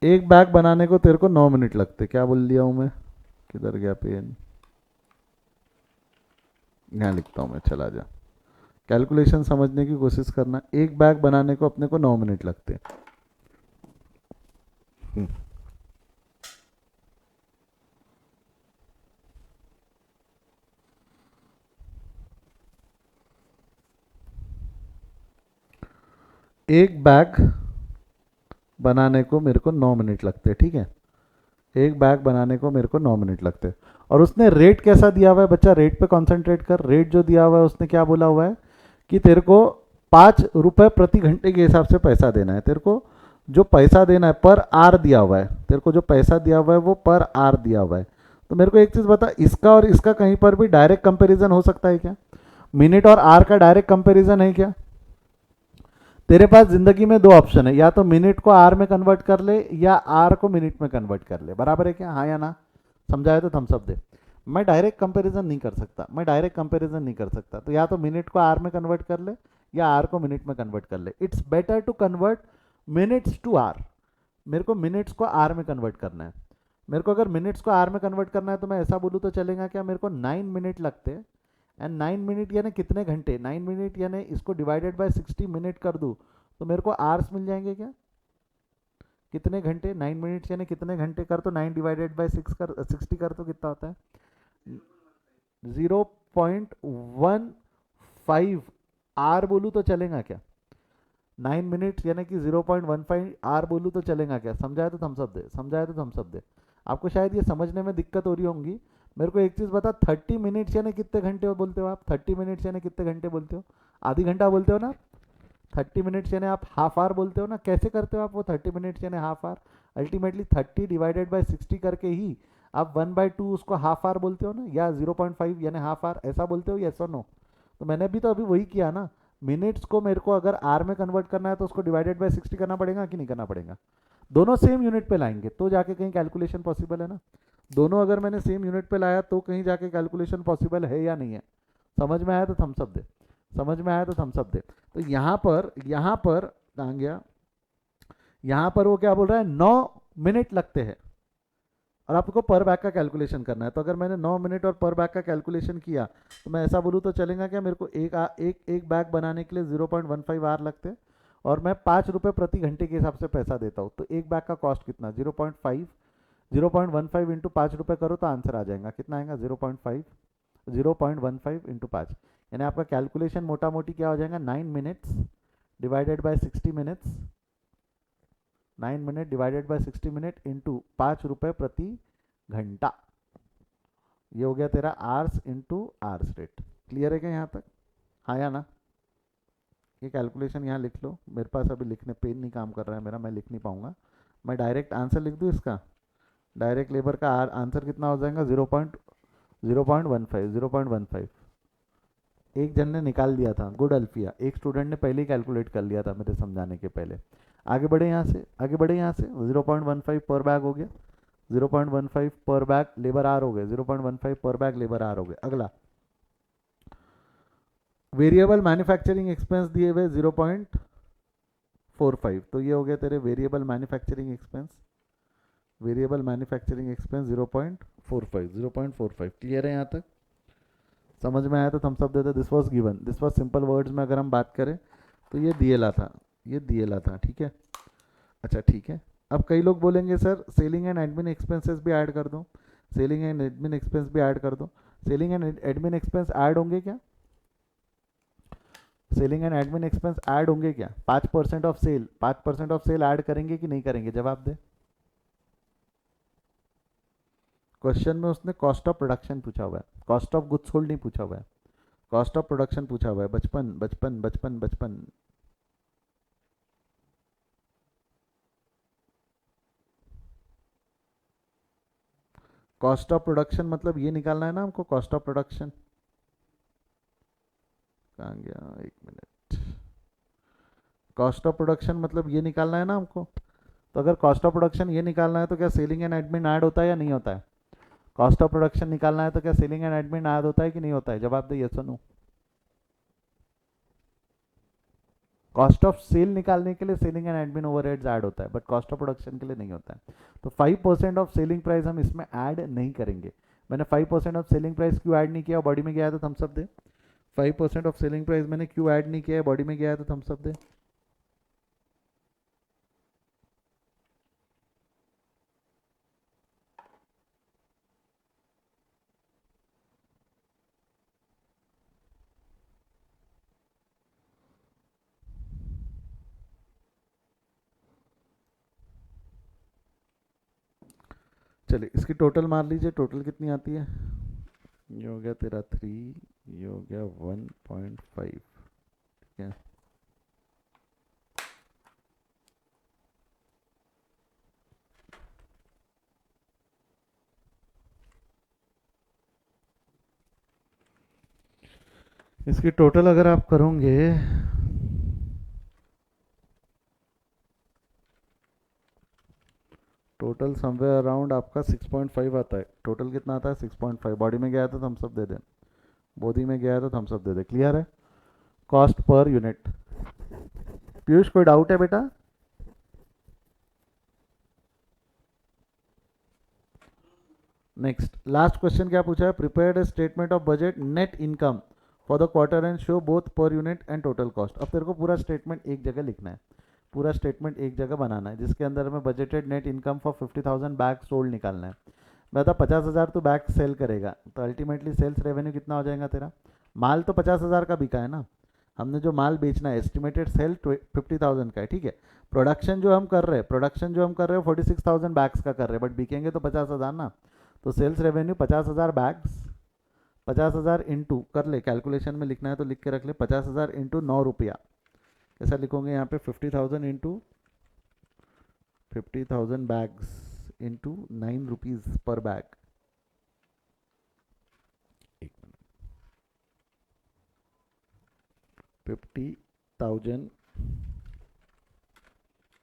एक बैग बनाने को तेरे को 9 मिनट लगते। क्या बोल दिया हूं मैं? किधर गया पेन? यहाँ लिखता हूँ मैं, चला जा। कैलकुलेशन समझने की कोशिश करना। एक बैग बनाने को अपने को 9 मिनट लगते हैं। एक बैग बनाने को मेरे को 9 मिनट लगते हैं, ठीक है। एक बैग बनाने को मेरे को 9 मिनट लगते हैं। और उसने रेट कैसा दिया हुआ है बच्चा? रेट पे कंसंट्रेट कर। रेट जो दिया हुआ है उसने क्या बोला हुआ है कि तेरे को 5 रुपए प्रति घंटे के हिसाब से पैसा देना है। तेरे को जो पैसा देना है पर आर दिया हुआ है। तेरे को जो पैसा दिया हुआ है वो पर आर दिया हुआ है। तो मेरे को एक चीज़ बता, इसका और इसका कहीं पर भी डायरेक्ट कंपेरिजन हो सकता है क्या? मिनट और आर का डायरेक्ट कंपेरिजन है क्या? तेरे पास जिंदगी में दो ऑप्शन है, या तो मिनट को आर में कन्वर्ट कर ले या आर को मिनट में कन्वर्ट कर ले। बराबर है क्या? हाँ या ना? समझाए तो थम्स अप दे। मैं डायरेक्ट कंपैरिजन नहीं कर सकता, मैं डायरेक्ट कंपैरिजन नहीं कर सकता। तो या तो मिनट को आर में कन्वर्ट कर ले या आर को मिनट में कन्वर्ट कर ले। It's better to convert minutes to hour. मेरे को मिनट्स को आर में कन्वर्ट करना है। मेरे को अगर मिनट्स को आर में कन्वर्ट करना है तो मैं ऐसा बोलूँ तो चलेगा क्या? मेरे को 9 मिनट लगते हैं। एंड 9 मिनट यानी कितने घंटे? 9 मिनट यानी इसको डिवाइडेड बाय 60 मिनट कर दूँ तो मेरे को आर्स मिल जाएंगे क्या? कितने घंटे? 9 मिनट यानी कितने घंटे कर तो 9 डिवाइडेड बाय 6 कर 60 कर तो कितना होता है? 0.15 आर बोलूँ तो चलेगा क्या? 9 मिनट यानी कि 0.15 आर बोलूँ तो चलेगा क्या? समझाए तो थम्स अप दे, समझाए तो थम्स अप दे। आपको शायद ये समझने में दिक्कत हो रही होंगी। मेरे को एक चीज़ बता, 30 मिनट्स यानी कितने घंटे बोलते हो आप? 30 मिनट्स यानी कितने घंटे बोलते हो? आधी घंटा बोलते हो ना? 30 मिनट्स यानी आप हाफ आवर बोलते हो ना? कैसे करते हो आप वो 30 मिनट्स यानी half hour? Ultimately 30 divided by 60 करके ही आप 1/2 उसको हाफ आवर बोलते हो ना, या 0.5 यानी हाफ आवर, ऐसा बोलते हो? Yes or no? तो मैंने भी तो अभी वही किया ना। मिनट्स को मेरे को अगर आर में कन्वर्ट करना है तो उसको डिवाइडेड बाय 60 करना पड़ेगा कि नहीं करना पड़ेगा? दोनों सेम यूनिट पे लाएंगे तो जाके कहीं कैलकुलेशन पॉसिबल है ना। दोनों अगर मैंने सेम यूनिट पे लाया तो कहीं जाके कैलकुलेशन पॉसिबल है या नहीं है? समझ में आया तो थम्स अप दे, समझ में आया तो थम्स अप दे। तो यहाँ पर कहाँ गया? यहाँ पर वो क्या बोल रहा है? 9 मिनट लगते हैं और आपको पर बैग का कैलकुलेशन करना है। तो अगर मैंने 9 मिनट और पर बैग का कैलकुलेशन किया तो मैं ऐसा बोलूँ तो चलेगा क्या? मेरे को एक बैग बनाने के लिए 0.15 आर लगते हैं और मैं 5 रुपये प्रति घंटे के हिसाब से पैसा देता हूँ। तो एक बैग का कॉस्ट कितना? 0.15 इंटू 5 रुपये करो तो आंसर आ जाएगा। कितना आएगा? 0.15 इंटू 5। यानी आपका कैलकुलेशन मोटा मोटी क्या हो जाएगा? 9 minutes divided by 60 minutes. 9 minute divided by 60 minute into 5 रुपये प्रति घंटा। ये हो गया तेरा hours into hours rate. Clear है क्या यहाँ तक? हाँ या ना? ये कैलकुलेशन यहाँ लिख लो। मेरे पास अभी लिखने पेन नहीं काम कर रहा है मेरा, मैं लिख नहीं पाऊंगा। मैं डायरेक्ट आंसर लिख दूँ इसका। डायरेक्ट लेबर का आंसर कितना हो जाएगा? 0.15। एक जन ने निकाल दिया था, गुड अल्फिया। एक स्टूडेंट ने पहले ही कैलकुलेट कर लिया था मेरे समझाने के पहले। आगे बढ़े यहाँ से, आगे बढ़े यहाँ से। 0.15 पर बैग हो गया, 0.15 पर बैग लेबर आर हो गए, 0.15 पर बैग लेबर आर हो गए। अगला वेरिएबल मैन्युफैक्चरिंग एक्सपेंस दिए हुए 0.45। तो ये हो गया तेरे variable manufacturing expense. Variable manufacturing expense 0.45। Clear है यहाँ तक? समझ में आया तो थम्स अप दे दो। This was given, this was simple words में अगर हम बात करें तो ये दिएला था, ये दिएला था, ठीक है। अच्छा ठीक है। अब कई लोग बोलेंगे sir selling and admin expenses भी ऐड कर दो, सेलिंग एंड एडमिन एक्सपेंस भी ऐड कर दो। Selling and admin expense add होंगे क्या? Selling and admin expense add होंगे क्या? 5% of sale, 5% of sale add करेंगे कि नहीं करेंगे? जवाब दे। क्वेश्चन में उसने कॉस्ट ऑफ प्रोडक्शन पूछा हुआ है, कॉस्ट ऑफ गुड्स सोल्ड नहीं पूछा हुआ है, कॉस्ट ऑफ प्रोडक्शन पूछा हुआ है। बचपन बचपन बचपन बचपन। कॉस्ट ऑफ प्रोडक्शन मतलब ये निकालना है ना हमको, कॉस्ट ऑफ प्रोडक्शन। कहाँ गया? एक मिनट। कॉस्ट ऑफ प्रोडक्शन मतलब ये निकालना है ना हमको। तो अगर कॉस्ट ऑफ प्रोडक्शन ये निकालना है तो क्या सेलिंग एंड एडमिन ऐड होता है या नहीं होता है? कॉस्ट ऑफ प्रोडक्शन निकालना है तो क्या सेलिंग एंड एडमिन ऐड होता है कि नहीं होता है? जवाब दे, yes or no. Cost of cell निकालने के लिए selling and admin overheads add होता है, बट कॉस्ट ऑफ प्रोडक्शन के लिए नहीं होता है। तो 5% ऑफ सेलिंग प्राइस हम इसमें ऐड नहीं करेंगे। मैंने 5% ऑफ सेलिंग प्राइस क्यों ऐड नहीं किया, बॉडी में गया है तो थम्स अप दे। 5% ऑफ सेलिंग प्राइस मैंने क्यों ऐड नहीं किया है, बॉडी में गया है तो थम्स अप दे। चलिए इसकी टोटल मार लीजिए, टोटल कितनी आती है। ये हो गया तेरा 3, ये हो गया 1.5, ठीक है। इसकी टोटल अगर आप करोगे टोटल समवेयर अराउंड आपका 6.5 आता है। टोटल कितना आता है 6.5। बॉडी में गया है तो थम्स अप दे दे, बॉडी में गया है तो थम्स अप दे दे। क्लियर है। Cost per unit. पीयूष कोई डाउट है बेटा। नेक्स्ट लास्ट क्वेश्चन क्या पूछा है, prepared A statement of budget net income for the quarter and show both per unit and total cost. अब तेरे को पूरा स्टेटमेंट एक जगह लिखना है, पूरा स्टेटमेंट एक जगह बनाना है, जिसके अंदर में budgeted net income for 50,000 bag sold निकालना है। बता 50,000 तो बैग सेल करेगा, तो अल्टीमेटली सेल्स रेवेन्यू कितना हो जाएगा तेरा। माल तो 50,000 का बिका है ना, हमने जो माल बेचना है एस्टिमेटेड सेल 50,000 का है, ठीक है। प्रोडक्शन जो हम कर रहे हैं 46,000 बैग्स का कर रहे हैं, बट बिकेंगे तो 50,000 ना। तो सेल्स रेवेन्यू 50,000 बैग्स, 50,000 इंटू कर ले, कैलकुलेशन में लिखना है तो लिख के रख ले, 50,000 इंटू 9 रुपया। कैसा लिखोगे यहाँ पे 50,000 into 50,000 bags into 9 rupees per bag. 50,000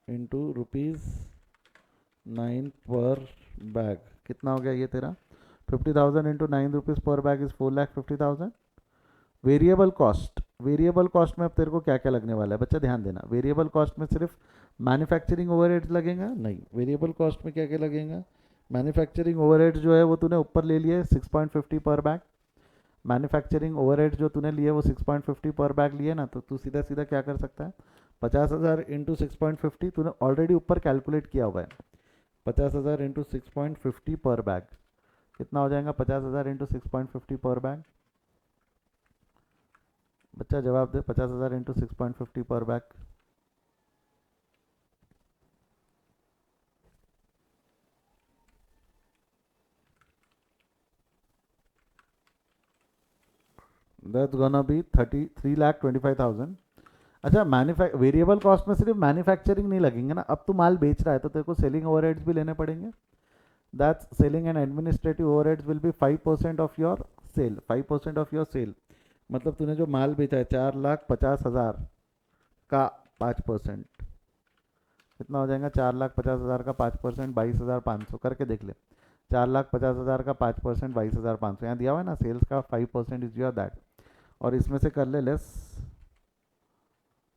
into ₹9 पर बैग कितना हो गया ये तेरा। 50,000 इंटू 9 रुपीज़ पर bag is 4,50,000। Variable cost, variable cost में अब तेरे को क्या क्या लगने वाला है बच्चा, ध्यान देना। वेरिएबल कॉस्ट में सिर्फ मैन्युफैक्चरिंग ओवरहेड्स लगेगा नहीं, वेरिएबल कॉस्ट में क्या क्या लगेगा। मैन्युफैक्चरिंग ओवरहेड्स जो है वो तूने ऊपर ले लिए 6.50 पर बैग। मैन्युफैक्चरिंग ओवरहेड जो तूने लिए वो 6.50 पर बैग लिए ना, तो तू सीधा सीधा क्या कर सकता है, 50,000 इंटू 6.50 तूने ऑलरेडी ऊपर कैलकुलेट किया हुआ है। 50,000 इंटू 6.50 पर बैग कितना हो जाएगा, 50,000 इंटू 6.50 पर बैग। बच्चा जवाब दे, 50,000 इंटू 6.50 पर बैग। That's gonna be 3,25,000। अच्छा वेरिएबल कॉस्ट में सिर्फ मैन्युफैक्चरिंग नहीं लगेंगे ना, अब तू माल बेच रहा है तो तेरे को सेलिंग ओवरहेड्स भी लेने पड़ेंगे। That's selling and administrative overheads will be 5% of your sale. 5% of your sale मतलब तूने जो माल बेचा है 4,50,000 का 5%, कितना हो जाएगा 4,50,000 का 5%, 22,500 करके देख ले। 4,50,000 का 5%, 22,500 यहाँ दिया हुआ है ना, सेल्स का 5% इज योर दैट। और इसमें से कर ले लेस,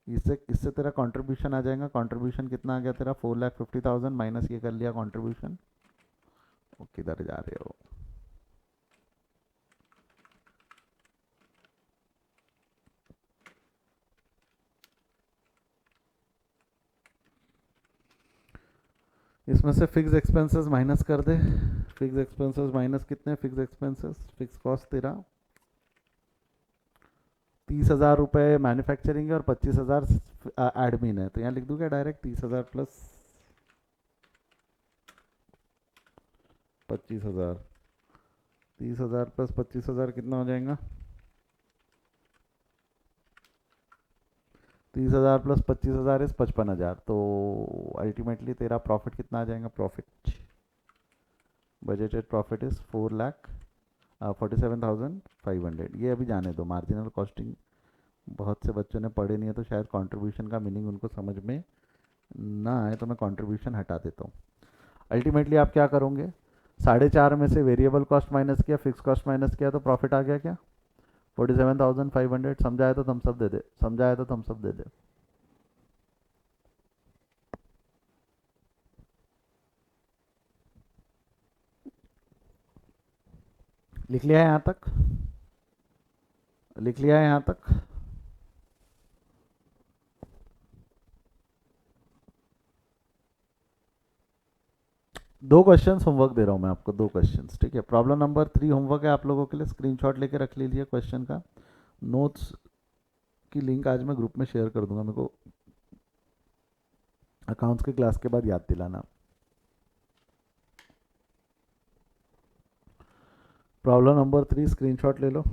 इससे इससे तेरा कंट्रीब्यूशन आ जाएगा। कंट्रीब्यूशन कितना आ गया तेरा 4,50,000 माइनस ये कर लिया कंट्रीब्यूशन। किधर जा रहे हो, इसमें से फिक्स एक्सपेंसेस माइनस कर दे। फिक्स एक्सपेंसेस माइनस कितने, फिक्स एक्सपेंसेस फिक्स कॉस्ट तेरा 30,000 रुपये मैन्युफैक्चरिंग है और 25,000 एडमिन है, तो यहाँ लिख दूंगा डायरेक्ट 30,000 प्लस 25,000। 30,000 प्लस 25,000 कितना हो जाएगा, 30,000 प्लस 25,000 इज 55,000। तो अल्टीमेटली तेरा प्रॉफिट कितना आ जाएगा, प्रॉफिट बजटेड प्रॉफिट इज 47,500। ये अभी जाने दो, मार्जिनल कॉस्टिंग बहुत से बच्चों ने पढ़े नहीं है तो शायद कंट्रीब्यूशन का मीनिंग उनको समझ में ना आए, तो मैं कंट्रीब्यूशन हटा देता हूँ। अल्टीमेटली आप क्या करोगे, 4.5 में से वेरिएबल कॉस्ट माइनस किया, फिक्स कॉस्ट माइनस किया, तो प्रॉफिट आ गया क्या 47,500। समझाए तो थम्स अप दे दे, समझाए तो थम्स अप दे दे। लिख लिया है यहाँ तक? लिख लिया है यहाँ तक? दो क्वेश्चंस होमवर्क दे रहा हूँ मैं आपको, दो क्वेश्चंस, ठीक है। प्रॉब्लम नंबर 3 होमवर्क है आप लोगों के लिए, स्क्रीनशॉट लेके रख लीजिए क्वेश्चन का। नोट्स की लिंक आज मैं ग्रुप में शेयर कर दूंगा, मेरे को अकाउंट्स की क्लास के बाद याद दिलाना। प्रॉब्लम नंबर 3 स्क्रीनशॉट ले लो।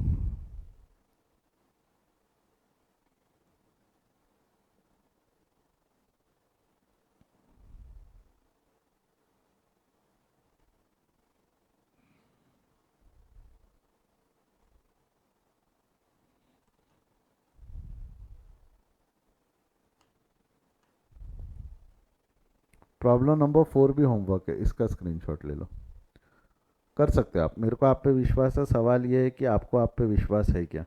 प्रॉब्लम नंबर 4 भी होमवर्क है, इसका स्क्रीनशॉट ले लो। कर सकते हो आप, मेरे को आप पे विश्वास है। सवाल ये है कि आपको आप पे विश्वास है क्या?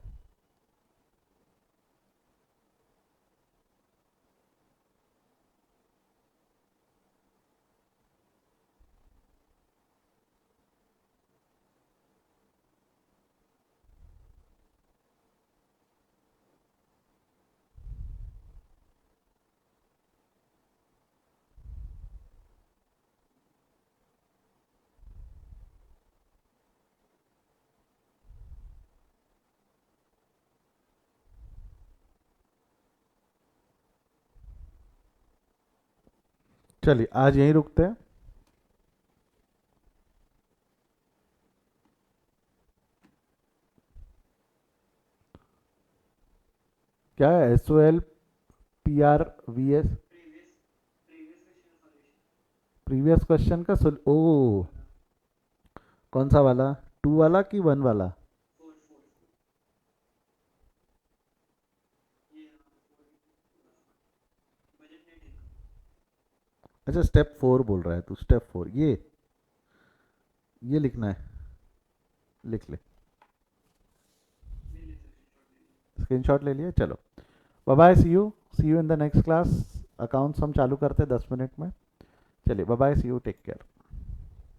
चलिए आज यहीं रुकते हैं। क्या है S O L P R V S? Previous question का ओ, कौन सा वाला? 2 वाला कि 1 वाला? अच्छा स्टेप 4 बोल रहा है तू, स्टेप 4 ये लिखना है, लिख ले। स्क्रीनशॉट ले लिया, चलो bye bye, see you in the next class. Accounts हम चालू करते हैं 10 मिनट में। चलिए bye bye, see you, take care.